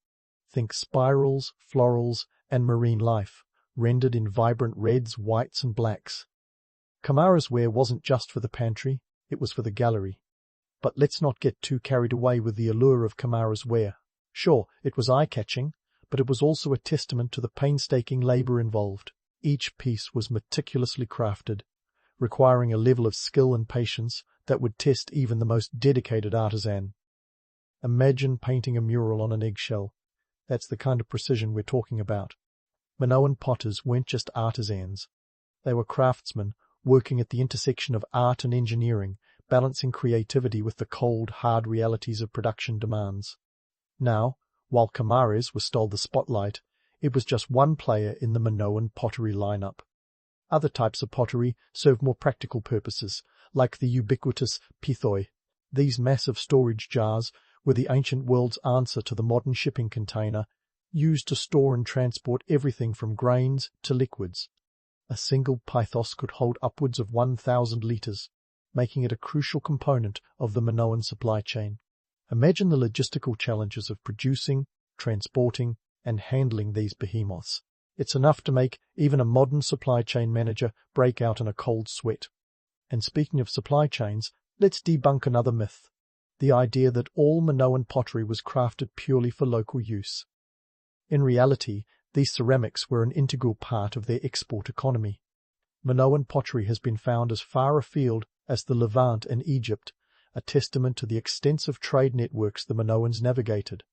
Think spirals, florals, and marine life, rendered in vibrant reds, whites, and blacks. Kamara's ware wasn't just for the pantry, it was for the gallery. But let's not get too carried away with the allure of Kamara's ware. Sure, it was eye-catching, but it was also a testament to the painstaking labor involved. Each piece was meticulously crafted, requiring a level of skill and patience that would test even the most dedicated artisan. Imagine painting a mural on an eggshell. That's the kind of precision we're talking about. Minoan potters weren't just artisans. They were craftsmen working at the intersection of art and engineering, balancing creativity with the cold, hard realities of production demands. Now, while Kamara's stole the spotlight, it was just one player in the Minoan pottery lineup. Other types of pottery served more practical purposes, like the ubiquitous pithoi. These massive storage jars were the ancient world's answer to the modern shipping container, used to store and transport everything from grains to liquids. A single pythos could hold upwards of 1,000 litres, making it a crucial component of the Minoan supply chain. Imagine the logistical challenges of producing, transporting, and handling these behemoths. It's enough to make even a modern supply chain manager break out in a cold sweat. And speaking of supply chains, let's debunk another myth, the idea that all Minoan pottery was crafted purely for local use. In reality, these ceramics were an integral part of their export economy. Minoan pottery has been found as far afield as the Levant and Egypt, a testament to the extensive trade networks the Minoans navigated.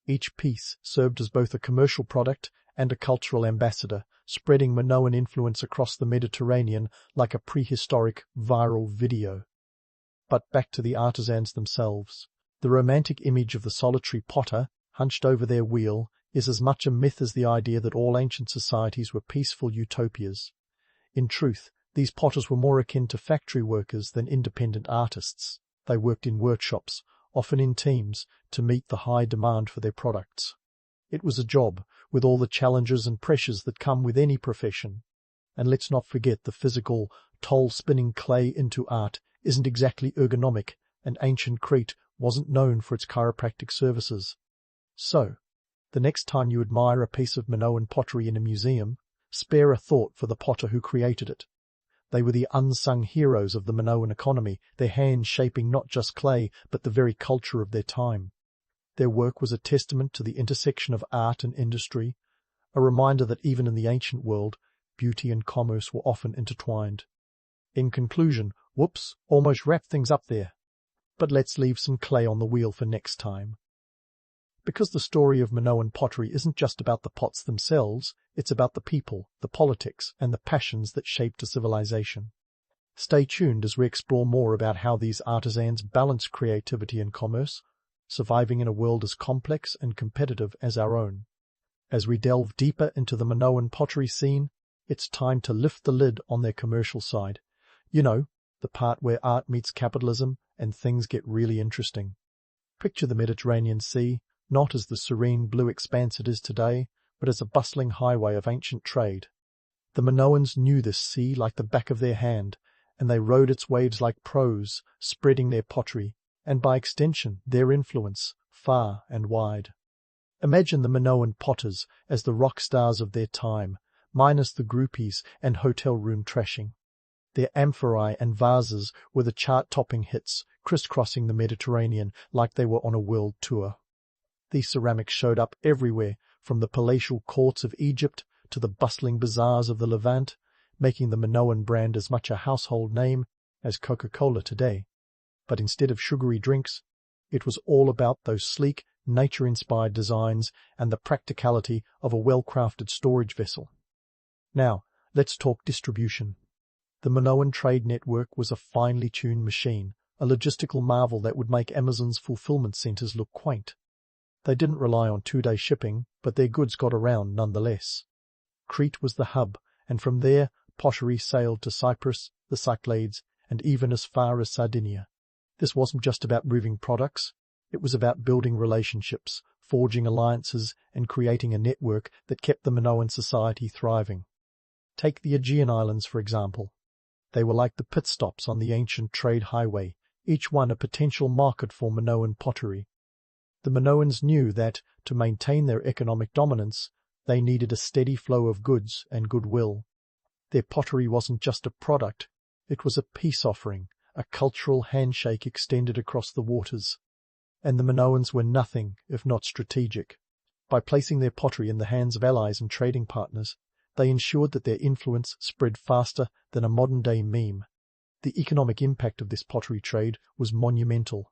Each piece served as both a commercial product and a cultural ambassador, spreading Minoan influence across the Mediterranean like a prehistoric viral video. But back to the artisans themselves. The romantic image of the solitary potter, hunched over their wheel, is as much a myth as the idea that all ancient societies were peaceful utopias. In truth, these potters were more akin to factory workers than independent artists. They worked in workshops, often in teams, to meet the high demand for their products. It was a job, with all the challenges and pressures that come with any profession. And let's not forget the physical toll spinning clay into art isn't exactly ergonomic, and ancient Crete wasn't known for its chiropractic services. So, the next time you admire a piece of Minoan pottery in a museum, spare a thought for the potter who created it. They were the unsung heroes of the Minoan economy, their hands shaping not just clay, but the very culture of their time. Their work was a testament to the intersection of art and industry, a reminder that even in the ancient world, beauty and commerce were often intertwined. In conclusion, whoops, almost wrapped things up there. But let's leave some clay on the wheel for next time. Because the story of Minoan pottery isn't just about the pots themselves, it's about the people, the politics, and the passions that shaped a civilization. Stay tuned as we explore more about how these artisans balanced creativity and commerce, surviving in a world as complex and competitive as our own. As we delve deeper into the Minoan pottery scene, it's time to lift the lid on their commercial side. You know, the part where art meets capitalism and things get really interesting. Picture the Mediterranean Sea, not as the serene blue expanse it is today, but as a bustling highway of ancient trade. The Minoans knew this sea like the back of their hand, and they rode its waves like pros, spreading their pottery, and by extension their influence, far and wide. Imagine the Minoan potters as the rock stars of their time, minus the groupies and hotel room trashing. Their amphorae and vases were the chart-topping hits, crisscrossing the Mediterranean like they were on a world tour. These ceramics showed up everywhere, from the palatial courts of Egypt to the bustling bazaars of the Levant, making the Minoan brand as much a household name as Coca-Cola today. But instead of sugary drinks, it was all about those sleek, nature-inspired designs and the practicality of a well-crafted storage vessel. Now, let's talk distribution. The Minoan trade network was a finely tuned machine, a logistical marvel that would make Amazon's fulfillment centers look quaint. They didn't rely on 2-day shipping, but their goods got around nonetheless. Crete was the hub, and from there pottery sailed to Cyprus, the Cyclades, and even as far as Sardinia. This wasn't just about moving products, it was about building relationships, forging alliances, and creating a network that kept the Minoan society thriving. Take the Aegean Islands, for example. They were like the pit stops on the ancient trade highway, each one a potential market for Minoan pottery. The Minoans knew that, to maintain their economic dominance, they needed a steady flow of goods and goodwill. Their pottery wasn't just a product, it was a peace offering, a cultural handshake extended across the waters. And the Minoans were nothing if not strategic. By placing their pottery in the hands of allies and trading partners, they ensured that their influence spread faster than a modern-day meme. The economic impact of this pottery trade was monumental.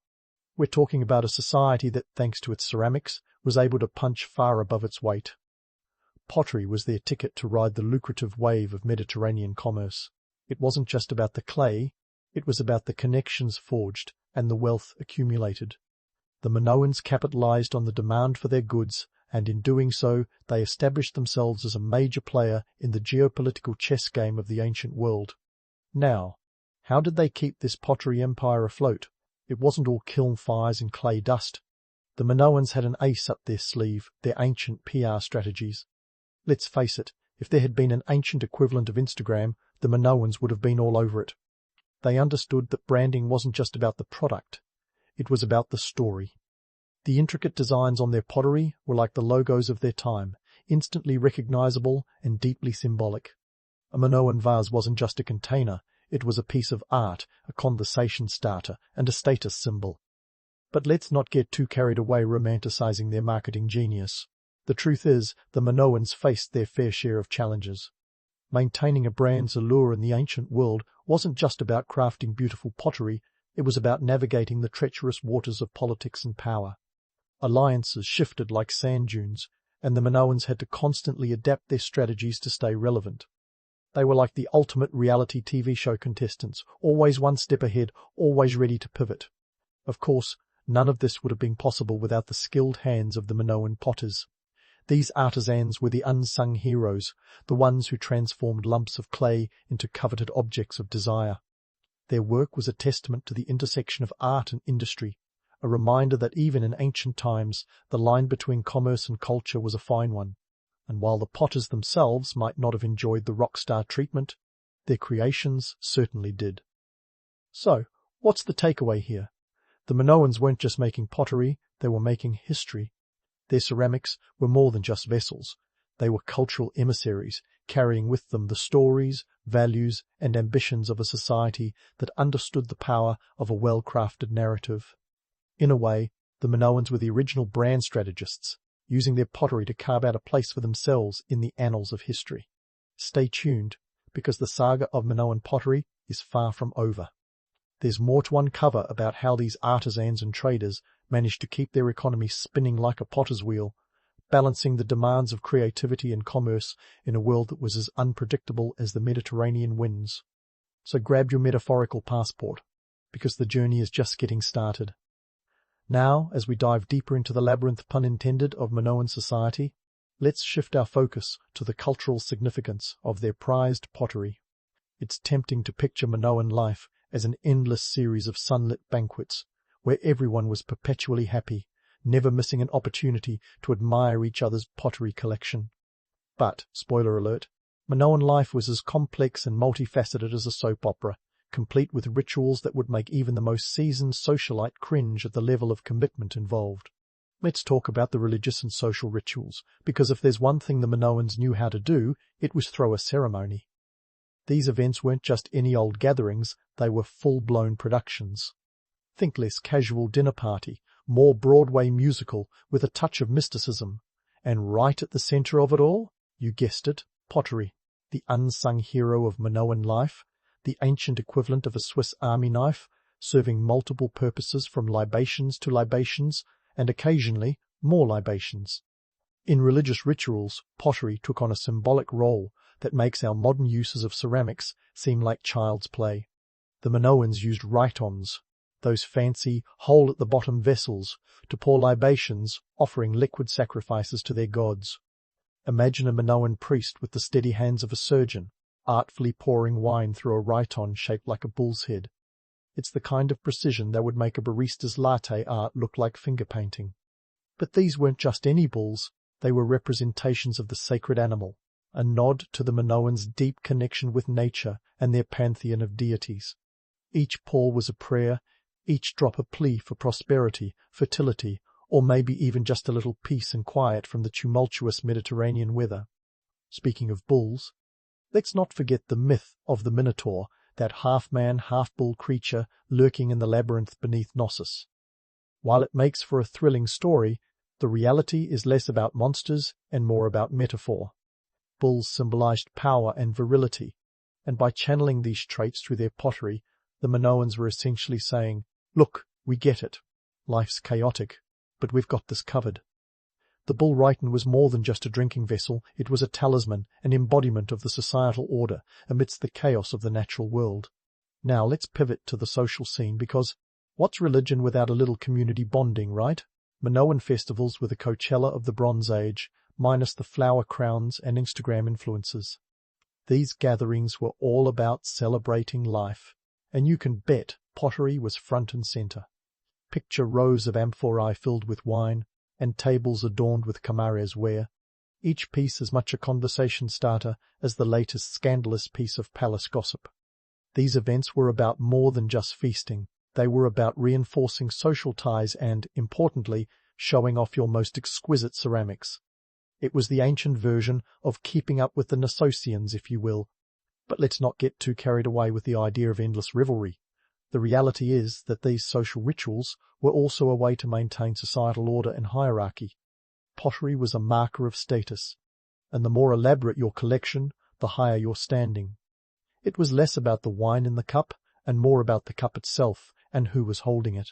We're talking about a society that, thanks to its ceramics, was able to punch far above its weight. Pottery was their ticket to ride the lucrative wave of Mediterranean commerce. It wasn't just about the clay, it was about the connections forged and the wealth accumulated. The Minoans capitalized on the demand for their goods, and in doing so they established themselves as a major player in the geopolitical chess game of the ancient world. Now, how did they keep this pottery empire afloat? It wasn't all kiln fires and clay dust. The Minoans had an ace up their sleeve, their ancient PR strategies. Let's face it, if there had been an ancient equivalent of Instagram, the Minoans would have been all over it. They understood that branding wasn't just about the product, it was about the story. The intricate designs on their pottery were like the logos of their time, instantly recognizable and deeply symbolic. A Minoan vase wasn't just a container, it was a piece of art, a conversation starter, and a status symbol. But let's not get too carried away romanticizing their marketing genius. The truth is, the Minoans faced their fair share of challenges. Maintaining a brand's allure in the ancient world wasn't just about crafting beautiful pottery, it was about navigating the treacherous waters of politics and power. Alliances shifted like sand dunes, and the Minoans had to constantly adapt their strategies to stay relevant. They were like the ultimate reality TV show contestants, always one step ahead, always ready to pivot. Of course, none of this would have been possible without the skilled hands of the Minoan potters. These artisans were the unsung heroes, the ones who transformed lumps of clay into coveted objects of desire. Their work was a testament to the intersection of art and industry, a reminder that even in ancient times the line between commerce and culture was a fine one. And while the potters themselves might not have enjoyed the rock star treatment, their creations certainly did. So, what's the takeaway here? The Minoans weren't just making pottery, they were making history. Their ceramics were more than just vessels. They were cultural emissaries, carrying with them the stories, values, and ambitions of a society that understood the power of a well-crafted narrative. In a way, the Minoans were the original brand strategists, using their pottery to carve out a place for themselves in the annals of history. Stay tuned, because the saga of Minoan pottery is far from over. There's more to uncover about how these artisans and traders managed to keep their economy spinning like a potter's wheel, balancing the demands of creativity and commerce in a world that was as unpredictable as the Mediterranean winds. So grab your metaphorical passport, because the journey is just getting started. Now, as we dive deeper into the labyrinth, pun intended, of Minoan society, let's shift our focus to the cultural significance of their prized pottery. It's tempting to picture Minoan life as an endless series of sunlit banquets, where everyone was perpetually happy, never missing an opportunity to admire each other's pottery collection. But, spoiler alert, Minoan life was as complex and multifaceted as a soap opera, complete with rituals that would make even the most seasoned socialite cringe at the level of commitment involved. Let's talk about the religious and social rituals, because if there's one thing the Minoans knew how to do, it was throw a ceremony. These events weren't just any old gatherings, they were full-blown productions. Think less casual dinner party, more Broadway musical with a touch of mysticism. And right at the center of it all, you guessed it, pottery, the unsung hero of Minoan life, the ancient equivalent of a Swiss army knife, serving multiple purposes from libations to libations, and occasionally more libations. In religious rituals, pottery took on a symbolic role that makes our modern uses of ceramics seem like child's play. The Minoans used rhytons, those fancy, hole-at-the-bottom vessels, to pour libations, offering liquid sacrifices to their gods. Imagine a Minoan priest with the steady hands of a surgeon, artfully pouring wine through a rhyton shaped like a bull's head. It's the kind of precision that would make a barista's latte art look like finger painting. But these weren't just any bulls, they were representations of the sacred animal, a nod to the Minoans' deep connection with nature and their pantheon of deities. Each paw was a prayer, each drop a plea for prosperity, fertility, or maybe even just a little peace and quiet from the tumultuous Mediterranean weather. Speaking of bulls, let's not forget the myth of the Minotaur, that half-man, half-bull creature lurking in the labyrinth beneath Knossos. While it makes for a thrilling story, the reality is less about monsters and more about metaphor. Bulls symbolized power and virility, and by channeling these traits through their pottery, the Minoans were essentially saying, "Look, we get it. Life's chaotic, but we've got this covered." The bull rhyton was more than just a drinking vessel, it was a talisman, an embodiment of the societal order amidst the chaos of the natural world. Now let's pivot to the social scene, because what's religion without a little community bonding, right? Minoan festivals were the Coachella of the Bronze Age, minus the flower crowns and Instagram influences. These gatherings were all about celebrating life, and you can bet pottery was front and center. Picture rows of amphorae filled with wine, and tables adorned with Kamares ware, each piece as much a conversation starter as the latest scandalous piece of palace gossip. These events were about more than just feasting. They were about reinforcing social ties and, importantly, showing off your most exquisite ceramics. It was the ancient version of keeping up with the Knossosians, if you will. But let's not get too carried away with the idea of endless revelry. The reality is that these social rituals were also a way to maintain societal order and hierarchy. Pottery was a marker of status, and the more elaborate your collection, the higher your standing. It was less about the wine in the cup and more about the cup itself and who was holding it.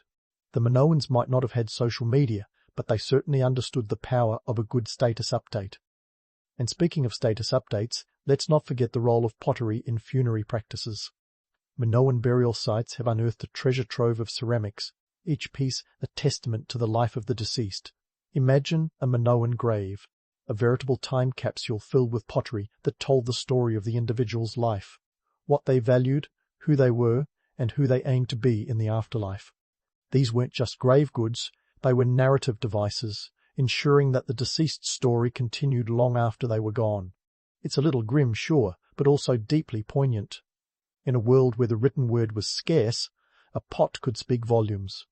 The Minoans might not have had social media, but they certainly understood the power of a good status update. And speaking of status updates, let's not forget the role of pottery in funerary practices. Minoan burial sites have unearthed a treasure trove of ceramics, each piece a testament to the life of the deceased. Imagine a Minoan grave, a veritable time capsule filled with pottery that told the story of the individual's life, what they valued, who they were, and who they aimed to be in the afterlife. These weren't just grave goods, they were narrative devices, ensuring that the deceased's story continued long after they were gone. It's a little grim, sure, but also deeply poignant. In a world where the written word was scarce, a pot could speak volumes.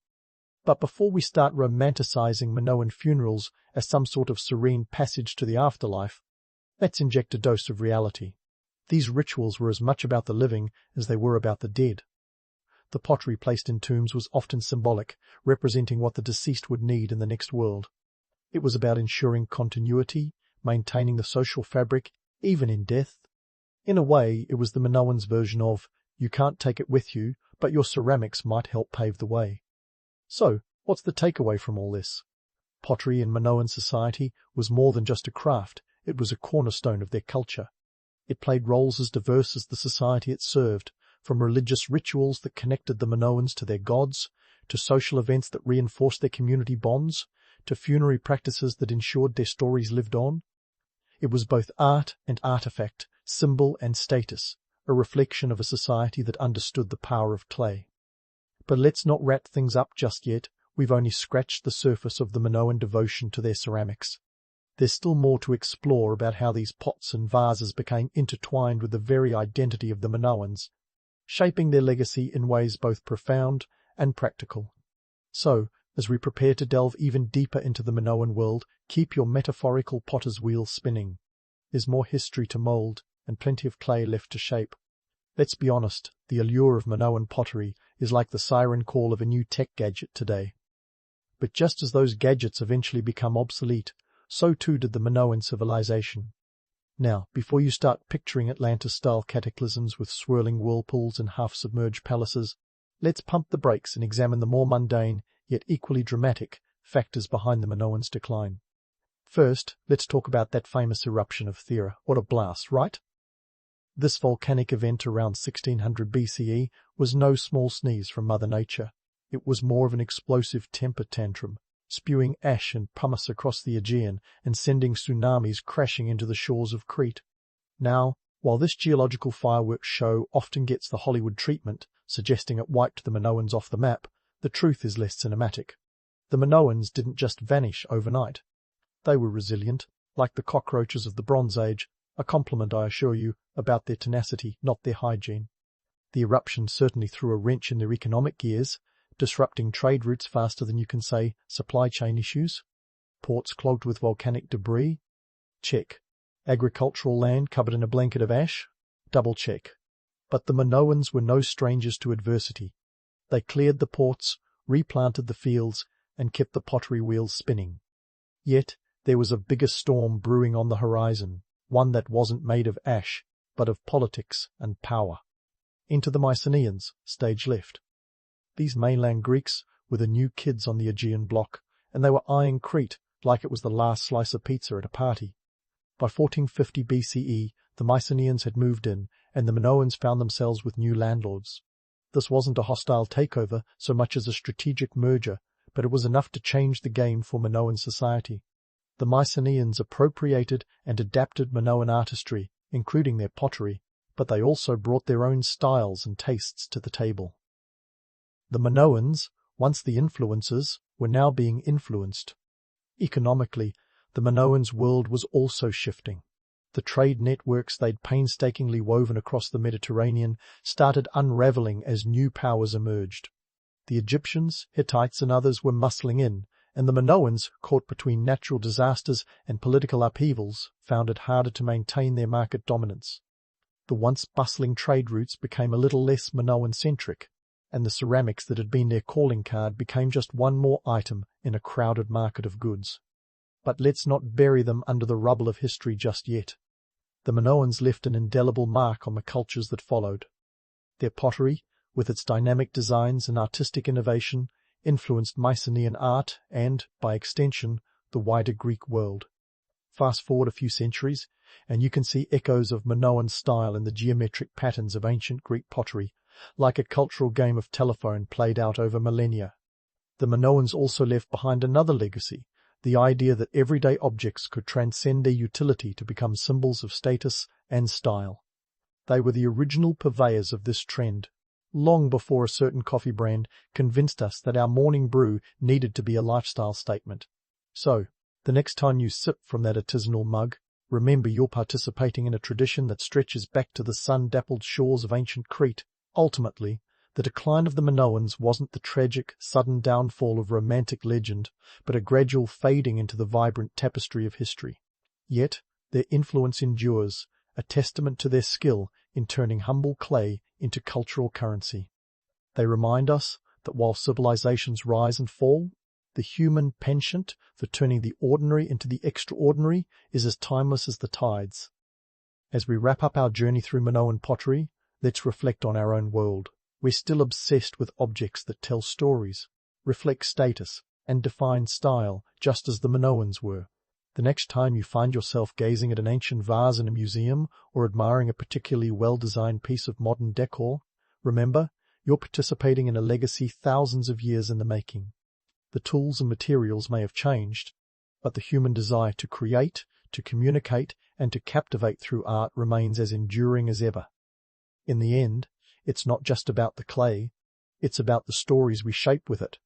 But before we start romanticizing Minoan funerals as some sort of serene passage to the afterlife, let's inject a dose of reality. These rituals were as much about the living as they were about the dead. The pottery placed in tombs was often symbolic, representing what the deceased would need in the next world. It was about ensuring continuity, maintaining the social fabric, even in death. In a way, it was the Minoans' version of, you can't take it with you, but your ceramics might help pave the way. So, what's the takeaway from all this? Pottery in Minoan society was more than just a craft, it was a cornerstone of their culture. It played roles as diverse as the society it served, from religious rituals that connected the Minoans to their gods, to social events that reinforced their community bonds, to funerary practices that ensured their stories lived on. It was both art and artifact, symbol and status, a reflection of a society that understood the power of clay. But let's not wrap things up just yet. We've only scratched the surface of the Minoan devotion to their ceramics. There's still more to explore about how these pots and vases became intertwined with the very identity of the Minoans, shaping their legacy in ways both profound and practical. So, as we prepare to delve even deeper into the Minoan world, keep your metaphorical potter's wheel spinning. There's more history to mould, and plenty of clay left to shape. Let's be honest, the allure of Minoan pottery is like the siren call of a new tech gadget today. But just as those gadgets eventually become obsolete, so too did the Minoan civilization. Now, before you start picturing Atlantis-style cataclysms with swirling whirlpools and half-submerged palaces, let's pump the brakes and examine the more mundane, yet equally dramatic, factors behind the Minoans' decline. First, let's talk about that famous eruption of Thera. What a blast, right? This volcanic event around 1600 BCE was no small sneeze from Mother Nature. It was more of an explosive temper tantrum, spewing ash and pumice across the Aegean and sending tsunamis crashing into the shores of Crete. Now, while this geological fireworks show often gets the Hollywood treatment, suggesting it wiped the Minoans off the map, the truth is less cinematic. The Minoans didn't just vanish overnight. They were resilient, like the cockroaches of the Bronze Age, a compliment, I assure you, about their tenacity, not their hygiene. The eruption certainly threw a wrench in their economic gears, disrupting trade routes faster than you can say supply chain issues. Ports clogged with volcanic debris? Check. Agricultural land covered in a blanket of ash? Double check. But the Minoans were no strangers to adversity. They cleared the ports, replanted the fields, and kept the pottery wheels spinning. Yet there was a bigger storm brewing on the horizon, one that wasn't made of ash, but of politics and power. Enter the Mycenaeans, stage left. These mainland Greeks were the new kids on the Aegean block, and they were eyeing Crete like it was the last slice of pizza at a party. By 1450 BCE, the Mycenaeans had moved in, and the Minoans found themselves with new landlords. This wasn't a hostile takeover so much as a strategic merger, but it was enough to change the game for Minoan society. The Mycenaeans appropriated and adapted Minoan artistry, including their pottery, but they also brought their own styles and tastes to the table. The Minoans, once the influencers, were now being influenced. Economically, the Minoans' world was also shifting. The trade networks they'd painstakingly woven across the Mediterranean started unraveling as new powers emerged. The Egyptians, Hittites and others were muscling in, and the Minoans, caught between natural disasters and political upheavals, found it harder to maintain their market dominance. The once bustling trade routes became a little less Minoan-centric, and the ceramics that had been their calling card became just one more item in a crowded market of goods. But let's not bury them under the rubble of history just yet. The Minoans left an indelible mark on the cultures that followed. Their pottery, with its dynamic designs and artistic innovation, influenced Mycenaean art and, by extension, the wider Greek world. Fast forward a few centuries, and you can see echoes of Minoan style in the geometric patterns of ancient Greek pottery, like a cultural game of telephone played out over millennia. The Minoans also left behind another legacy, the idea that everyday objects could transcend their utility to become symbols of status and style. They were the original purveyors of this trend, long before a certain coffee brand convinced us that our morning brew needed to be a lifestyle statement. So, the next time you sip from that artisanal mug, remember you're participating in a tradition that stretches back to the sun-dappled shores of ancient Crete. Ultimately, the decline of the Minoans wasn't the tragic, sudden downfall of romantic legend, but a gradual fading into the vibrant tapestry of history. Yet, their influence endures, a testament to their skill in turning humble clay into cultural currency. They remind us that while civilizations rise and fall, the human penchant for turning the ordinary into the extraordinary is as timeless as the tides. As we wrap up our journey through Minoan pottery, let's reflect on our own world. We're still obsessed with objects that tell stories, reflect status, and define style, just as the Minoans were. The next time you find yourself gazing at an ancient vase in a museum or admiring a particularly well-designed piece of modern decor, remember, you're participating in a legacy thousands of years in the making. The tools and materials may have changed, but the human desire to create, to communicate, and to captivate through art remains as enduring as ever. In the end, it's not just about the clay, it's about the stories we shape with it,